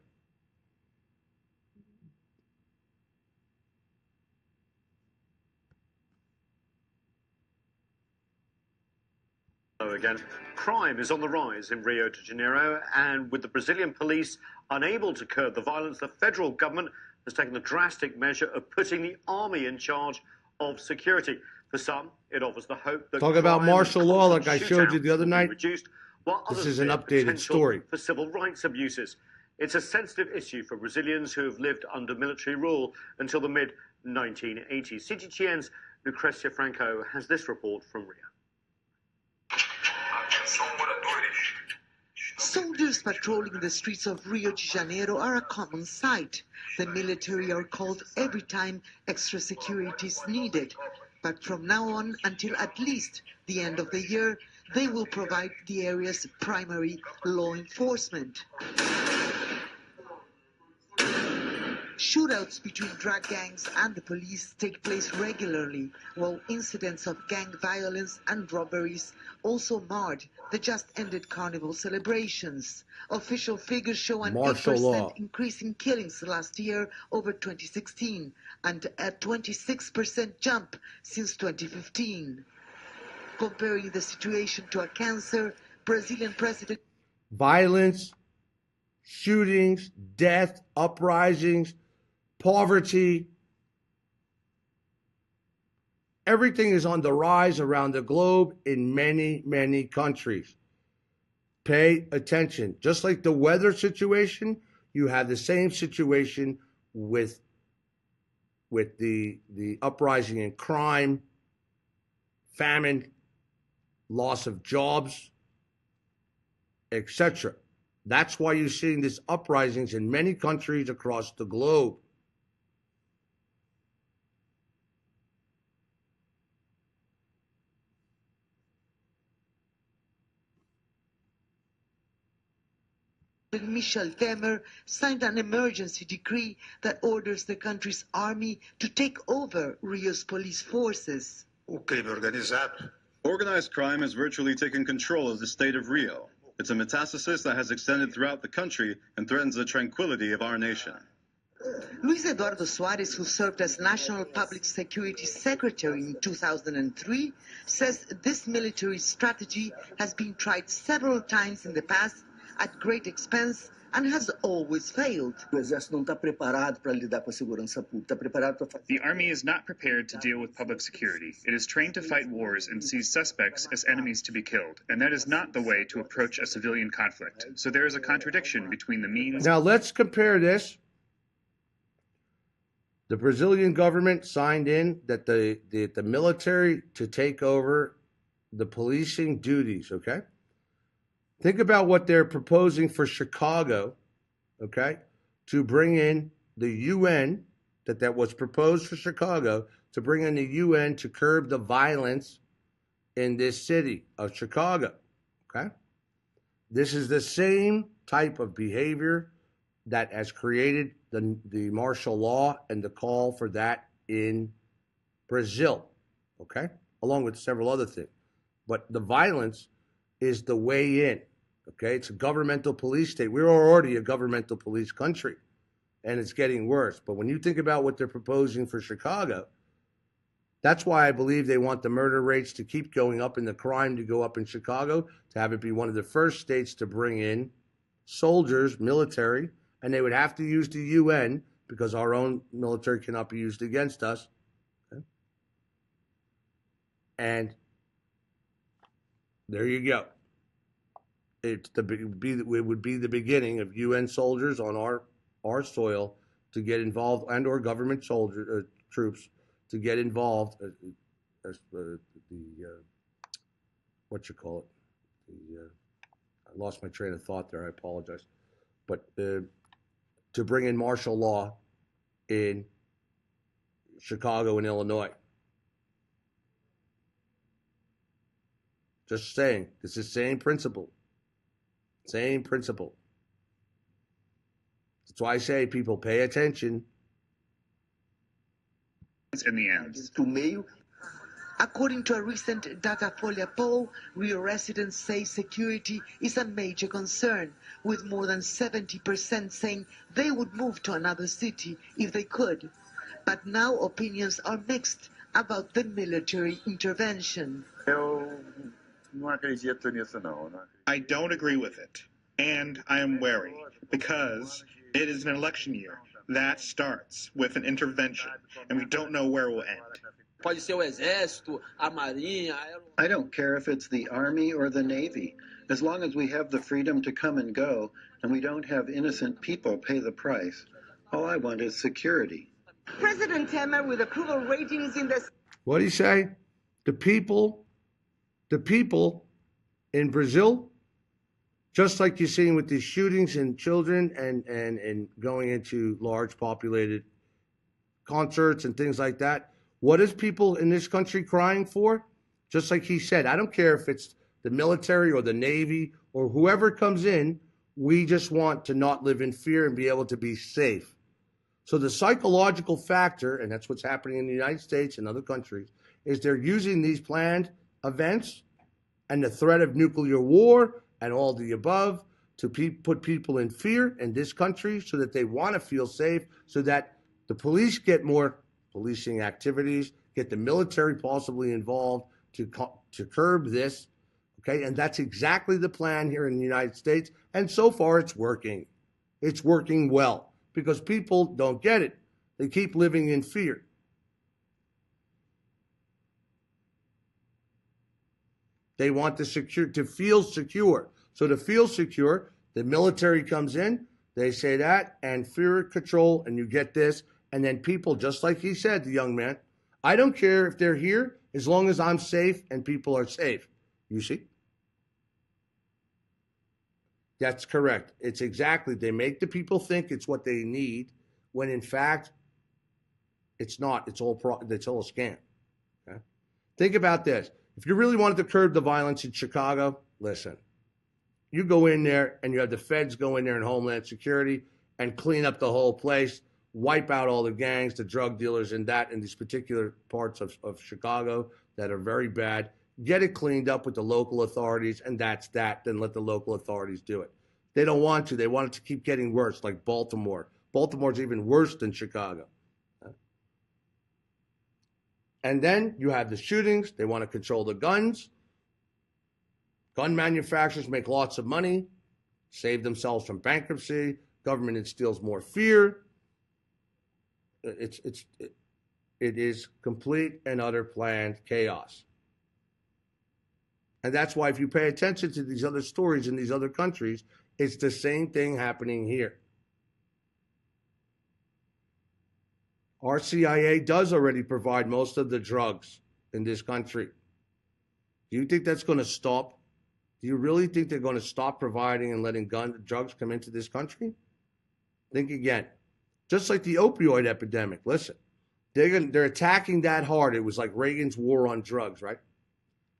Again, crime is on the rise in Rio de Janeiro, and with the Brazilian police unable to curb the violence, the federal government has taken the drastic measure of putting the army in charge of security. For some, it offers the hope that talk about martial law like I showed you the other night. Reduced, while this is an updated story for civil rights abuses. It's a sensitive issue for Brazilians who have lived under military rule until the mid-1980s. CGTN's Lucrecia Franco has this report from Rio. Soldiers patrolling the streets of Rio de Janeiro are a common sight. The military are called every time extra security is needed. But from now on, until at least the end of the year, they will provide the area's primary law enforcement. Shootouts between drug gangs and the police take place regularly, while incidents of gang violence and robberies also marred the just-ended carnival celebrations. Official figures show an 8% increase in killings last year over 2016 and a 26% jump since 2015. Comparing the situation to a cancer, Brazilian President... Violence, shootings, death, uprisings, poverty. Everything is on the rise around the globe in many, many countries. Pay attention. Just like the weather situation, you have the same situation with the uprising in crime, famine, loss of jobs, etc. That's why you're seeing these uprisings in many countries across the globe. Michel Temer signed an emergency decree that orders the country's army to take over Rio's police forces. Organized crime has virtually taken control of the state of Rio. It's a metastasis that has extended throughout the country and threatens the tranquility of our nation. Luis Eduardo Suarez, who served as National Public Security Secretary in 2003, says this military strategy has been tried several times in the past at great expense and has always failed. The Army is not prepared to deal with public security. It is trained to fight wars and sees suspects as enemies to be killed, and that is not the way to approach a civilian conflict. So there is a contradiction between the means... Now let's compare this. The Brazilian government signed in that the military to take over the policing duties, okay? Think about what they're proposing for Chicago, okay, to bring in the UN, that was proposed for Chicago, to bring in the UN to curb the violence in this city of Chicago, okay? This is the same type of behavior that has created the martial law and the call for that in Brazil, okay, along with several other things. But the violence is the way in, okay? It's a governmental police state. We're already a governmental police country, and it's getting worse. But when you think about what they're proposing for Chicago, that's why I believe they want the murder rates to keep going up and the crime to go up in Chicago, to have it be one of the first states to bring in soldiers, military, and they would have to use the UN because our own military cannot be used against us. Okay? And there you go. It would be the beginning of UN soldiers on our soil to get involved, and or government soldiers, troops to get involved. What you call it? I lost my train of thought there. I apologize. But to bring in martial law in Chicago and Illinois. Just saying, it's the same principle. Same principle. That's why I say people pay attention. In the end. According to a recent Datafolha poll, Rio residents say security is a major concern, with more than 70% saying they would move to another city if they could. But now opinions are mixed about the military intervention. I don't agree with it, and I am wary, because it is an election year. That starts with an intervention, and we don't know where it will end. I don't care if it's the Army or the Navy, as long as we have the freedom to come and go, and we don't have innocent people pay the price. All I want is security. President Temer, with approval ratings in the... What did he say? The people in Brazil, just like you're seeing with these shootings and children and going into large populated concerts and things like that, what is people in this country crying for? Just like he said, I don't care if it's the military or the Navy or whoever comes in, we just want to not live in fear and be able to be safe. So the psychological factor, and that's what's happening in the United States and other countries, is they're using these planned events and the threat of nuclear war and all the above to put people in fear in this country so that they want to feel safe, so that the police get more policing activities, get the military possibly involved to curb this, okay? And that's exactly the plan here in the United States, and so far it's working. It's working well because people don't get it. They keep living in fear. They want to feel secure. So to feel secure, the military comes in, they say that, and fear control, and you get this. And then people, just like he said, the young man, I don't care if they're here as long as I'm safe and people are safe. You see? That's correct. It's exactly, they make the people think it's what they need, when in fact, it's not. It's all a scam. Okay? Think about this. If you really wanted to curb the violence in Chicago, listen, you go in there and you have the feds go in there and Homeland Security and clean up the whole place, wipe out all the gangs, the drug dealers in these particular parts of Chicago that are very bad, get it cleaned up with the local authorities, and that's that. Then let the local authorities do it. They don't want to. They want it to keep getting worse, like Baltimore. Baltimore's even worse than Chicago. And then you have the shootings. They want to control the guns. Gun manufacturers make lots of money, save themselves from bankruptcy. Government instills more fear. It is complete and utter planned chaos. And that's why if you pay attention to these other stories in these other countries, it's the same thing happening here. Our CIA does already provide most of the drugs in this country. Do you think that's going to stop? Do you really think they're going to stop providing and letting drugs come into this country? Think again. Just like the opioid epidemic. Listen, they're attacking that hard. It was like Reagan's war on drugs, right?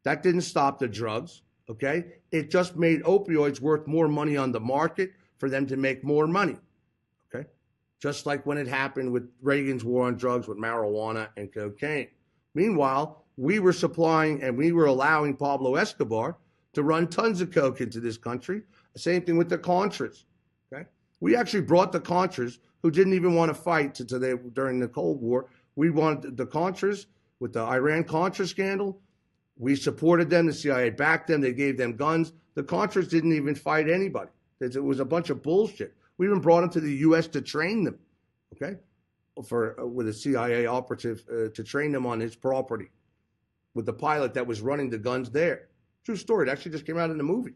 That didn't stop the drugs, okay? It just made opioids worth more money on the market for them to make more money, okay? Just like when it happened with Reagan's war on drugs with marijuana and cocaine. Meanwhile, we were supplying and we were allowing Pablo Escobar to run tons of coke into this country. Same thing with the Contras, okay? We actually brought the Contras, who didn't even want to fight during the Cold War. We wanted the Contras with the Iran-Contra scandal. We supported them. The CIA backed them. They gave them guns. The Contras didn't even fight anybody. It was a bunch of bullshit. We even brought them to the U.S. to train them, okay, with a CIA operative to train them on his property with the pilot that was running the guns there. True story. It actually just came out in the movie,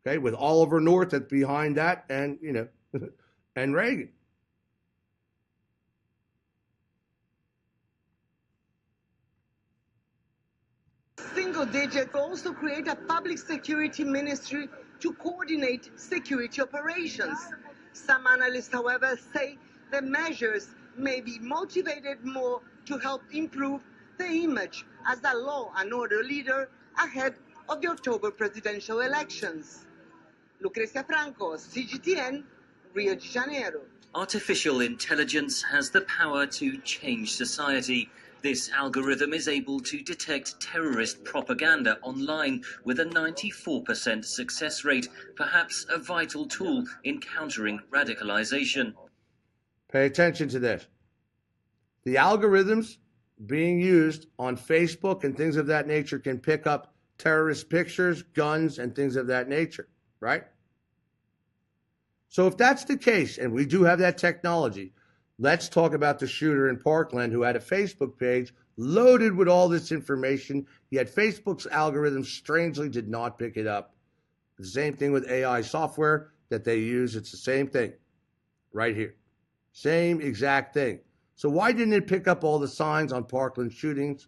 okay, with Oliver North behind that and, and Reagan. Single digit will also create a public security ministry to coordinate security operations. Some analysts, however, say the measures may be motivated more to help improve the image as a law and order leader ahead of the October presidential elections. Lucrecia Franco, CGTN, Rio de Janeiro. Artificial intelligence has the power to change society. This algorithm is able to detect terrorist propaganda online with a 94% success rate, perhaps a vital tool in countering radicalization. Pay attention to this. The algorithms being used on Facebook and things of that nature can pick up terrorist pictures, guns, and things of that nature, right? So if that's the case, and we do have that technology, let's talk about the shooter in Parkland who had a Facebook page loaded with all this information, yet Facebook's algorithm strangely did not pick it up. The same thing with AI software that they use. It's the same thing right here. Same exact thing. So why didn't it pick up all the signs on Parkland shootings?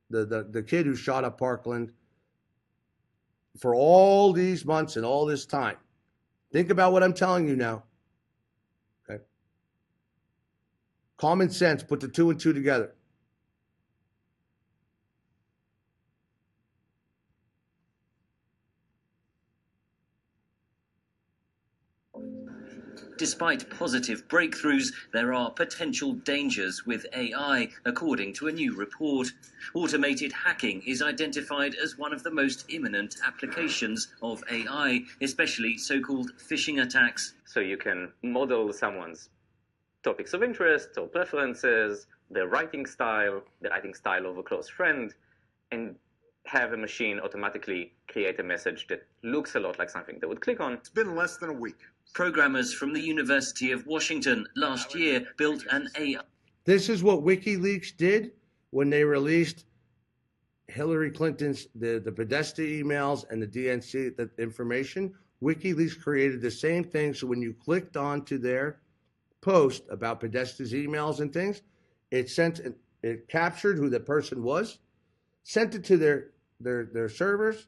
The kid who shot up Parkland for all these months and all this time. Think about what I'm telling you now. Okay. Common sense, put the two and two together. Despite positive breakthroughs, there are potential dangers with AI, according to a new report. Automated hacking is identified as one of the most imminent applications of AI, especially so-called phishing attacks. So you can model someone's topics of interest or preferences, their writing style of a close friend, and have a machine automatically create a message that looks a lot like something they would click on. It's been less than a week. Programmers from the University of Washington last year built an AI. This is what WikiLeaks did when they released Hillary Clinton's, the Podesta emails and the DNC, the information, WikiLeaks created the same thing. So when you clicked onto their post about Podesta's emails and things, it captured who the person was, sent it to their servers,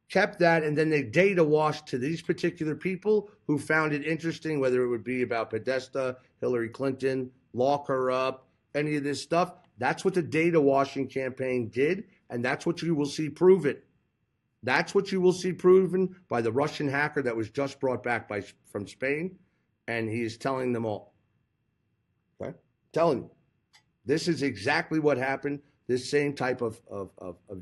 kept that, and then they data washed to these particular people who found it interesting, whether it would be about Podesta, Hillary Clinton, lock her up, any of this stuff. That's what the data washing campaign did, and that's what you will see proven. That's what you will see proven by the Russian hacker that was just brought back from Spain, and he is telling them all. Okay? Telling you. This is exactly what happened, this same type of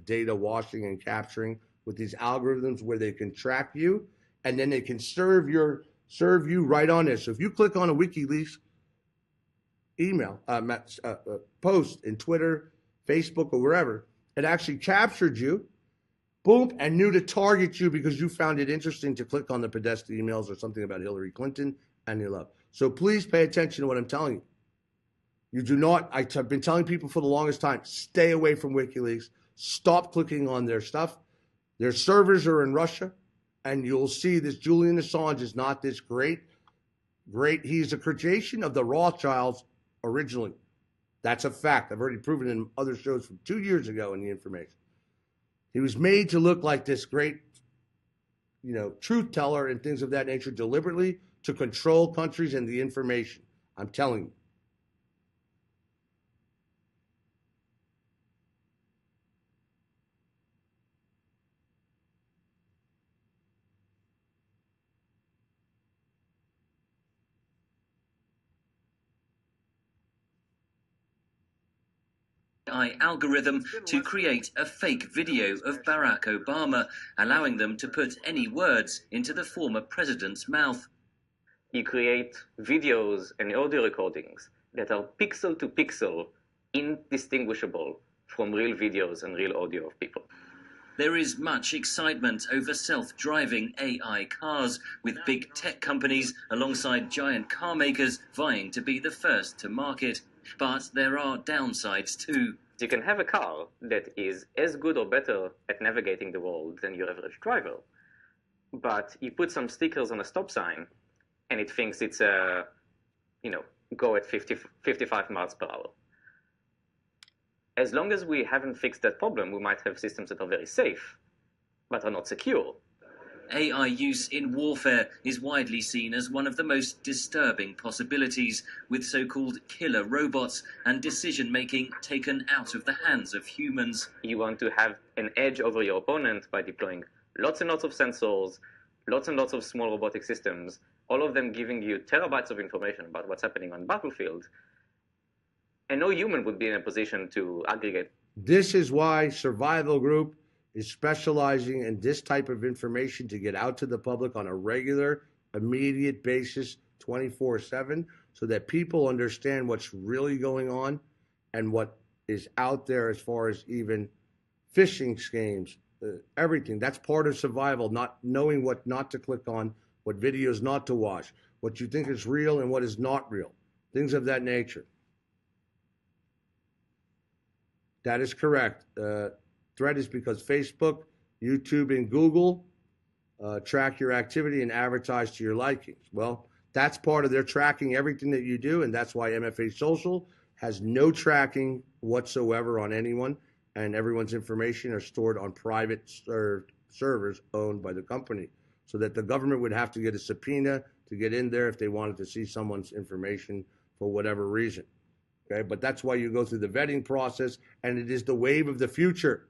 data washing and capturing with these algorithms where they can track you, and then they can serve you right on this. So if you click on a WikiLeaks email, post in Twitter, Facebook, or wherever, it actually captured you, boom, and knew to target you because you found it interesting to click on the Podesta emails or something about Hillary Clinton and your love. So please pay attention to what I'm telling you. You do not, I've been telling people for the longest time, stay away from WikiLeaks. Stop clicking on their stuff. Their servers are in Russia, and you'll see this Julian Assange is not this great. He's a creation of the Rothschilds originally. That's a fact. I've already proven in other shows from 2 years ago in the information. He was made to look like this great, truth teller and things of that nature deliberately to control countries and the information. I'm telling you. Algorithm to create a fake video of Barack Obama, allowing them to put any words into the former president's mouth. You create videos and audio recordings that are pixel to pixel indistinguishable from real videos and real audio of people. There is much excitement over self-driving AI cars, with big tech companies alongside giant car makers vying to be the first to market. But there are downsides too. You can have a car that is as good or better at navigating the world than your average driver, but you put some stickers on a stop sign and it thinks it's go at 55 miles per hour. As long as we haven't fixed that problem, we might have systems that are very safe, but are not secure. AI use in warfare is widely seen as one of the most disturbing possibilities, with so-called killer robots and decision-making taken out of the hands of humans. You want to have an edge over your opponent by deploying lots and lots of sensors, lots and lots of small robotic systems, all of them giving you terabytes of information about what's happening on the battlefield. And no human would be in a position to aggregate. This is why Survival Group is specializing in this type of information to get out to the public on a regular, immediate basis, 24/7, so that people understand what's really going on and what is out there as far as even phishing schemes, everything. That's part of survival, not knowing what not to click on, what videos not to watch, what you think is real and what is not real, things of that nature. That is correct. Threat is because Facebook, YouTube, and Google track your activity and advertise to your likings. Well, that's part of their tracking everything that you do, and that's why MFA Social has no tracking whatsoever on anyone, and everyone's information are stored on private servers owned by the company, so that the government would have to get a subpoena to get in there if they wanted to see someone's information for whatever reason. Okay, but that's why you go through the vetting process, and it is the wave of the future.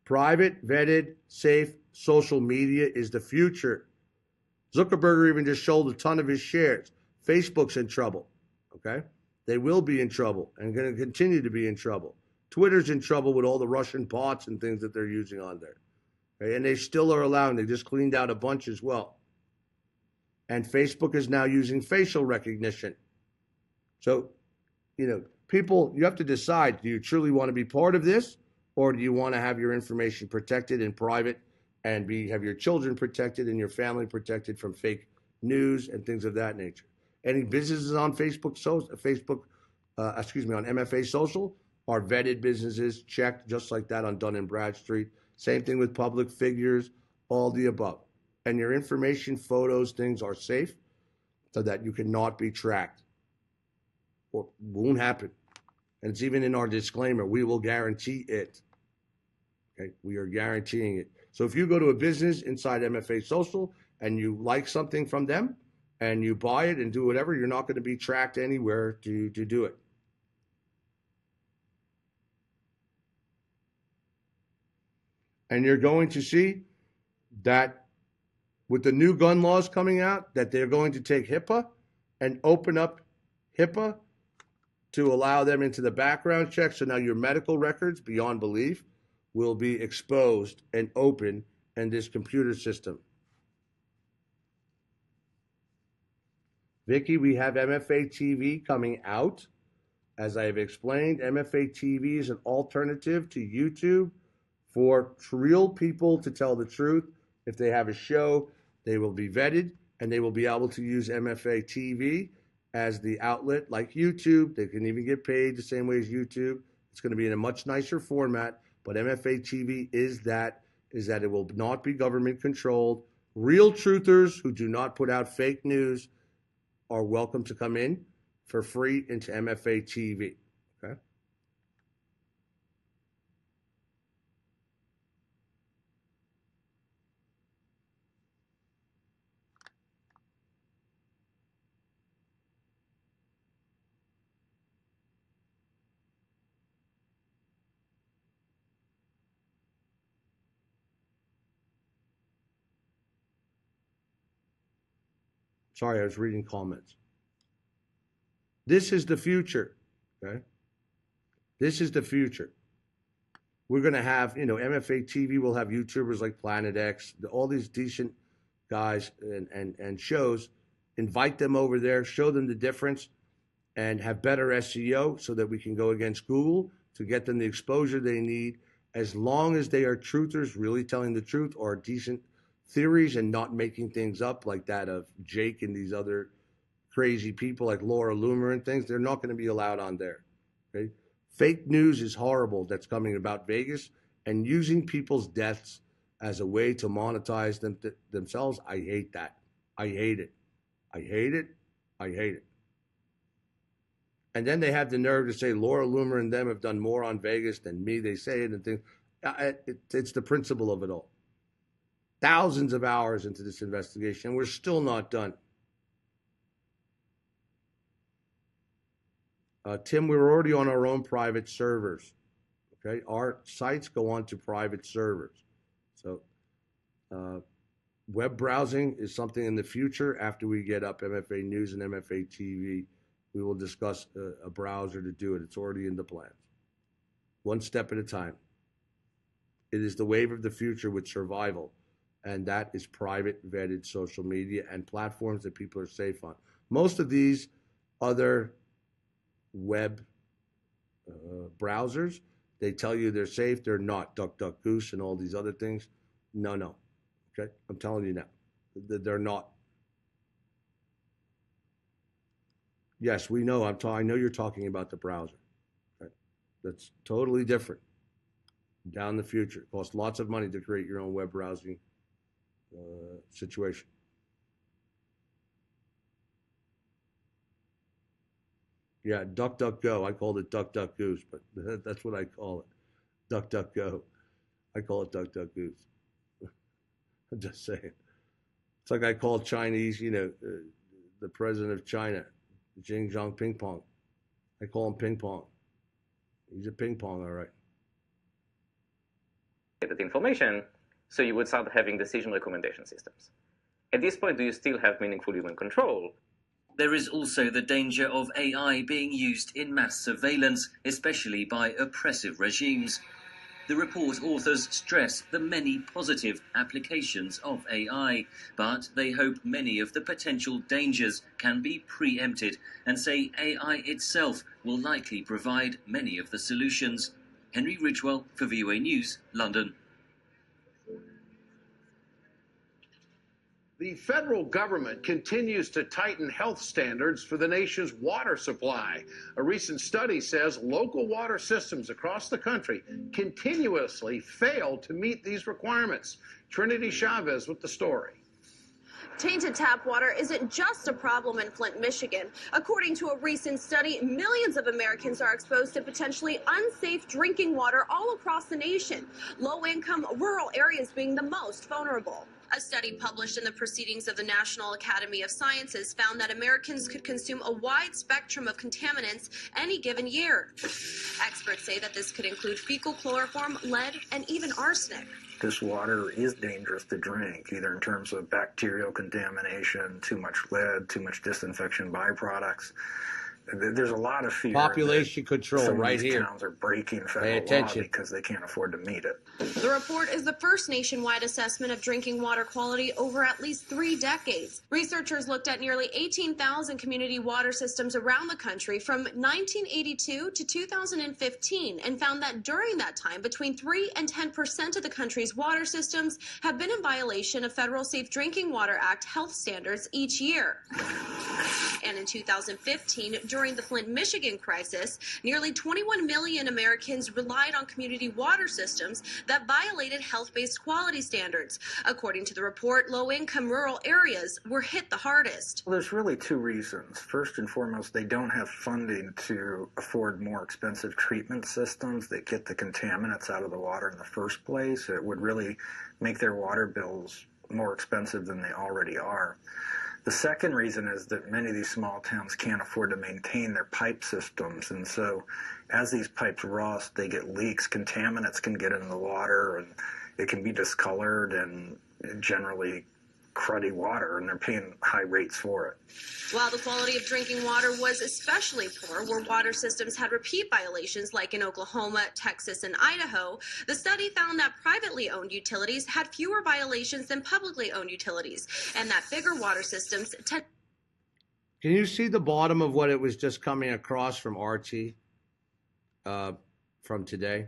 Private, vetted, safe social media is the future. Zuckerberg even just sold a ton of his shares. Facebook's in trouble, okay? They will be in trouble and going to continue to be in trouble. Twitter's in trouble with all the Russian bots and things that they're using on there. Okay? And they still are allowing, they just cleaned out a bunch as well. And Facebook is now using facial recognition. So, people, you have to decide, do you truly want to be part of this? Or do you want to have your information protected in private and have your children protected and your family protected from fake news and things of that nature? Any businesses on on MFA Social, are vetted businesses, checked just like that on Dun & Bradstreet. Same thing with public figures, all the above. And your information, photos, things are safe so that you cannot be tracked or won't happen. And it's even in our disclaimer, we will guarantee it. Okay, we are guaranteeing it. So if you go to a business inside MFA Social and you like something from them and you buy it and do whatever, you're not going to be tracked anywhere to do it. And you're going to see that with the new gun laws coming out, that they're going to take HIPAA and open up HIPAA to allow them into the background check. So now your medical records, beyond belief, will be exposed and open in this computer system. Vicky, we have MFA TV coming out. As I have explained, MFA TV is an alternative to YouTube for real people to tell the truth. If they have a show, they will be vetted and they will be able to use MFA TV as the outlet like YouTube. They can even get paid the same way as YouTube. It's going to be in a much nicer format, but MFA TV is that it will not be government controlled. Real truthers who do not put out fake news are welcome to come in for free into MFA TV. Okay. Sorry, I was reading comments. This is the future, okay? This is the future. We're going to have, MFA TV will have YouTubers like Planet X, all these decent guys and shows. Invite them over there, show them the difference, and have better SEO so that we can go against Google to get them the exposure they need, as long as they are truthers, really telling the truth, or decent theories and not making things up like that of Jake and these other crazy people like Laura Loomer and things. They're not going to be allowed on there. Okay? Fake news is horrible that's coming about Vegas, and using people's deaths as a way to monetize themselves. I hate that. I hate it. I hate it. I hate it. And then they have the nerve to say Laura Loomer and them have done more on Vegas than me. They say it and things. It's the principle of it all. Thousands of hours into this investigation, and we're still not done. Tim, we're already on our own private servers. Okay, our sites go on to private servers. So web browsing is something in the future. After we get up MFA News and MFA TV, we will discuss a browser to do it. It's already in the plans. One step at a time. It is the wave of the future with survival, and that is private vetted social media and platforms that people are safe on. Most of these other web browsers, they tell you they're safe. They're not. DuckDuckGoose and all these other things. No. Okay, I'm telling you now, they're not. Yes, we know. I know you're talking about the browser. Okay? That's totally different. Down the future, it costs lots of money to create your own web browsing situation. Yeah, DuckDuckGo. I called it DuckDuckGoose, but that's what I call it. DuckDuckGo. I call it DuckDuckGoose. I'm just saying. It's like I call Chinese, the president of China, Xinjiang Ping Pong. I call him Ping Pong. He's a ping pong, all right. That information, so you would start having decision recommendation systems. At this point, do you still have meaningful human control? There is also the danger of AI being used in mass surveillance, especially by oppressive regimes. The report authors stress the many positive applications of AI, but they hope many of the potential dangers can be preempted and say AI itself will likely provide many of the solutions. Henry Ridgewell for VOA News, London. The federal government continues to tighten health standards for the nation's water supply. A recent study says local water systems across the country continuously fail to meet these requirements. Trinity Chavez with the story. Tainted tap water isn't just a problem in Flint, Michigan. According to a recent study, millions of Americans are exposed to potentially unsafe drinking water all across the nation, low-income rural areas being the most vulnerable. A study published in the Proceedings of the National Academy of Sciences found that Americans could consume a wide spectrum of contaminants any given year. Experts say that this could include fecal chloroform, lead, and even arsenic. This water is dangerous to drink, either in terms of bacterial contamination, too much lead, too much disinfection byproducts. There's a lot of fear. Population control some right of these here. towns are breaking Pay federal law attention. because they can't afford to meet it. The report is the first nationwide assessment of drinking water quality over at least 3 decades. Researchers looked at nearly 18,000 community water systems around the country from 1982 to 2015 and found that during that time, between 3 and 10% of the country's water systems have been in violation of Federal Safe Drinking Water Act health standards each year. And in 2015, during the Flint, Michigan crisis, nearly 21 million Americans relied on community water systems that violated health-based quality standards. According to the report, low-income rural areas were hit the hardest. Well, there's really 2 reasons. First and foremost, they don't have funding to afford more expensive treatment systems that get the contaminants out of the water in the first place. It would really make their water bills more expensive than they already are. The second reason is that many of these small towns can't afford to maintain their pipe systems, and so as these pipes rust, they get leaks, contaminants can get into the water, and it can be discolored and generally cruddy water, and they're paying high rates for it. While the quality of drinking water was especially poor where water systems had repeat violations like in Oklahoma, Texas, and Idaho, the study found that privately owned utilities had fewer violations than publicly owned utilities, and that bigger water systems tend. Can you see the bottom of what it was just coming across from RT from today?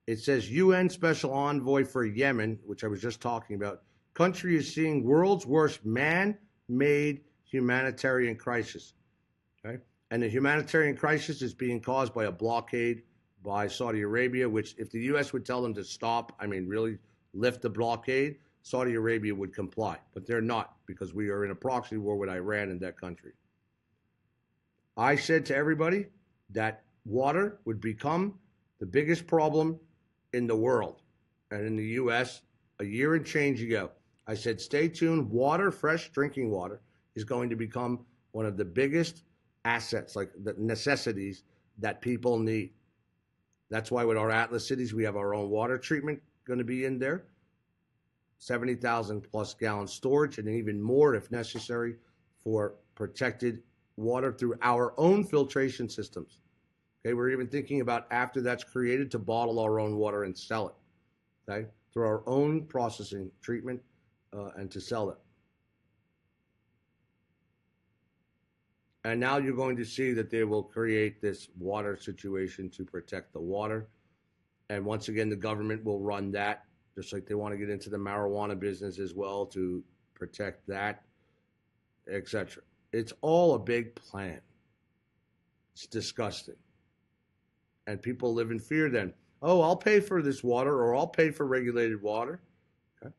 It says UN Special Envoy for Yemen, which I was just talking about. Country is seeing world's worst man-made humanitarian crisis. Okay? And the humanitarian crisis is being caused by a blockade by Saudi Arabia, which if the U.S. would tell them to stop, I mean, really lift the blockade, Saudi Arabia would comply. But they're not, because we are in a proxy war with Iran in that country. I said to everybody that water would become the biggest problem in the world and in the U.S. a year and change ago. I said, stay tuned. Water, fresh drinking water, is going to become one of the biggest assets, like the necessities that people need. That's why with our Atlas cities, we have our own water treatment going to be in there. 70,000 plus gallon storage, and even more if necessary for protected water through our own filtration systems. Okay, we're even thinking about, after that's created, to bottle our own water and sell it. Okay, through our own processing treatment and to sell it. And now you're going to see that they will create this water situation to protect the water. And once again, the government will run that, just like they want to get into the marijuana business as well to protect that, etc. It's all a big plan. It's disgusting. And people live in fear then. Oh, I'll pay for this water, or I'll pay for regulated water. Okay.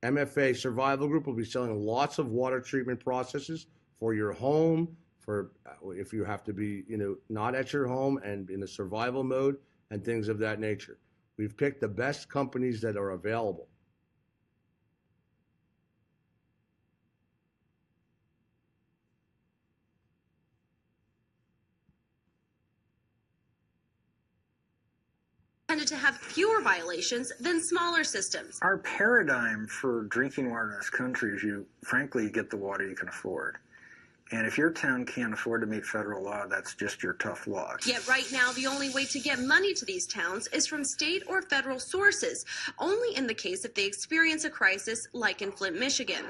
MFA Survival Group will be selling lots of water treatment processes for your home, for if you have to be, not at your home and in a survival mode and things of that nature. We've picked the best companies that are available. Tended to have fewer violations than smaller systems. Our paradigm for drinking water in this country is frankly, you get the water you can afford. And if your town can't afford to meet federal law, that's just your tough luck. Yet right now, the only way to get money to these towns is from state or federal sources, only in the case if they experience a crisis like in Flint, Michigan.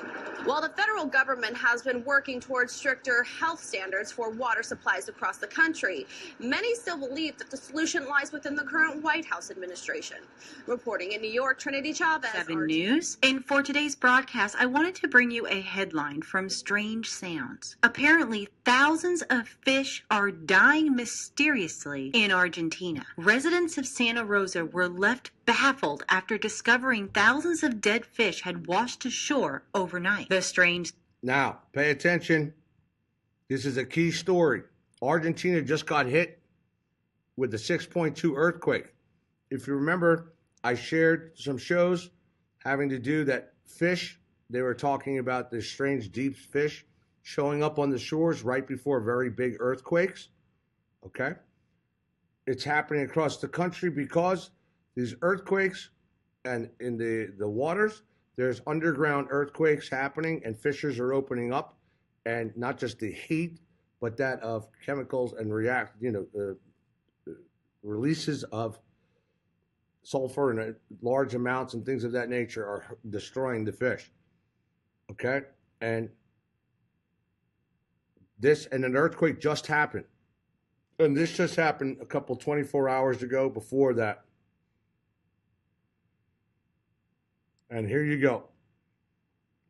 While the federal government has been working towards stricter health standards for water supplies across the country, many still believe that the solution lies within the current White House administration. Reporting in New York, Trinity Chavez. 7 News. And for today's broadcast, I wanted to bring you a headline from Strange Sounds. Apparently, thousands of fish are dying mysteriously in Argentina. Residents of Santa Rosa were left baffled after discovering thousands of dead fish had washed ashore overnight. The strange... Now, pay attention. This is a key story. Argentina just got hit with the 6.2 earthquake. If you remember, I shared some shows having to do that fish. They were talking about the strange deep fish showing up on the shores right before very big earthquakes. Okay? It's happening across the country because these earthquakes and in the waters, there's underground earthquakes happening and fissures are opening up, and not just the heat, but that of chemicals and releases of sulfur in large amounts and things of that nature are destroying the fish. Okay? And an earthquake just happened. And this just happened a couple 24 hours ago before that. And here you go.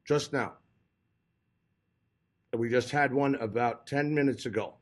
Just now. And we just had one about 10 minutes ago.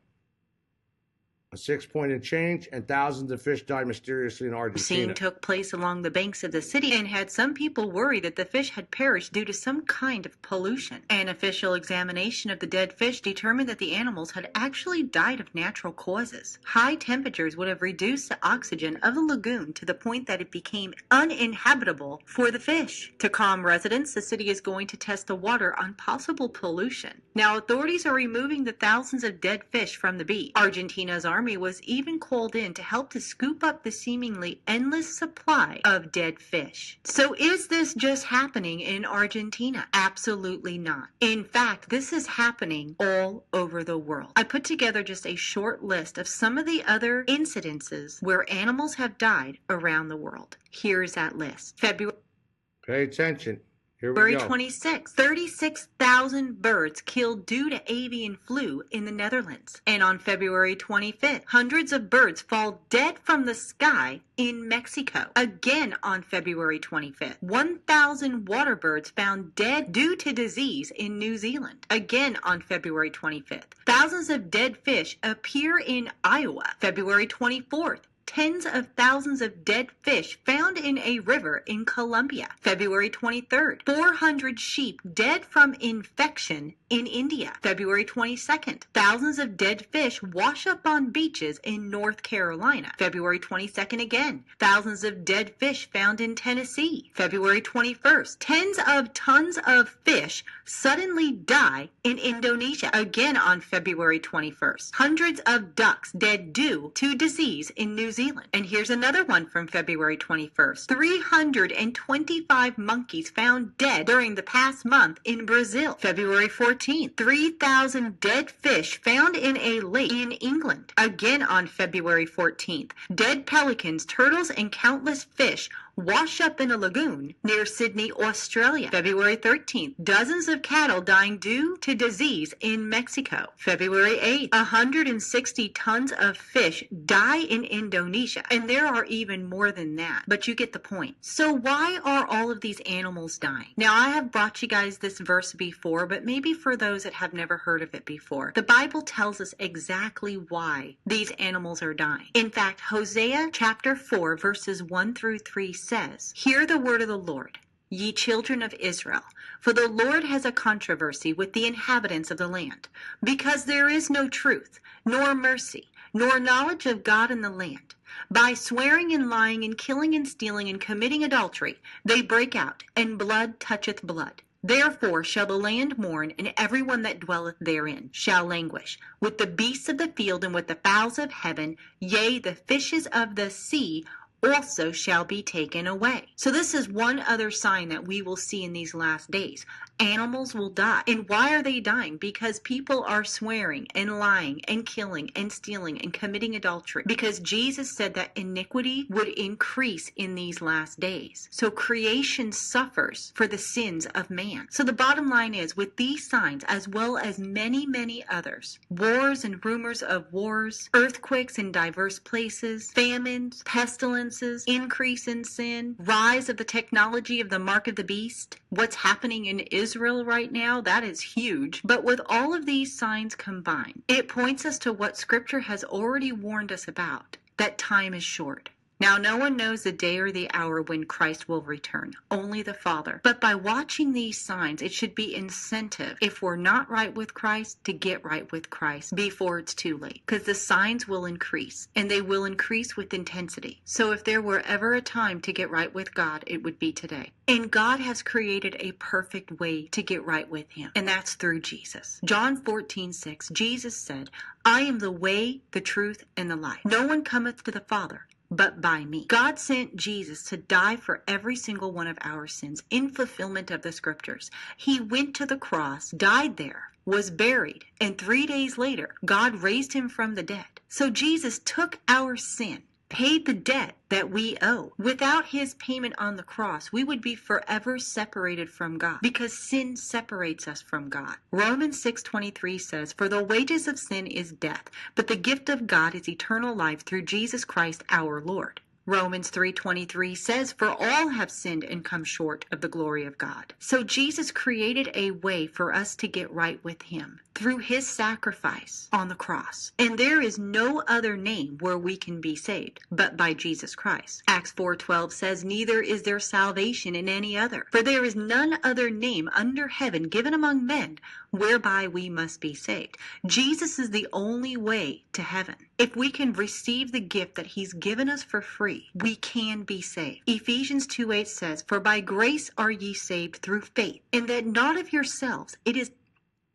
A 6-point and change, and thousands of fish died mysteriously in Argentina. Scene took place along the banks of the city and had some people worried that the fish had perished due to some kind of pollution. An official examination of the dead fish determined that the animals had actually died of natural causes. High temperatures would have reduced the oxygen of the lagoon to the point that it became uninhabitable for the fish. To calm residents, the city is going to test the water on possible pollution. Now, authorities are removing the thousands of dead fish from the beach. Argentina's army was even called in to help to scoop up the seemingly endless supply of dead fish. So is this just happening in Argentina? Absolutely not. In fact, this is happening all over the world. I put together just a short list of some of the other incidences where animals have died around the world. Here's that list. Pay attention. Here we February go. 26, 36,000 birds killed due to avian flu in the Netherlands. And on February 25th, hundreds of birds fall dead from the sky in Mexico. Again on February 25th, 1,000 water birds found dead due to disease in New Zealand. Again on February 25th, thousands of dead fish appear in Iowa. February 24th, tens of thousands of dead fish found in a river in Colombia. February 23rd, 400 sheep dead from infection in India. February 22nd, thousands of dead fish wash up on beaches in North Carolina. February 22nd again, thousands of dead fish found in Tennessee. February 21st, tens of tons of fish suddenly die in Indonesia. Again on February 21st, hundreds of ducks dead due to disease in New Zealand. And here's another one from February 21st. 325 monkeys found dead during the past month in Brazil. February 14th, 3,000 dead fish found in a lake in England. Again on February 14th, dead pelicans, turtles, and countless fish wash up in a lagoon near Sydney, Australia. February 13th, dozens of cattle dying due to disease in Mexico. February 8th, 160 tons of fish die in Indonesia. And there are even more than that, but you get the point. So why are all of these animals dying? Now, I have brought you guys this verse before, but maybe for those that have never heard of it before, the Bible tells us exactly why these animals are dying. In fact, Hosea chapter 4, verses 1 through 3 says, "Hear the word of the Lord, ye children of Israel, for the Lord has a controversy with the inhabitants of the land, because there is no truth, nor mercy, nor knowledge of God in the land. By swearing and lying and killing and stealing and committing adultery, they break out, and blood toucheth blood. Therefore shall the land mourn, and every one that dwelleth therein shall languish, with the beasts of the field and with the fowls of heaven, yea, the fishes of the sea, also shall be taken away. So this is one other sign that we will see in these last days. Animals will die. And why are they dying? Because people are swearing and lying and killing and stealing and committing adultery. Because Jesus said that iniquity would increase in these last days. So creation suffers for the sins of man. So the bottom line is, with these signs, as well as many, many others, wars and rumors of wars, earthquakes in diverse places, famines, pestilences, increase in sin, rise of the technology of the mark of the beast, what's happening in Israel right now, that is huge. But with all of these signs combined, it points us to what Scripture has already warned us about, that time is short. Now, no one knows the day or the hour when Christ will return, only the Father. But by watching these signs, it should be incentive, if we're not right with Christ, to get right with Christ before it's too late. Because the signs will increase, and they will increase with intensity. So if there were ever a time to get right with God, it would be today. And God has created a perfect way to get right with Him, and that's through Jesus. John 14:6, Jesus said, I am the way, the truth, and the life. No one cometh to the Father but by me. God sent Jesus to die for every single one of our sins in fulfillment of the Scriptures. He went to the cross, died there, was buried, and 3 days later, God raised Him from the dead. So Jesus took our sin, paid the debt that we owe. Without His payment on the cross, we would be forever separated from God, because sin separates us from God. Romans 6:23 says, For the wages of sin is death, but the gift of God is eternal life through Jesus Christ our Lord. Romans 3:23 says, For all have sinned and come short of the glory of God. So Jesus created a way for us to get right with Him through His sacrifice on the cross. And there is no other name where we can be saved but by Jesus Christ. Acts 4:12 says, Neither is there salvation in any other, for there is none other name under heaven given among men whereby we must be saved. Jesus is the only way to heaven. If we can receive the gift that He's given us for free, we can be saved. Ephesians 2:8 says, For by grace are ye saved through faith, and that not of yourselves. It is.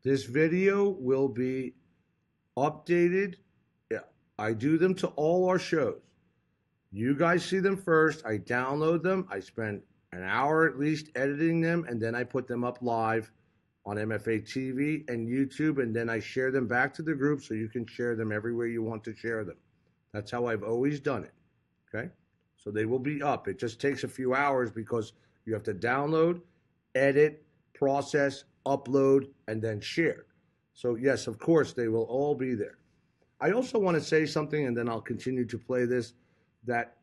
This video will be updated. Yeah, I do them to all our shows. You guys see them first. I download them. I spend an hour at least editing them, and then I put them up live on MFA TV and YouTube, and then I share them back to the group so you can share them everywhere you want to share them. That's how I've always done it, okay? So they will be up. It just takes a few hours because you have to download, edit, process, upload, and then share. So yes, of course, they will all be there. I also want to say something, and then I'll continue to play this, that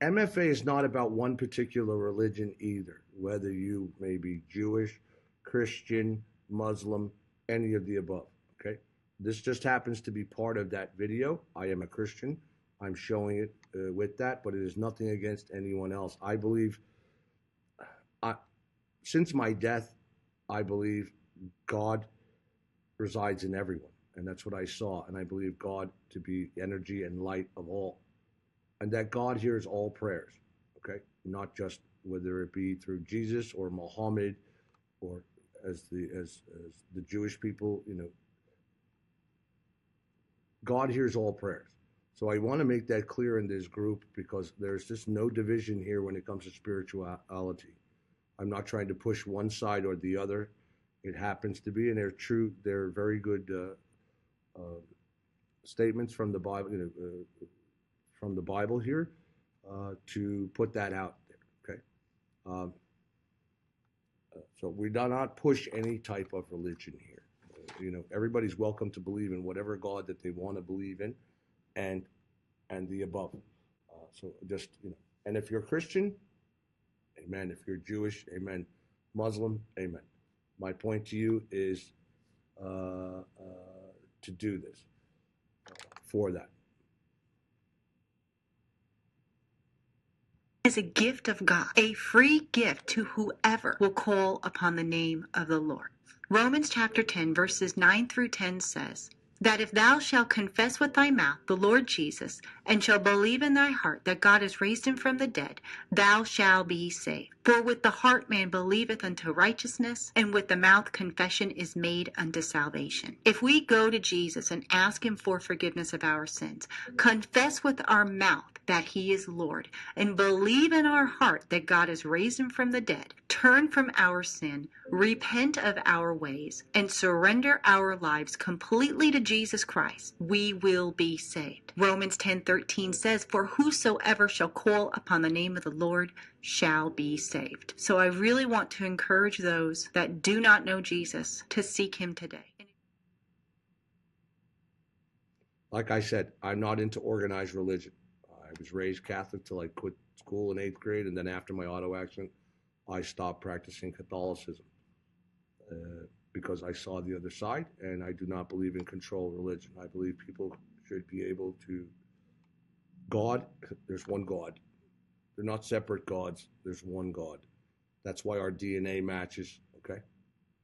MFA is not about one particular religion either, whether you may be Jewish, Christian, Muslim, any of the above, okay? This just happens to be part of that video. I am a Christian. I'm showing it with that, but it is nothing against anyone else. I believe, since my death, I believe God resides in everyone, and that's what I saw, and I believe God to be energy and light of all, and that God hears all prayers, okay? Not just whether it be through Jesus or Muhammad or as the Jewish people, you know, God hears all prayers. So I want to make that clear in this group because there's just no division here when it comes to spirituality. I'm not trying to push one side or the other. It happens to be, and they're very good statements from the Bible, from the Bible here to put that out there, okay? So we do not push any type of religion here. Everybody's welcome to believe in whatever God that they want to believe in, and the above. So just, and if you're Christian, amen. If you're Jewish, amen. Muslim, amen. My point to you is to do this for that. Is a gift of God, a free gift to whoever will call upon the name of the Lord. Romans chapter 10, verses 9 through 10 says, that if thou shalt confess with thy mouth the Lord Jesus, and shalt believe in thy heart that God has raised him from the dead, thou shalt be saved. For with the heart man believeth unto righteousness, and with the mouth confession is made unto salvation. If we go to Jesus and ask him for forgiveness of our sins, confess with our mouth that he is Lord, and believe in our heart that God has raised him from the dead, turn from our sin, repent of our ways, and surrender our lives completely to Jesus Christ, we will be saved. Romans 10:13 says, "For whosoever shall call upon the name of the Lord shall be saved." So I really want to encourage those that do not know Jesus to seek him today. Like I said, I'm not into organized religion. I was raised Catholic till I quit school in 8th grade, and then after my auto accident, I stopped practicing Catholicism because I saw the other side, and I do not believe in control religion. I believe people should be able to. God, there's one God. They're not separate gods. There's one God. That's why our DNA matches, okay?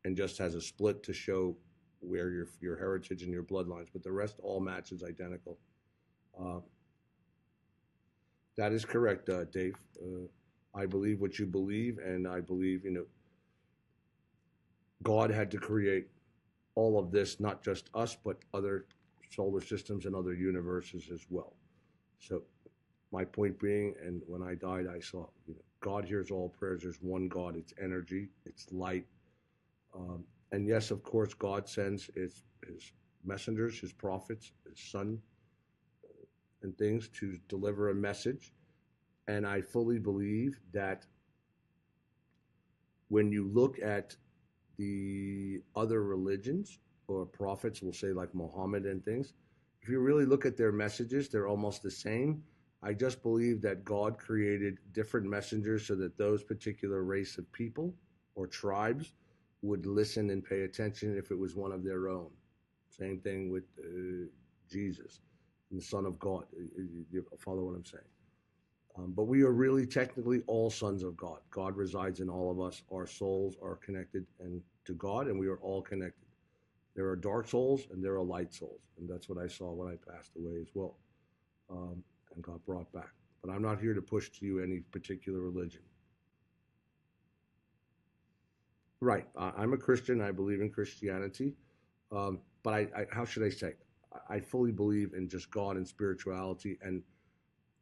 And just has a split to show where your heritage and your bloodlines, but the rest all matches identical. That is correct, Dave. I believe what you believe, and I believe, God had to create all of this, not just us, but other solar systems and other universes as well. So my point being, and when I died, I saw, God hears all prayers. There's one God. It's energy. It's light. And yes, of course, God sends his messengers, his prophets, his son, and things to deliver a message. And I fully believe that when you look at the other religions or prophets, we'll say like Muhammad and things, if you really look at their messages, they're almost the same. I just believe that God created different messengers so that those particular race of people or tribes would listen and pay attention if it was one of their own. Same thing with Jesus, the Son of God. You follow what I'm saying? But we are really technically all sons of God. God resides in all of us. Our souls are connected to God, and we are all connected. There are dark souls and there are light souls, and that's what I saw when I passed away as well, and got brought back. But I'm not here to push to you any particular religion. Right. I'm a Christian. I believe in Christianity. But I how should I say? I fully believe in just God and spirituality, and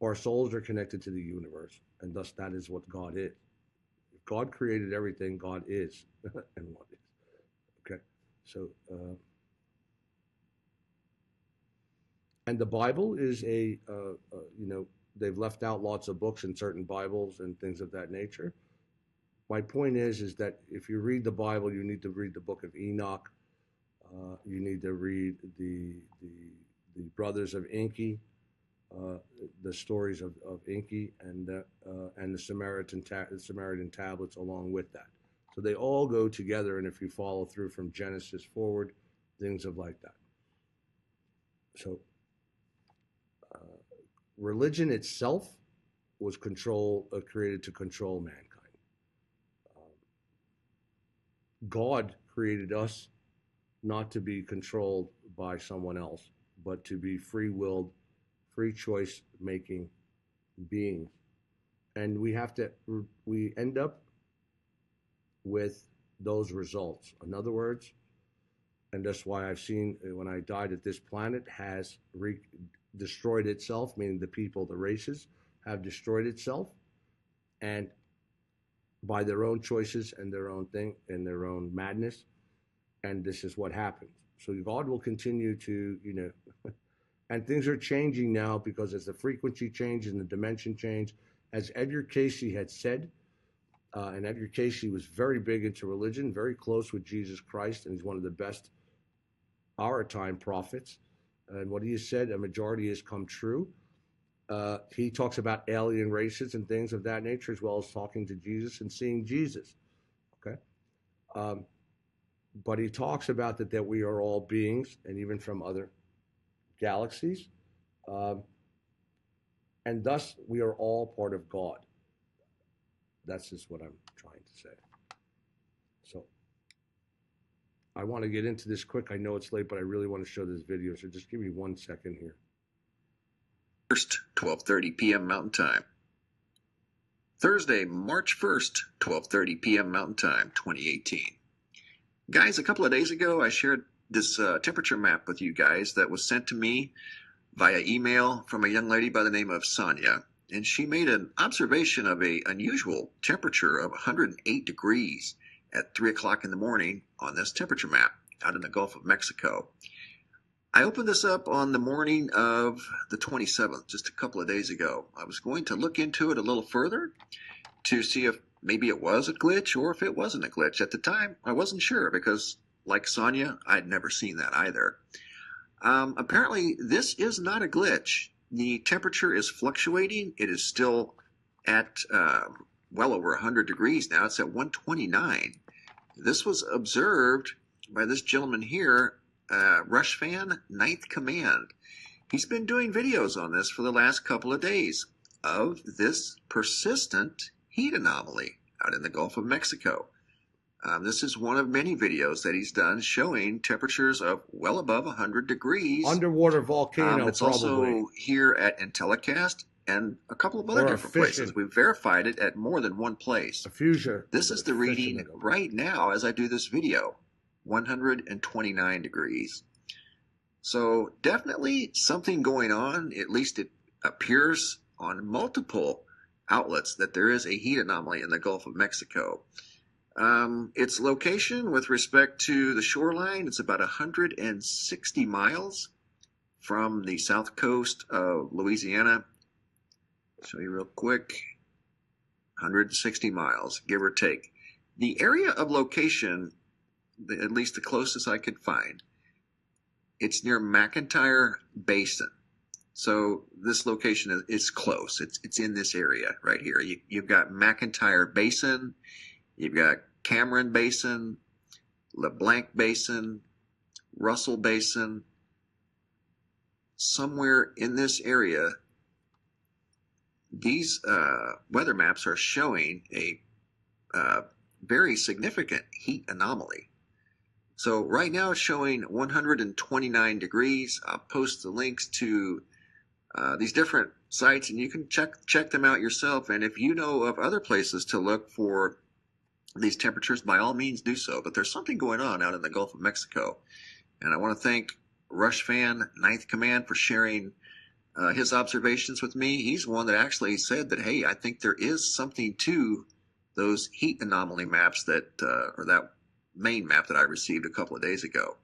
our souls are connected to the universe, and thus that is what God is. If God created everything, God is, and what is. Okay. So, and the Bible is they've left out lots of books in certain Bibles and things of that nature. My point is that if you read the Bible, you need to read the book of Enoch. You need to read the brothers of Enki, the stories of Enki, and the Samaritan tablets along with that. So they all go together, and if you follow through from Genesis forward, things of like that. So religion itself was created to control mankind. God created us not to be controlled by someone else, but to be free-willed, free choice making beings. And we end up with those results. In other words, and that's why I've seen when I died that this planet has destroyed itself, meaning the people, the races have destroyed itself, and by their own choices and their own thing and their own madness. And this is what happens. So God will continue to, and things are changing now because as the frequency changes and the dimension change, as Edgar Cayce had said, and Edgar Cayce was very big into religion, very close with Jesus Christ, and he's one of the best our time prophets. And what he said, a majority has come true. He talks about alien races and things of that nature, as well as talking to Jesus and seeing Jesus. Okay. But he talks about that we are all beings, and even from other galaxies. And thus, we are all part of God. That's just what I'm trying to say. So, I want to get into this quick. I know it's late, but I really want to show this video, so just give me 1 second here. First, 12:30 p.m. Mountain Time. Thursday, March 1st, 12:30 p.m. Mountain Time, 2018. Guys, a couple of days ago, I shared this temperature map with you guys that was sent to me via email from a young lady by the name of Sonia. And she made an observation of an unusual temperature of 108 degrees at 3 o'clock in the morning on this temperature map out in the Gulf of Mexico. I opened this up on the morning of the 27th, just a couple of days ago. I was going to look into it a little further to see if maybe it was a glitch or if it wasn't a glitch. At the time, I wasn't sure because, like Sonia, I'd never seen that either. Apparently, this is not a glitch. The temperature is fluctuating. It is still at well over 100 degrees now. It's at 129. This was observed by this gentleman here, Rush Fan, 9th Command. He's been doing videos on this for the last couple of days of this persistent heat anomaly out in the Gulf of Mexico. This is one of many videos that he's done showing temperatures of well above 100 degrees. Underwater volcano, it's probably. also here at Intellicast and a couple of other different places. We've verified it at more than one place. A fusion. This is the reading right now as I do this video, 129 degrees. So definitely something going on. At least it appears on multiple outlets that there is a heat anomaly in the Gulf of Mexico. Its location with respect to the shoreline, it's about 160 miles from the south coast of Louisiana. Show you real quick. 160 miles, give or take. The area of location, at least the closest I could find, it's near McIntyre Basin. So this location is close. It's in this area right here. You've got McIntyre Basin, you've got Cameron Basin, LeBlanc Basin, Russell Basin. Somewhere in this area, these weather maps are showing a very significant heat anomaly. So right now it's showing 129 degrees. I'll post the links to these different sites, and you can check them out yourself. And if you know of other places to look for these temperatures, by all means do so. But there's something going on out in the Gulf of Mexico. And I want to thank Rush Fan, 9th Command, for sharing his observations with me. He's one that actually said that, hey, I think there is something to those heat anomaly maps that, or that main map that I received a couple of days ago,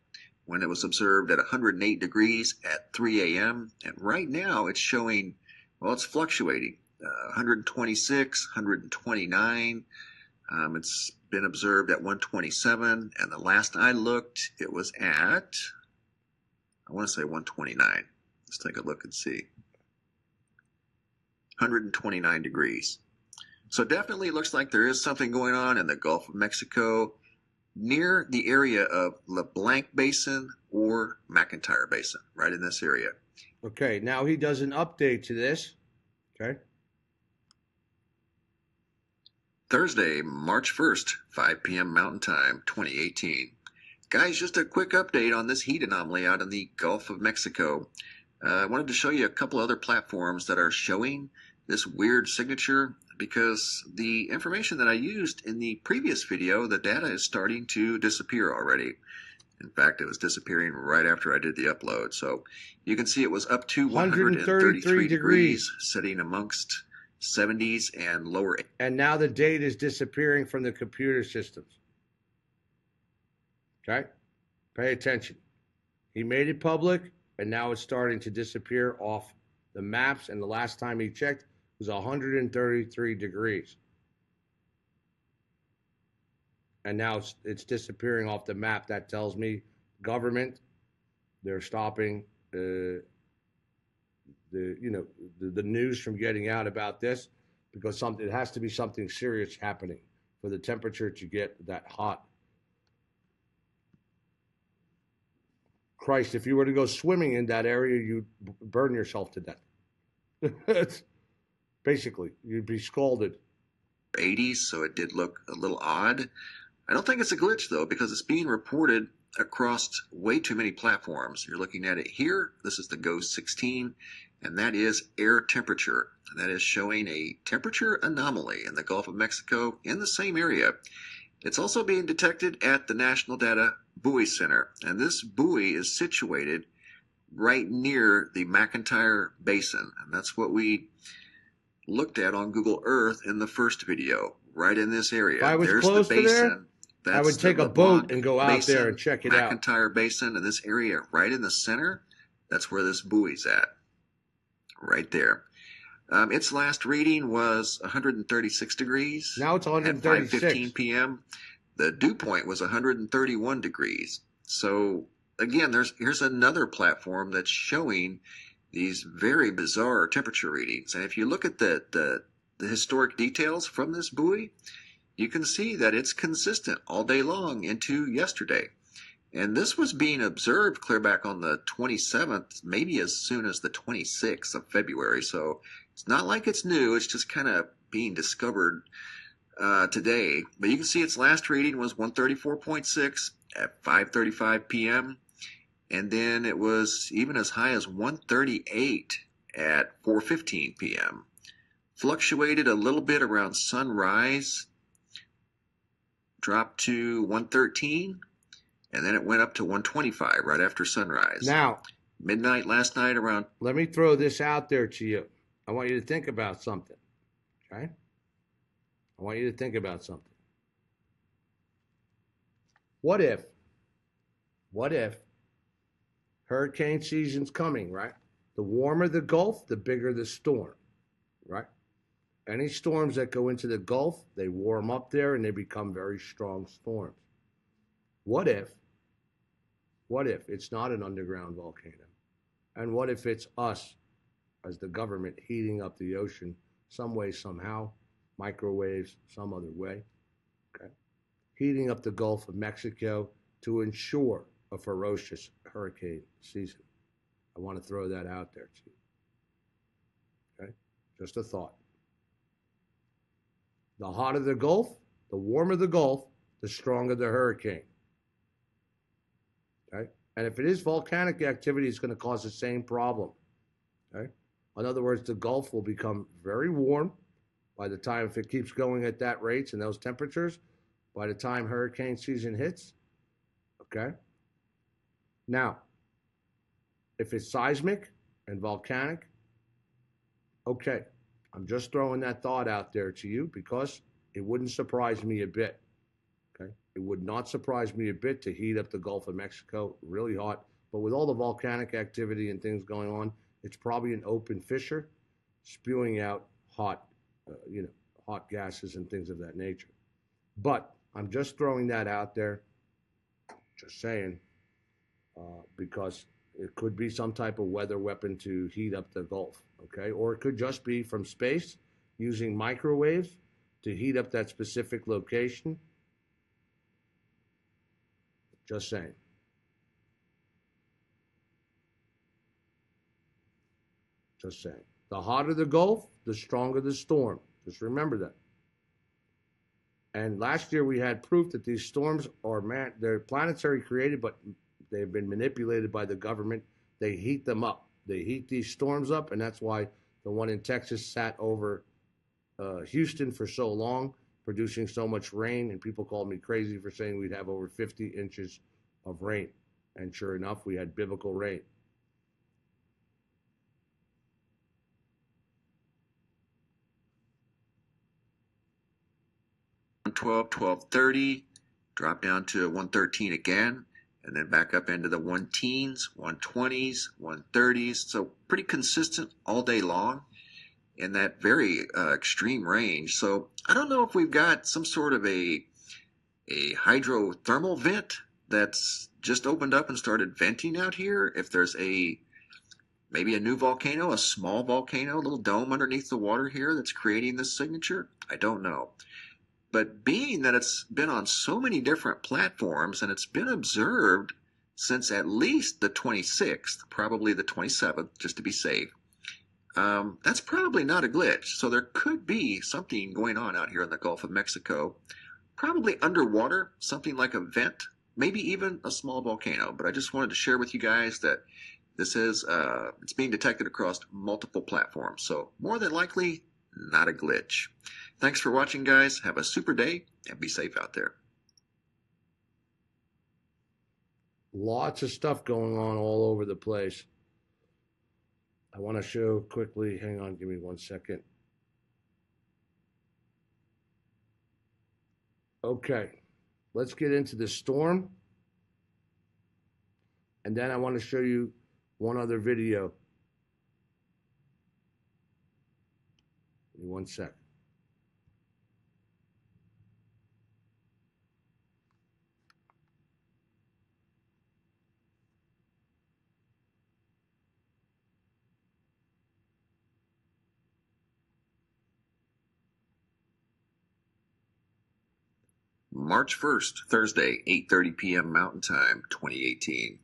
when it was observed at 108 degrees at 3 a.m. And right now it's showing, well, it's fluctuating, 126, 129. It's been observed at 127. And the last I looked, it was at, I want to say 129. Let's take a look and see. 129 degrees. So definitely looks like there is something going on in the Gulf of Mexico near the area of LeBlanc Basin or McIntyre Basin, right in this area. Okay, now he does an update to this. Okay. Thursday, March 1st, 5 p.m. Mountain Time, 2018. Guys, just a quick update on this heat anomaly out in the Gulf of Mexico. I wanted to show you a couple other platforms that are showing this weird signature, because the information that I used in the previous video, the data is starting to disappear already. In fact, it was disappearing right after I did the upload. So you can see it was up to 133 degrees, sitting amongst 70s and lower. And now the date is disappearing from the computer systems. Okay? Pay attention. He made it public, and now it's starting to disappear off the maps. And the last time he checked, was 133 degrees. And now it's disappearing off the map. That tells me government, they're stopping the news from getting out about this, because it has to be something serious happening for the temperature to get that hot. Christ, if you were to go swimming in that area, you'd burn yourself to death. Basically, you'd be scalded. 80s, so it did look a little odd. I don't think it's a glitch, though, because it's being reported across way too many platforms. You're looking at it here. This is the GO 16. and that is air temperature. And that is showing a temperature anomaly in the Gulf of Mexico in the same area. It's also being detected at the National Data Buoy Center, and this buoy is situated right near the McIntyre Basin, and that's what we looked at on Google Earth in the first video, right in this area. If I was There's close the to basin. there, I would take a boat and go out there and check it out. McIntyre Basin, and this area right in the center, that's where this buoy's at, right there. Its last reading was 136 degrees. Now it's 136. At 5:15 p.m. The dew point was 131 degrees. So again, here's another platform that's showing these very bizarre temperature readings. And if you look at the historic details from this buoy, you can see that it's consistent all day long into yesterday. And this was being observed clear back on the 27th, maybe as soon as the 26th of February. So it's not like it's new. It's just kind of being discovered today. But you can see its last reading was 134.6 at 5:35 p.m. And then it was even as high as 138 at 4:15 p.m. Fluctuated a little bit around sunrise, dropped to 113, and then it went up to 125 right after sunrise. Now, midnight last night around... Let me throw this out there to you. I want you to think about something, okay? I want you to think about something. What if hurricane season's coming, right? The warmer the Gulf, the bigger the storm, right? Any storms that go into the Gulf, they warm up there and they become very strong storms. What if it's not an underground volcano? And what if it's us as the government heating up the ocean some way, somehow, microwaves, some other way, okay? Heating up the Gulf of Mexico to ensure a ferocious hurricane season. I want to throw that out there to you. Okay? Just a thought. The hotter the Gulf, the warmer the Gulf, the stronger the hurricane. Okay? And if it is volcanic activity, it's going to cause the same problem. Okay? In other words, the Gulf will become very warm by the time, if it keeps going at that rates and those temperatures, by the time hurricane season hits. Okay? Now, if it's seismic and volcanic, okay, I'm just throwing that thought out there to you because it wouldn't surprise me a bit. Okay? It would not surprise me a bit to heat up the Gulf of Mexico really hot, but with all the volcanic activity and things going on, it's probably an open fissure spewing out hot gases and things of that nature. But I'm just throwing that out there, just saying, because it could be some type of weather weapon to heat up the Gulf, okay? Or it could just be from space using microwaves to heat up that specific location. Just saying. Just saying. The hotter the Gulf, the stronger the storm. Just remember that. And last year we had proof that these storms they're planetary created, but they've been manipulated by the government. They heat them up. They heat these storms up, and that's why the one in Texas sat over Houston for so long, producing so much rain, and people called me crazy for saying we'd have over 50 inches of rain. And sure enough, we had biblical rain. $12.30, drop down to 113 again, and then back up into the 110s, 120s, 130s. So pretty consistent all day long in that very extreme range. So I don't know if we've got some sort of a hydrothermal vent that's just opened up and started venting out here. If there's maybe a new volcano, a small volcano, a little dome underneath the water here that's creating this signature, I don't know. But being that it's been on so many different platforms and it's been observed since at least the 26th, probably the 27th, just to be safe, that's probably not a glitch. So there could be something going on out here in the Gulf of Mexico, probably underwater, something like a vent, maybe even a small volcano. But I just wanted to share with you guys that This is it's being detected across multiple platforms, so more than likely not a glitch. Thanks for watching, guys. Have a super day and be safe out there. Lots of stuff going on all over the place. I want to show quickly, hang on, give me 1 second. Okay, let's get into the storm. And then I want to show you one other video. Give me 1 sec. March 1st, Thursday, 8:30 p.m. Mountain Time, 2018.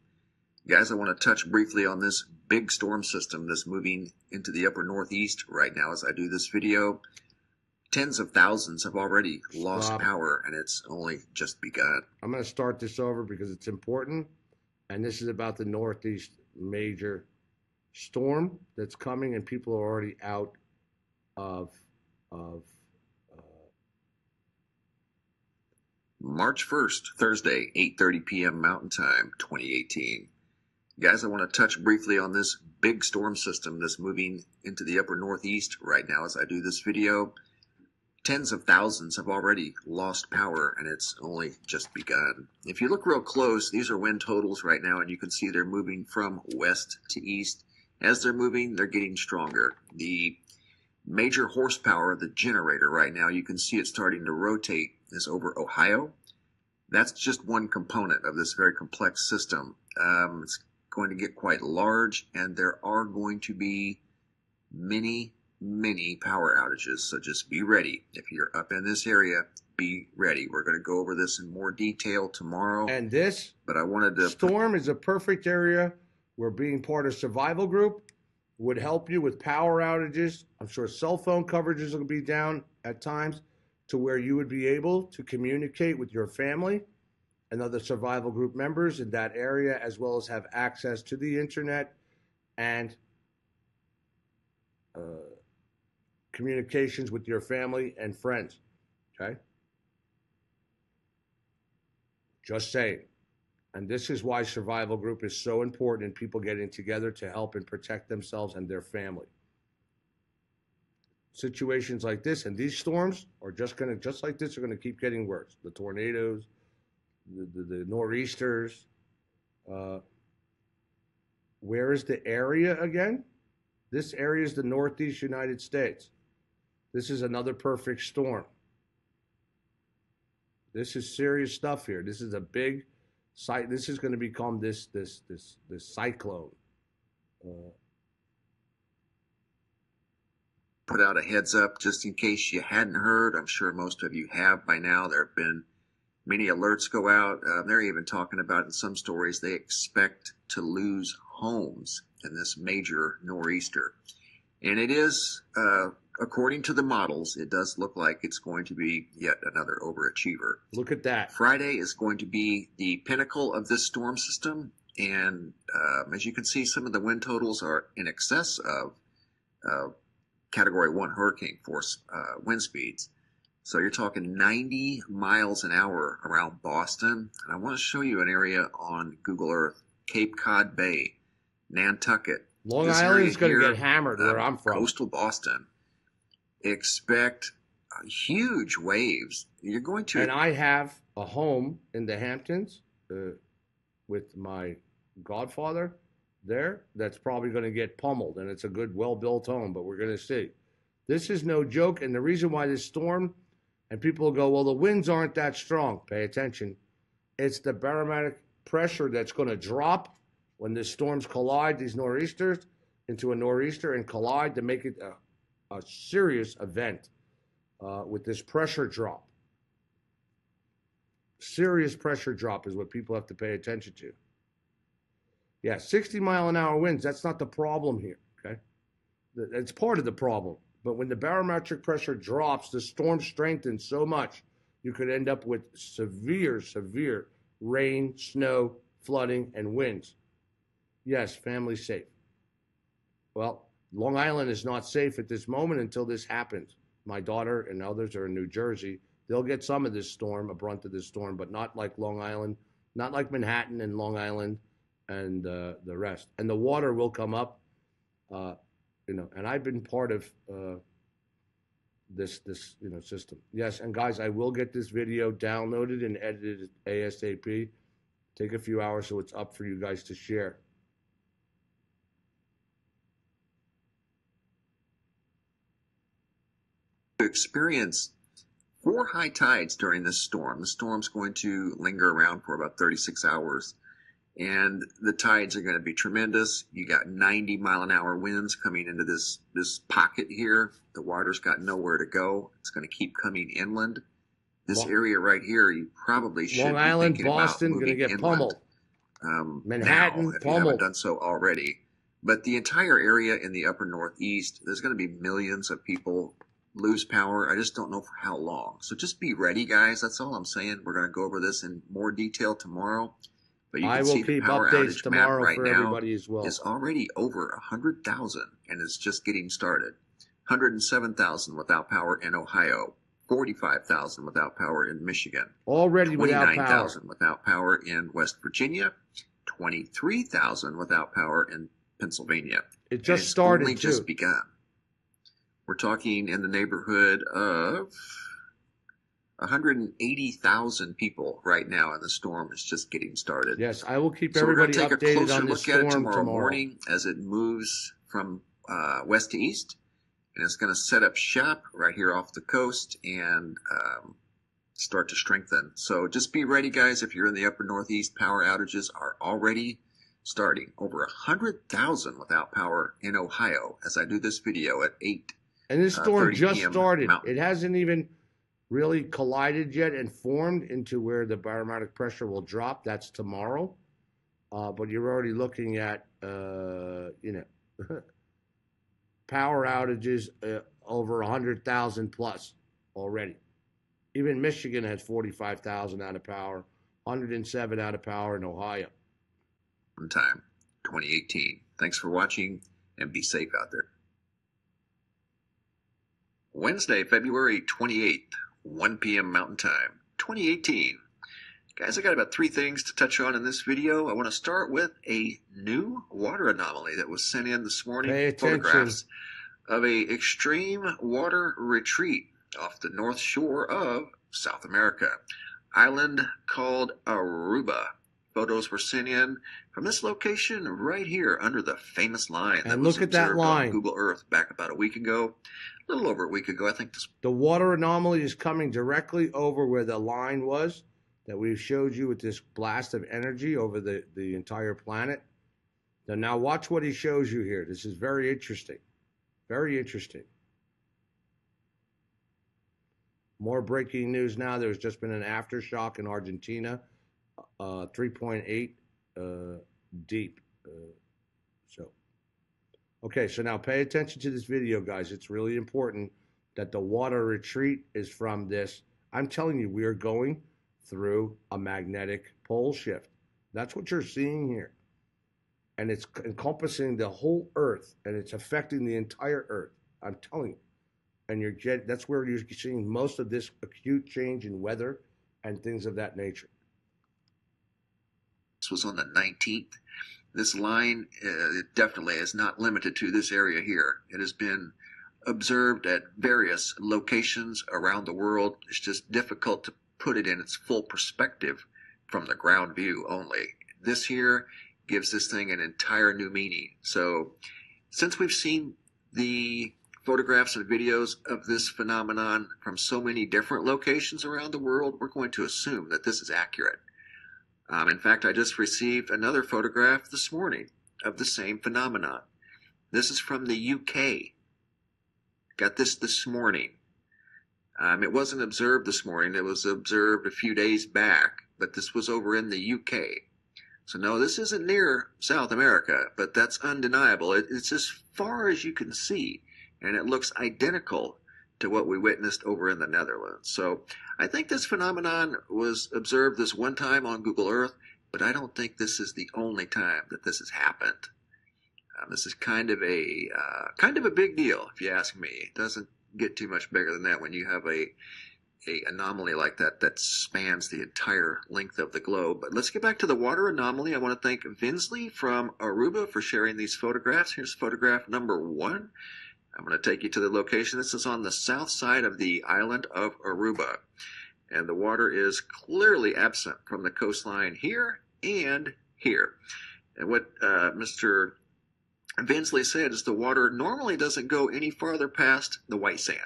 Guys, I want to touch briefly on this big storm system that's moving into the upper northeast right now as I do this video. Tens of thousands have already lost power, and it's only just begun. I'm going to start this over because it's important, and this is about the northeast major storm that's coming, and people are already out of March 1st, Thursday, 8:30 p.m. Mountain Time, 2018. Guys, I want to touch briefly on this big storm system that's moving into the upper northeast right now as I do this video. Tens of thousands have already lost power, and it's only just begun. If you look real close, these are wind totals right now, and you can see they're moving from west to east. As they're moving, they're getting stronger. The major horsepower, the generator right now, you can see it starting to rotate, is over Ohio. That's just one component of this very complex system. It's going to get quite large, and there are going to be many power outages, so just be ready. If you're up in this area, be ready. We're going to go over this in more detail tomorrow. And this but I wanted to storm is a perfect area where being part of survival group would help you with power outages. I'm sure cell phone coverages will be down at times to where you would be able to communicate with your family and other survival group members in that area, as well as have access to the internet and communications with your family and friends, okay? Just saying. And this is why survival group is so important and people getting together to help and protect themselves and their family. Situations like this and these storms are just like this are gonna keep getting worse. The tornadoes, the nor'easters. Where is the area again? This area is the Northeast United States. This is another perfect storm. This is serious stuff here. This is a big site. This is going to become this cyclone. Put out a heads up just in case you hadn't heard. I'm sure most of you have by now. There have been many alerts go out. They're even talking about in some stories they expect to lose homes in this major nor'easter. And it is, according to the models, it does look like it's going to be yet another overachiever. Look at that. Friday is going to be the pinnacle of this storm system. And as you can see, some of the wind totals are in excess of Category 1 hurricane force wind speeds. So you're talking 90 miles an hour around Boston. And I want to show you an area on Google Earth, Cape Cod Bay, Nantucket. Long Island is going to get hammered where I'm from. Coastal Boston. Expect huge waves. You're going to... And I have a home in the Hamptons with my godfather there that's probably going to get pummeled, and it's a good, well-built home, but we're going to see. This is no joke, and the reason why this storm, and people go, well, the winds aren't that strong. Pay attention. It's the barometric pressure that's going to drop when the storms collide, these nor'easters, into a nor'easter and collide to make it a serious event with this pressure drop. Serious pressure drop is what people have to pay attention to. Yeah, 60-mile-an-hour winds, that's not the problem here, okay? It's part of the problem. But when the barometric pressure drops, the storm strengthens so much, you could end up with severe rain, snow, flooding, and winds. Yes, family safe. Well, Long Island is not safe at this moment until this happens. My daughter and others are in New Jersey. They'll get some of this storm, a brunt of this storm, but not like Long Island, not like Manhattan and Long Island and the rest. And the water will come up, and I've been part of this system. Yes, and guys, I will get this video downloaded and edited ASAP. Take a few hours so it's up for you guys to share. To experience 4 high tides during this storm. The storm's going to linger around for about 36 hours, and the tides are going to be tremendous. You got 90-mile-an-hour winds coming into this pocket here. The water's got nowhere to go. It's going to keep coming inland. This area right here, you probably should Long Island, be thinking Boston, about moving going to get inland. pummeled. Manhattan, now, if you pummeled. haven't done so already. But the entire area in the upper northeast, there's going to be millions of people lose power. I just don't know for how long. So just be ready, guys. That's all I'm saying. We're going to go over this in more detail tomorrow. But you I can will see the keep power updates outage map tomorrow right for now everybody as well. is already over 100,000, and it's just getting started. 107,000 without power in Ohio. 45,000 without power in Michigan. Already without power. 29,000 without power in West Virginia. 23,000 without power in Pennsylvania. It just it's started, only just too. begun. We're talking in the neighborhood of 180,000 people right now, and the storm is just getting started. Yes, I will keep So we're everybody going to take a updated closer on this look at it storm tomorrow morning as it moves from west to east, and it's going to set up shop right here off the coast and start to strengthen. So just be ready, guys. If you're in the upper northeast, power outages are already starting. Over 100,000 without power in Ohio as I do this video at 8. And this storm 30 just PM started. Mountain. It hasn't even really collided yet and formed into where the barometric pressure will drop. That's tomorrow. But you're already looking at, power outages over 100,000 plus already. Even Michigan has 45,000 out of power, 107 out of power in Ohio. One time, 2018. Thanks for watching, and be safe out there. Wednesday, February 28th, 1 p.m. Mountain Time, 2018. Guys, I got about 3 things to touch on in this video. I want to start with a new water anomaly that was sent in this morning. Pay attention. Photographs of a extreme water retreat off the north shore of South America, island called Aruba. Photos were sent in from this location right here under the famous line that And was look at that observed line. on Google Earth back about a week ago. A little over a week ago, I think. The water anomaly is coming directly over where the line was that we showed you with this blast of energy over the entire planet. Now watch what he shows you here. This is very interesting. Very interesting. More breaking news now. There's just been an aftershock in Argentina, 3.8 deep. Okay, so now pay attention to this video, guys. It's really important that the water retreat is from this. I'm telling you, we are going through a magnetic pole shift. That's what you're seeing here. And it's encompassing the whole Earth, and it's affecting the entire Earth. I'm telling you. And that's where you're seeing most of this acute change in weather and things of that nature. This was on the 19th. This line definitely is not limited to this area here. It has been observed at various locations around the world. It's just difficult to put it in its full perspective from the ground view only. This here gives this thing an entire new meaning. So since we've seen the photographs and videos of this phenomenon from so many different locations around the world, we're going to assume that this is accurate. In fact, I just received another photograph this morning of the same phenomenon. This is from the UK. Got this morning. It wasn't observed this morning. It was observed a few days back, but this was over in the UK. So no, this isn't near South America, but that's undeniable. It's as far as you can see, and it looks identical to what we witnessed over in the Netherlands. So I think this phenomenon was observed this one time on Google Earth, but I don't think this is the only time that this has happened. This is kind of a big deal, if you ask me. It doesn't get too much bigger than that when you have a anomaly like that spans the entire length of the globe. But let's get back to the water anomaly. I want to thank Vinsley from Aruba for sharing these photographs. Here's photograph number 1. I'm going to take you to the location. This is on the south side of the island of Aruba. And the water is clearly absent from the coastline here and here. And what Mr. Vinsley said is the water normally doesn't go any farther past the white sand.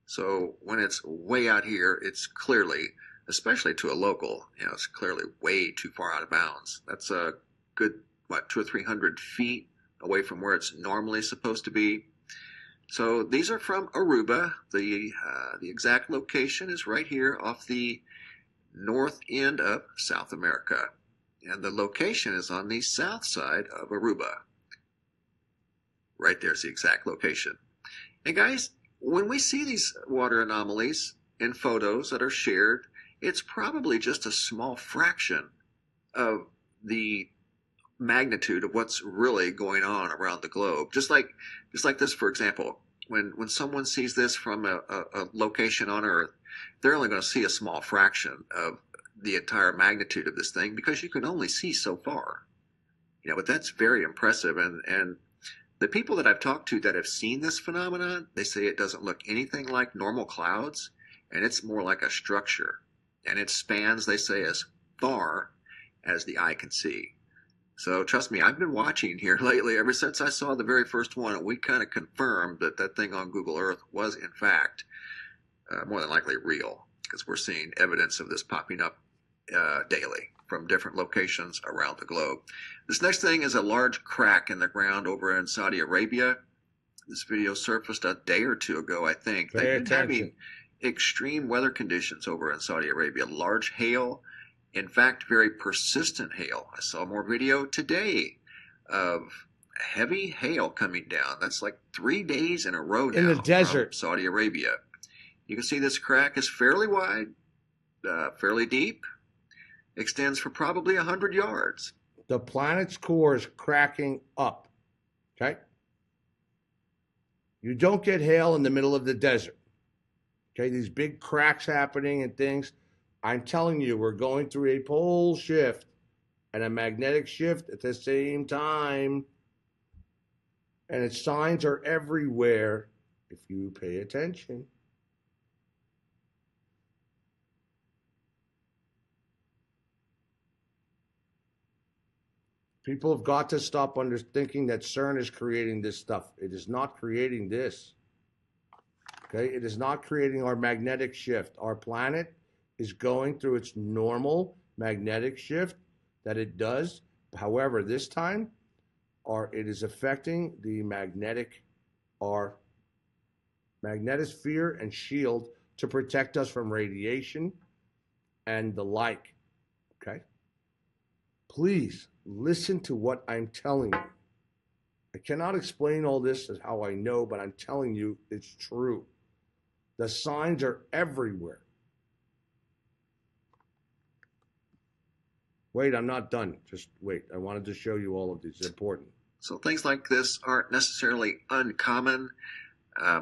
So when it's way out here, it's clearly, especially to a local, it's clearly way too far out of bounds. That's a good, 200 or 300 feet away from where it's normally supposed to be. So these are from Aruba. The exact location is right here off the north end of South America. And the location is on the south side of Aruba. Right there's the exact location. And guys, when we see these water anomalies in photos that are shared, it's probably just a small fraction of the magnitude of what's really going on around the globe. Just like this, for example, when someone sees this from a location on Earth, they're only going to see a small fraction of the entire magnitude of this thing because you can only see so far. But that's very impressive. And the people that I've talked to that have seen this phenomenon, they say it doesn't look anything like normal clouds, and it's more like a structure. And it spans, they say, as far as the eye can see. So trust me, I've been watching here lately ever since I saw the very first one, and we kind of confirmed that thing on Google Earth was, in fact, more than likely real, because we're seeing evidence of this popping up daily from different locations around the globe. This next thing is a large crack in the ground over in Saudi Arabia. This video surfaced a day or two ago, I think. They've been having extreme weather conditions over in Saudi Arabia. Large hail, in fact, very persistent hail. I saw more video today of heavy hail coming down. That's like 3 days in a row now. In the desert. From Saudi Arabia. You can see this crack is fairly wide, fairly deep, extends for probably 100 yards. The planet's core is cracking up, okay? You don't get hail in the middle of the desert, okay? These big cracks happening and things. I'm telling you, we're going through a pole shift and a magnetic shift at the same time. And its signs are everywhere if you pay attention. People have got to stop thinking that CERN is creating this stuff. It is not creating this. Okay? It is not creating our magnetic shift. Our planet is going through its normal magnetic shift that it does. However, this time, it is affecting our magnetosphere and shield to protect us from radiation and the like. Okay? Please listen to what I'm telling you. I cannot explain all this as how I know, but I'm telling you it's true. The signs are everywhere. Wait, I'm not done. Just wait. I wanted to show you all of these. It's important. So things like this aren't necessarily uncommon.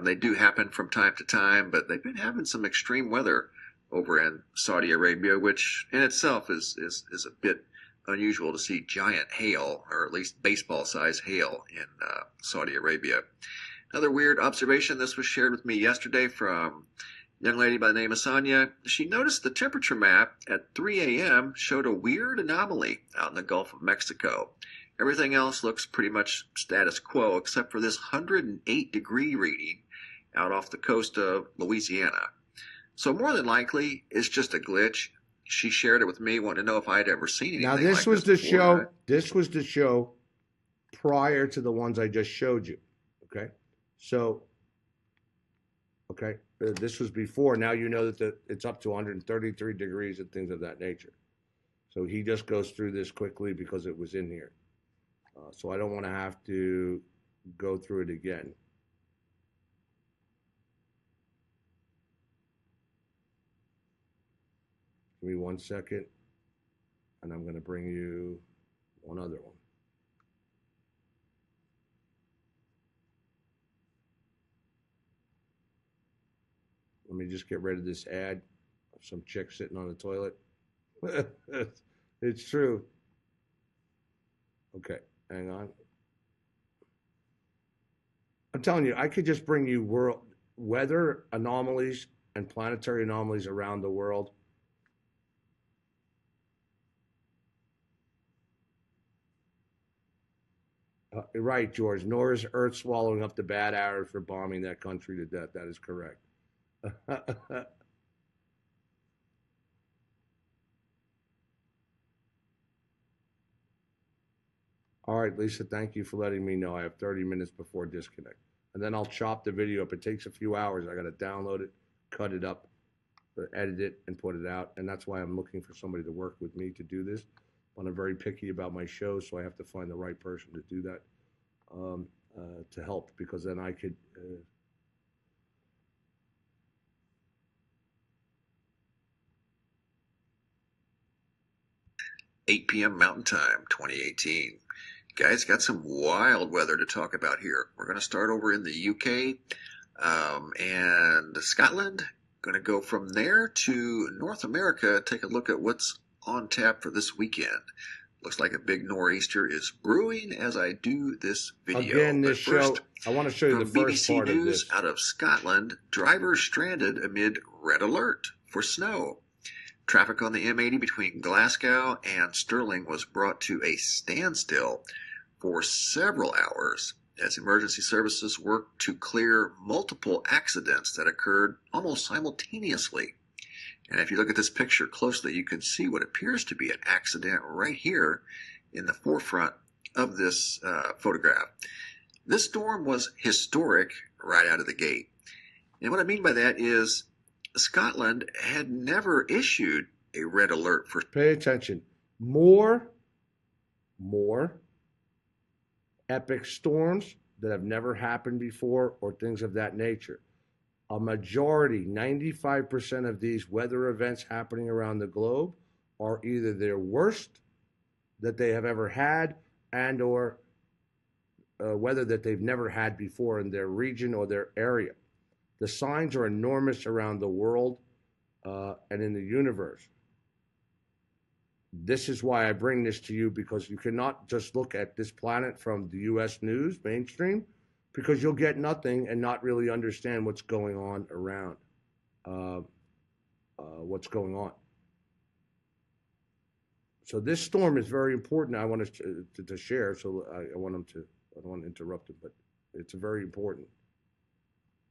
They do happen from time to time, but they've been having some extreme weather over in Saudi Arabia, which in itself is a bit unusual to see giant hail, or at least baseball-sized hail in Saudi Arabia. Another weird observation, this was shared with me yesterday from a young lady by the name of Sonia. She noticed the temperature map at 3 a.m. showed a weird anomaly out in the Gulf of Mexico. Everything else looks pretty much status quo, except for this 108-degree reading out off the coast of Louisiana. So more than likely, it's just a glitch. She shared it with me, wanted to know if I'd ever seen anything Now, this like was this the before. show. This was the show prior to the ones I just showed you. Okay, so this was before. Now you know that it's up to 133 degrees and things of that nature. So he just goes through this quickly because it was in here. So I don't want to have to go through it again. Give me 1 second. And I'm going to bring you one other one. Let me just get rid of this ad of some chick sitting on the toilet. It's true. Okay, hang on. I'm telling you, I could just bring you world weather anomalies and planetary anomalies around the world. Right, George. Nor is Earth swallowing up the bad arrows for bombing that country to death. That is correct. All right, Lisa, thank you for letting me know. I have 30 minutes before disconnect. And then I'll chop the video up. It takes a few hours. I got to download it, cut it up, edit it, and put it out. And that's why I'm looking for somebody to work with me to do this. But I'm very picky about my shows, so I have to find the right person to do that, to help, because then I could... 8 p.m. Mountain Time, 2018. Guys, got some wild weather to talk about here. We're going to start over in the UK and Scotland. Going to go from there to North America, take a look at what's on tap for this weekend. Looks like a big nor'easter is brewing as I do this video. Again, this show, I want to show you the first BBC part of News this. Out of Scotland, drivers stranded amid red alert for snow. Traffic on the M80 between Glasgow and Stirling was brought to a standstill for several hours as emergency services worked to clear multiple accidents that occurred almost simultaneously. And if you look at this picture closely, you can see what appears to be an accident right here in the forefront of this photograph. This storm was historic right out of the gate. And what I mean by that is Scotland had never issued a red alert for... Pay attention. More epic storms that have never happened before or things of that nature. A majority, 95% of these weather events happening around the globe are either their worst that they have ever had and or weather that they've never had before in their region or their area. The signs are enormous around the world and in the universe. This is why I bring this to you, because you cannot just look at this planet from the U.S. news, mainstream, because you'll get nothing and not really understand what's going on around, what's going on. So this storm is very important. I want us to share, so I don't want to interrupt him, but it's very important.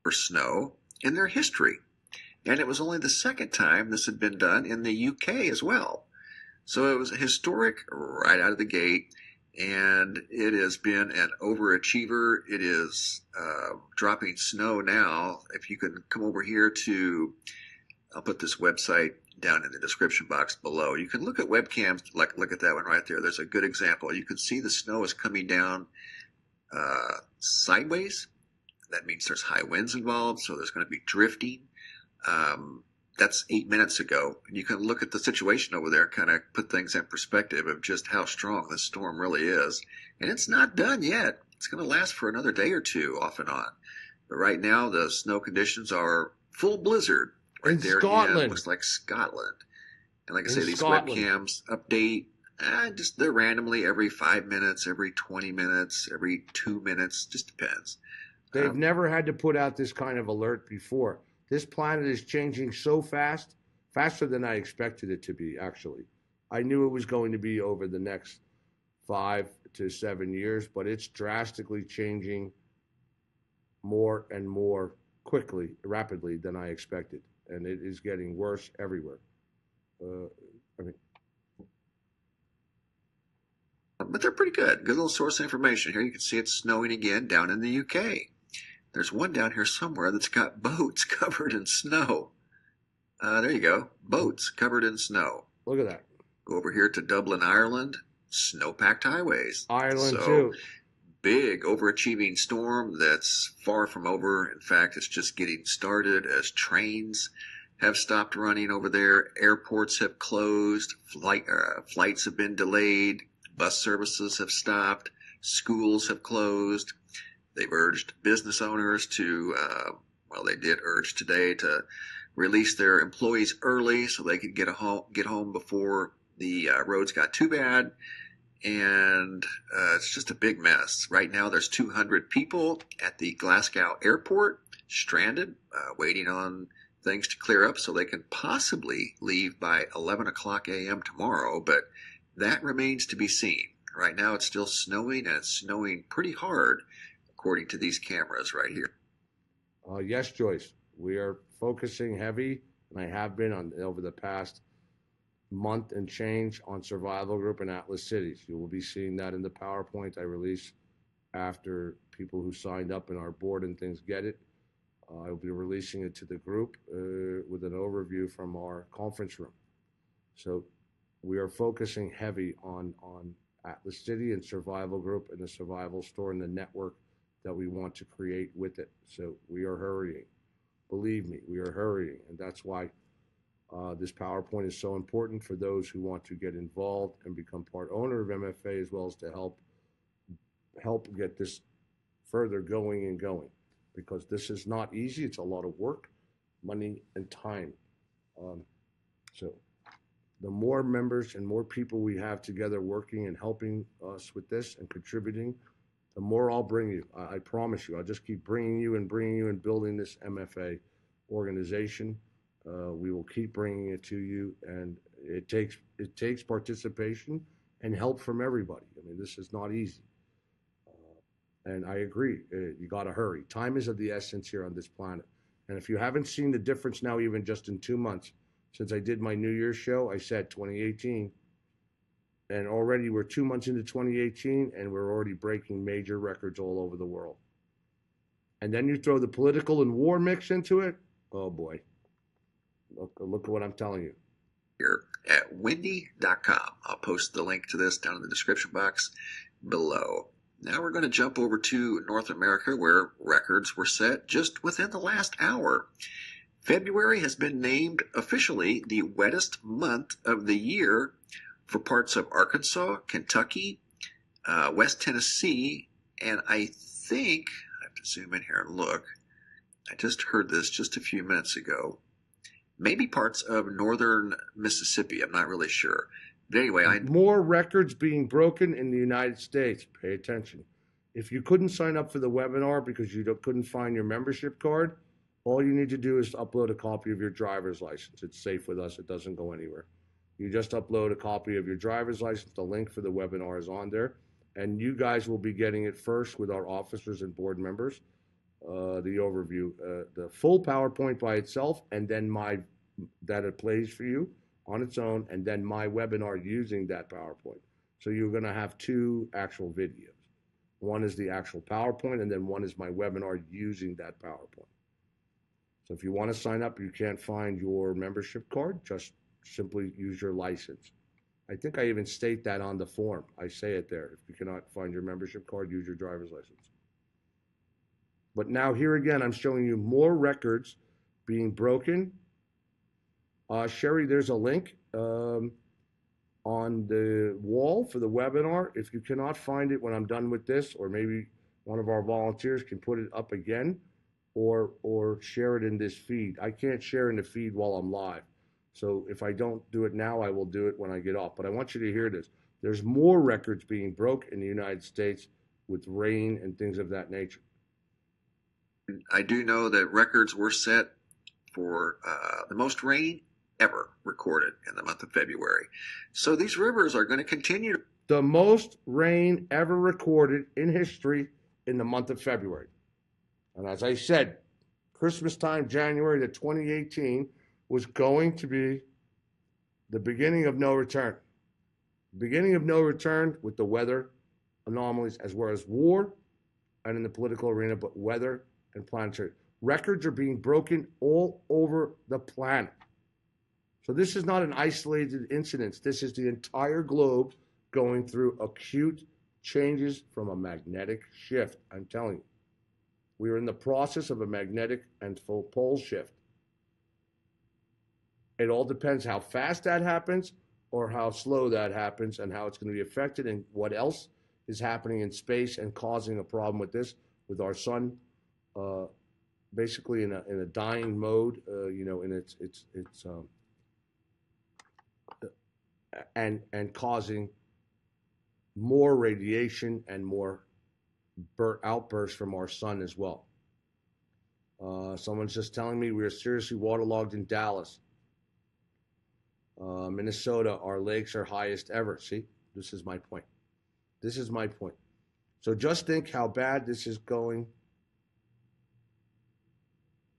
For snow in their history. And it was only the second time this had been done in the UK as well. So it was historic right out of the gate, and it has been an overachiever. It is dropping snow now. If you can come over here to, I'll put this website down in the description box below. You can look at webcams, like look at that one right there. There's a good example. You can see the snow is coming down sideways. That means there's high winds involved, so there's going to be drifting. That's 8 minutes ago. And you can look at the situation over there, kind of put things in perspective of just how strong this storm really is. And it's not done yet. It's going to last for another day or two, off and on. But right now, the snow conditions are full blizzard right there in looks like Scotland. And like I say, these webcams update. They're randomly every 5 minutes, every 20 minutes, every 2 minutes. Just depends. They've never had to put out this kind of alert before. This planet is changing so fast, faster than I expected it to be, actually. I knew it was going to be over the next 5 to 7 years, but it's drastically changing more and more rapidly than I expected. And it is getting worse everywhere. But they're pretty good. Good little source of information. Here you can see it's snowing again down in the UK. There's one down here somewhere that's got boats covered in snow. There you go. Boats covered in snow. Look at that. Go over here to Dublin, Ireland. Snow-packed highways. Ireland, too. Big overachieving storm that's far from over. In fact, it's just getting started as trains have stopped running over there. Airports have closed. Flights have been delayed. Bus services have stopped. Schools have closed. They've urged business owners to, they did urge today to release their employees early so they could get home before the roads got too bad. And it's just a big mess. Right now, there's 200 people at the Glasgow airport stranded, waiting on things to clear up so they can possibly leave by 11 o'clock a.m. tomorrow, but that remains to be seen. Right now, it's still snowing, and it's snowing pretty hard, according to these cameras right here. Yes, Joyce, we are focusing heavy, and I have been over the past month and change on Survival Group and Atlas Cities. You will be seeing that in the PowerPoint I release after people who signed up in our board and things get it. I will be releasing it to the group with an overview from our conference room. So we are focusing heavy on Atlas City and Survival Group and the Survival Store and the network that we want to create with it. So we are hurrying. Believe me, we are hurrying. And that's why this PowerPoint is so important for those who want to get involved and become part owner of MFA, as well as to help get this further going and going, because this is not easy. It's a lot of work, money, and time. So the more members and more people we have together working and helping us with this and contributing, the more I'll bring you. I promise you. I'll just keep bringing you and building this MFA organization. We will keep bringing it to you, and it takes participation and help from everybody. I mean, this is not easy. And I agree, you got to hurry. Time is of the essence here on this planet. And if you haven't seen the difference now, even just in 2 months, since I did my New Year's show, I said 2018, and already we're 2 months into 2018, and we're already breaking major records all over the world. And then you throw the political and war mix into it, oh boy. Look at what I'm telling you. Here at windy.com. I'll post the link to this down in the description box below. Now we're going to jump over to North America, where records were set just within the last hour. February has been named officially the wettest month of the year for parts of Arkansas, Kentucky, West Tennessee, and I think, I have to zoom in here and look, I just heard this just a few minutes ago, maybe parts of northern Mississippi. I'm not really sure. But anyway, more records being broken in the United States. Pay attention. If you couldn't sign up for the webinar because you couldn't find your membership card, all you need to do is upload a copy of your driver's license. It's safe with us. It doesn't go anywhere. You just upload a copy of your driver's license. The link for the webinar is on there. And you guys will be getting it first with our officers and board members. The overview, the full PowerPoint by itself, and then that it plays for you on its own, and then my webinar using that PowerPoint. So you're going to have two actual videos. One is the actual PowerPoint, and then one is my webinar using that PowerPoint. So if you want to sign up, you can't find your membership card, just simply use your license. I think I even state that on the form. I say it there. If you cannot find your membership card, use your driver's license. But now here again, I'm showing you more records being broken. Sherry, there's a link on the wall for the webinar. If you cannot find it when I'm done with this, or maybe one of our volunteers can put it up again, or share it in this feed. I can't share in the feed while I'm live. So if I don't do it now, I will do it when I get off. But I want you to hear this. There's more records being broke in the United States with rain and things of that nature. I do know that records were set for the most rain ever recorded in the month of February. So these rivers are going to continue. The most rain ever recorded in history in the month of February. And as I said, Christmas time, January of 2018, was going to be the beginning of no return. Beginning of no return with the weather anomalies, as well as war and in the political arena, but weather and planetary. Records are being broken all over the planet. So this is not an isolated incident. This is the entire globe going through acute changes from a magnetic shift. I'm telling you. We are in the process of a magnetic and full pole shift. It all depends how fast that happens or how slow that happens and how it's going to be affected and what else is happening in space and causing a problem with this, with our sun basically in a dying mode, and causing more radiation and more outbursts from our sun as well. Someone's just telling me we are seriously waterlogged in Dallas. Minnesota, our lakes are highest ever. See, this is my point. This is my point. So just think how bad this is going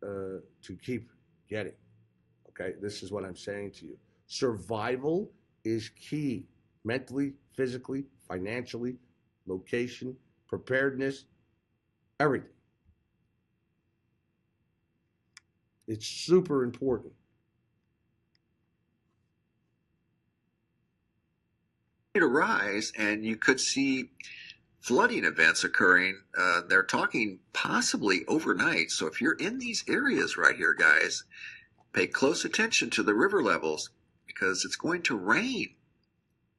to keep getting. Okay, this is what I'm saying to you. Survival is key, mentally, physically, financially, location, preparedness, everything. It's super important. To rise, and you could see flooding events occurring. They're talking possibly overnight. So if you're in these areas right here, guys, pay close attention to the river levels because it's going to rain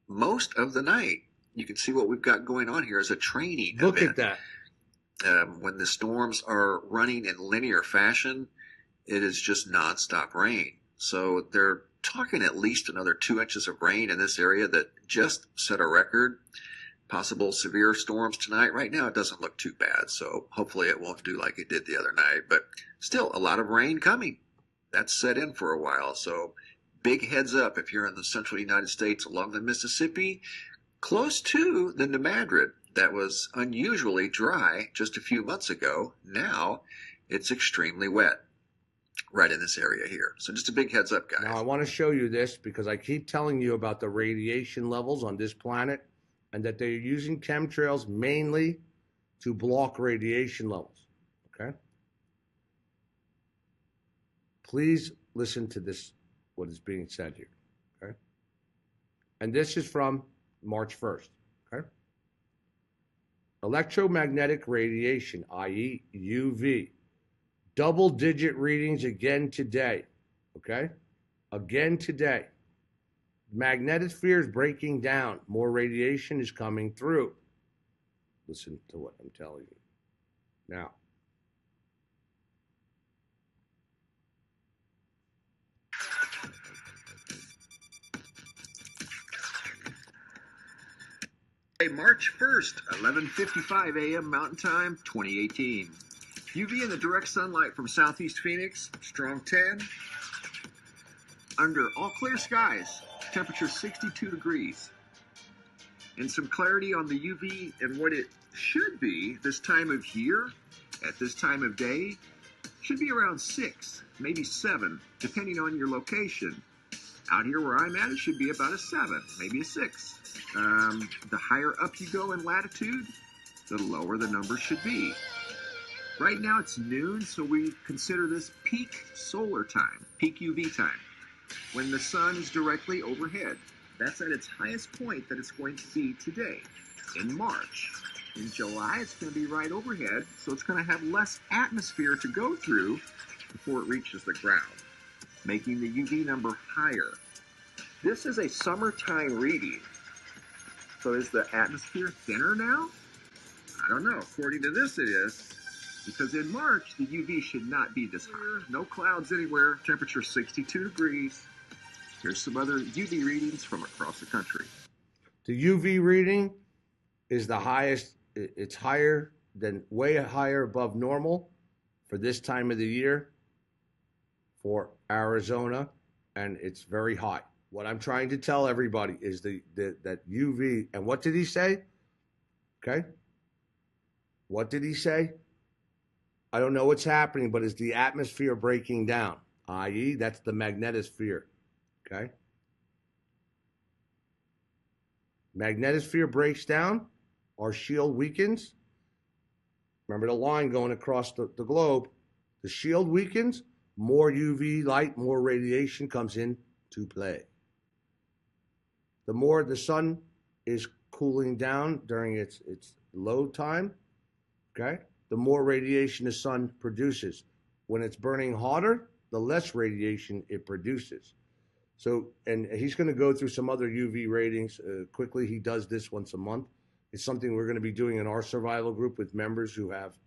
most of the night. You can see what we've got going on here as a training Look event. at that. When the storms are running in linear fashion, it is just nonstop rain. So they're talking at least another 2 inches of rain in this area that just set a record. Possible severe storms tonight. Right now it doesn't look too bad, so hopefully it won't do like it did the other night, but still a lot of rain coming. That's set in for a while, so big heads up if you're in the central United States along the Mississippi, close to the New Madrid. That was unusually dry just a few months ago. Now it's extremely wet right in this area here. So just a big heads up, guys. Now I want to show you this because I keep telling you about the radiation levels on this planet and that they're using chemtrails mainly to block radiation levels, okay? Please listen to this, what is being said here, okay? And this is from March 1st, okay? Electromagnetic radiation, i.e. UV, double-digit readings again today, okay? Again today. Magnetosphere is breaking down. More radiation is coming through. Listen to what I'm telling you. Now, March 1st, 11:55 a.m. Mountain Time, 2018. UV in the direct sunlight from southeast Phoenix, strong 10. Under all clear skies, temperature 62 degrees. And some clarity on the UV and what it should be this time of year, at this time of day, should be around 6, maybe 7, depending on your location. Out here where I'm at, it should be about a 7, maybe a 6. The higher up you go in latitude, the lower the number should be. Right now it's noon, so we consider this peak solar time, peak UV time, when the sun is directly overhead. That's at its highest point that it's going to be today, in March. In July, it's going to be right overhead, so it's going to have less atmosphere to go through before it reaches the ground, making the UV number higher. This is a summertime reading. So is the atmosphere thinner now? I don't know. According to this, it is. Because in March, the UV should not be this high. No clouds anywhere. Temperature 62 degrees. Here's some other UV readings from across the country. the UV reading is the highest. It's higher than, way higher above normal for this time of the year for Arizona, and it's very hot. What I'm trying to tell everybody is that UV, and what did he say? Okay. What did he say? I don't know what's happening, but is the atmosphere breaking down? I.e., that's the magnetosphere. Okay. Magnetosphere breaks down, our shield weakens. Remember the line going across the globe. The shield weakens, more UV light, more radiation comes in to play. The more the sun is cooling down during its low time, okay, the more radiation the sun produces. When it's burning hotter, the less radiation it produces. So, and he's going to go through some other UV ratings quickly. He does this once a month. It's something we're going to be doing in our survival group with members who have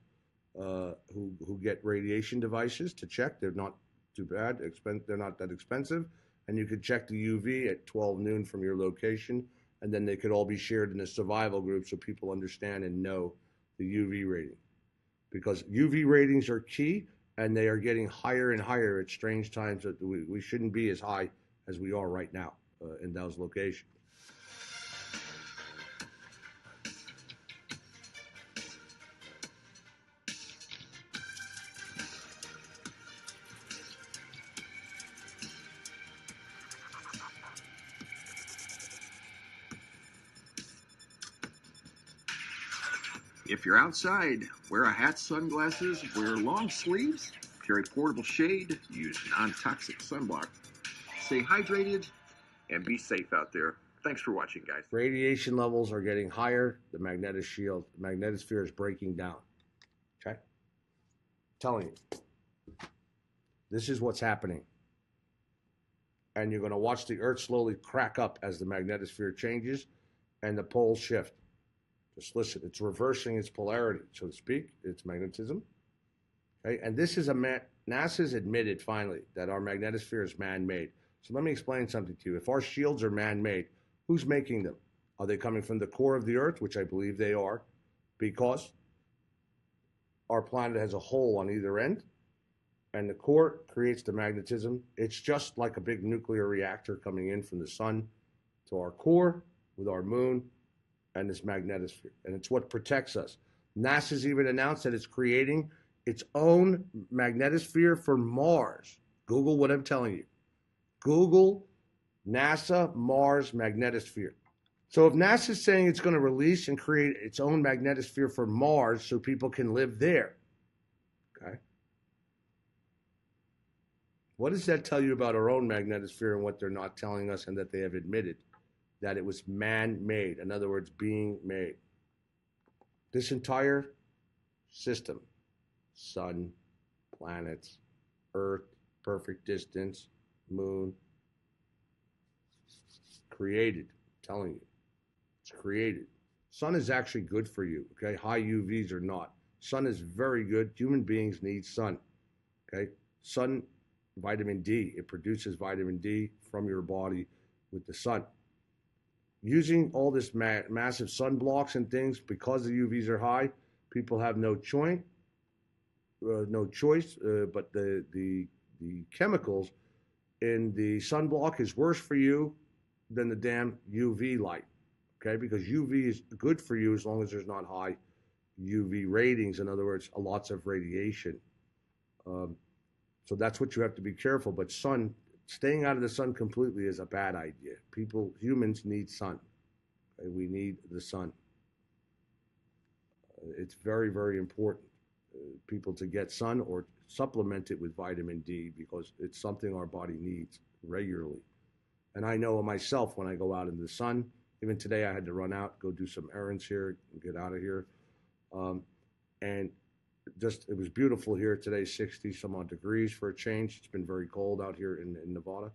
who get radiation devices to check. They're not too bad. They're not that expensive, and you could check the UV at 12 noon from your location, and then they could all be shared in a survival group so people understand and know the UV rating, because UV ratings are key, and they are getting higher and higher at strange times that we shouldn't be as high as we are right now in those locations. If you're outside, wear a hat, sunglasses, wear long sleeves, carry portable shade, use non-toxic sunblock. Stay hydrated, and be safe out there. Thanks for watching, guys. Radiation levels are getting higher. The magnetosphere is breaking down. Okay? Telling you. This is what's happening. And you're going to watch the Earth slowly crack up as the magnetosphere changes and the poles shift. Just listen, it's reversing its polarity, so to speak, its magnetism. Okay? And this is NASA's admitted finally that our magnetosphere is man-made. So let me explain something to you. If our shields are man-made, who's making them? Are they coming from the core of the Earth, which I believe they are, because our planet has a hole on either end, and the core creates the magnetism. It's just like a big nuclear reactor coming in from the sun to our core with our moon and this magnetosphere, and it's what protects us. NASA's even announced that it's creating its own magnetosphere for Mars. Google what I'm telling you. Google NASA Mars magnetosphere. So if NASA's saying it's going to release and create its own magnetosphere for Mars so people can live there, okay? What does that tell you about our own magnetosphere and what they're not telling us, and that they have admitted? That it was man-made, in other words, being made. This entire system, sun, planets, Earth, perfect distance, moon, created, I'm telling you, it's created. Sun is actually good for you, okay? High UVs are not. Sun is very good. Human beings need sun, okay? Sun, vitamin D, it produces vitamin D from your body with the sun. Using all this massive sunblocks and things, because the UVs are high, people have no choice, but the chemicals in the sunblock is worse for you than the damn UV light, okay? Because UV is good for you as long as there's not high UV ratings. In other words, lots of radiation. So that's what you have to be careful. But staying out of the sun completely is a bad idea. Humans need sun. Okay? We need the sun. It's very, very important, people to get sun or supplement it with vitamin D, because it's something our body needs regularly. And I know myself, when I go out in the sun, even today I had to run out, go do some errands here, and get out of here. And it was beautiful here today, 60 some odd degrees for a change. It's been very cold out here in Nevada.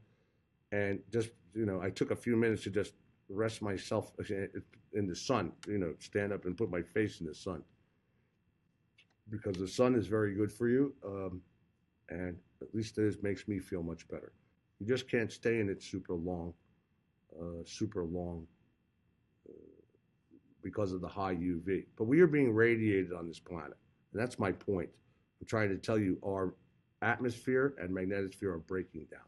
And just, I took a few minutes to just rest myself in the sun, stand up and put my face in the sun. Because the sun is very good for you, and at least it makes me feel much better. You just can't stay in it super long, because of the high UV. But we are being radiated on this planet, and that's my point. I'm trying to tell you our atmosphere and magnetosphere are breaking down.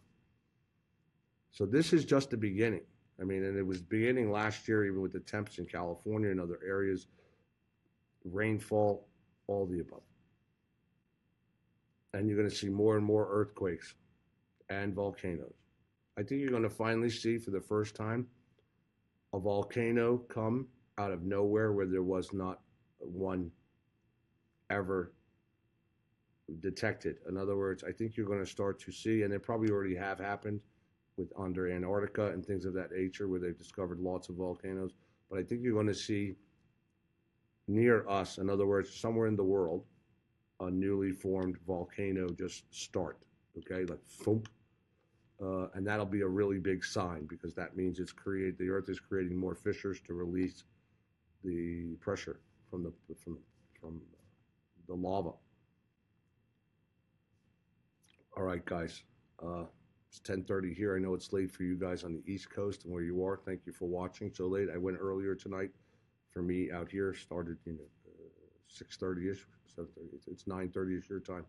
So this is just the beginning. I mean, and it was beginning last year, even with the temps in California and other areas, rainfall, all the above. And you're going to see more and more earthquakes and volcanoes. I think you're going to finally see, for the first time, a volcano come out of nowhere where there was not one ever detected. In other words, I think you're going to start to see, and they probably already have happened under Antarctica and things of that nature, where they've discovered lots of volcanoes. But I think you're going to see near us, in other words, somewhere in the world, a newly formed volcano just start, okay, like thump. and that'll be a really big sign because that means the Earth is creating more fissures to release the pressure from the lava. All right, guys. It's 10:30 here. I know it's late for you guys on the East Coast and where you are. Thank you for watching so late. I went earlier tonight. For me out here, started 6:30ish, 7:30. It's 9:30ish your time.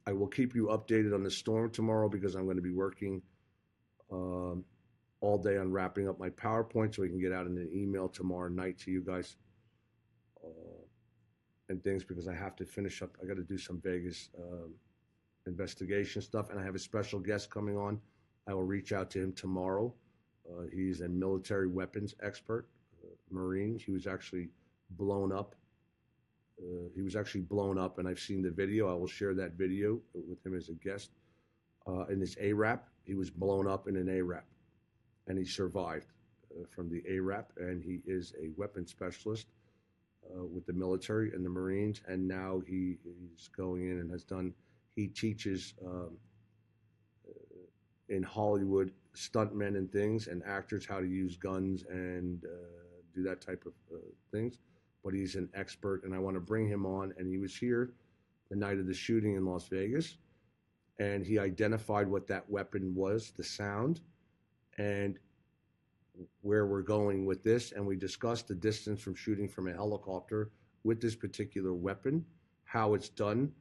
I will keep you updated on the storm tomorrow because I'm going to be working all day on wrapping up my PowerPoint so we can get out in an email tomorrow night to you guys and things because I have to finish up. I got to do some Vegas investigation stuff, and I have a special guest coming on. I will reach out to him tomorrow. He's a military weapons expert, Marine. He was actually blown up. And I've seen the video. I will share that video with him as a guest. In his ARAP, he was blown up in an ARAP, and he survived from the ARAP, and he is a weapons specialist with the military and the Marines, and now he's going in and he teaches in Hollywood stuntmen and things and actors how to use guns and do that type of things. But he's an expert, and I want to bring him on. And he was here the night of the shooting in Las Vegas, and he identified what that weapon was, the sound, and where we're going with this. And we discussed the distance from shooting from a helicopter with this particular weapon, how it's done,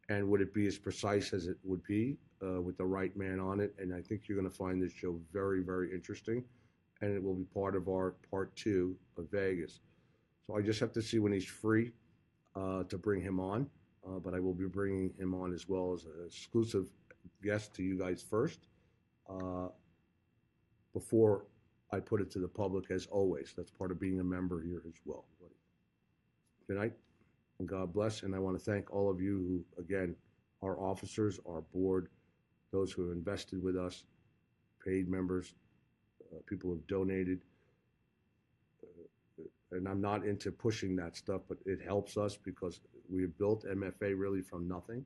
and would it be as precise as it would be with the right man on it. And I think you're going to find this show very, very interesting, and it will be part of our part 2 of Vegas. So I just have to see when he's free to bring him on, but I will be bringing him on as well as an exclusive guest to you guys first before I put it to the public, as always. That's part of being a member here as well. Good night, and God bless. And I want to thank all of you who, again, our officers, our board, those who have invested with us, paid members, people who have donated. And I'm not into pushing that stuff, but it helps us because we have built MFA really from nothing.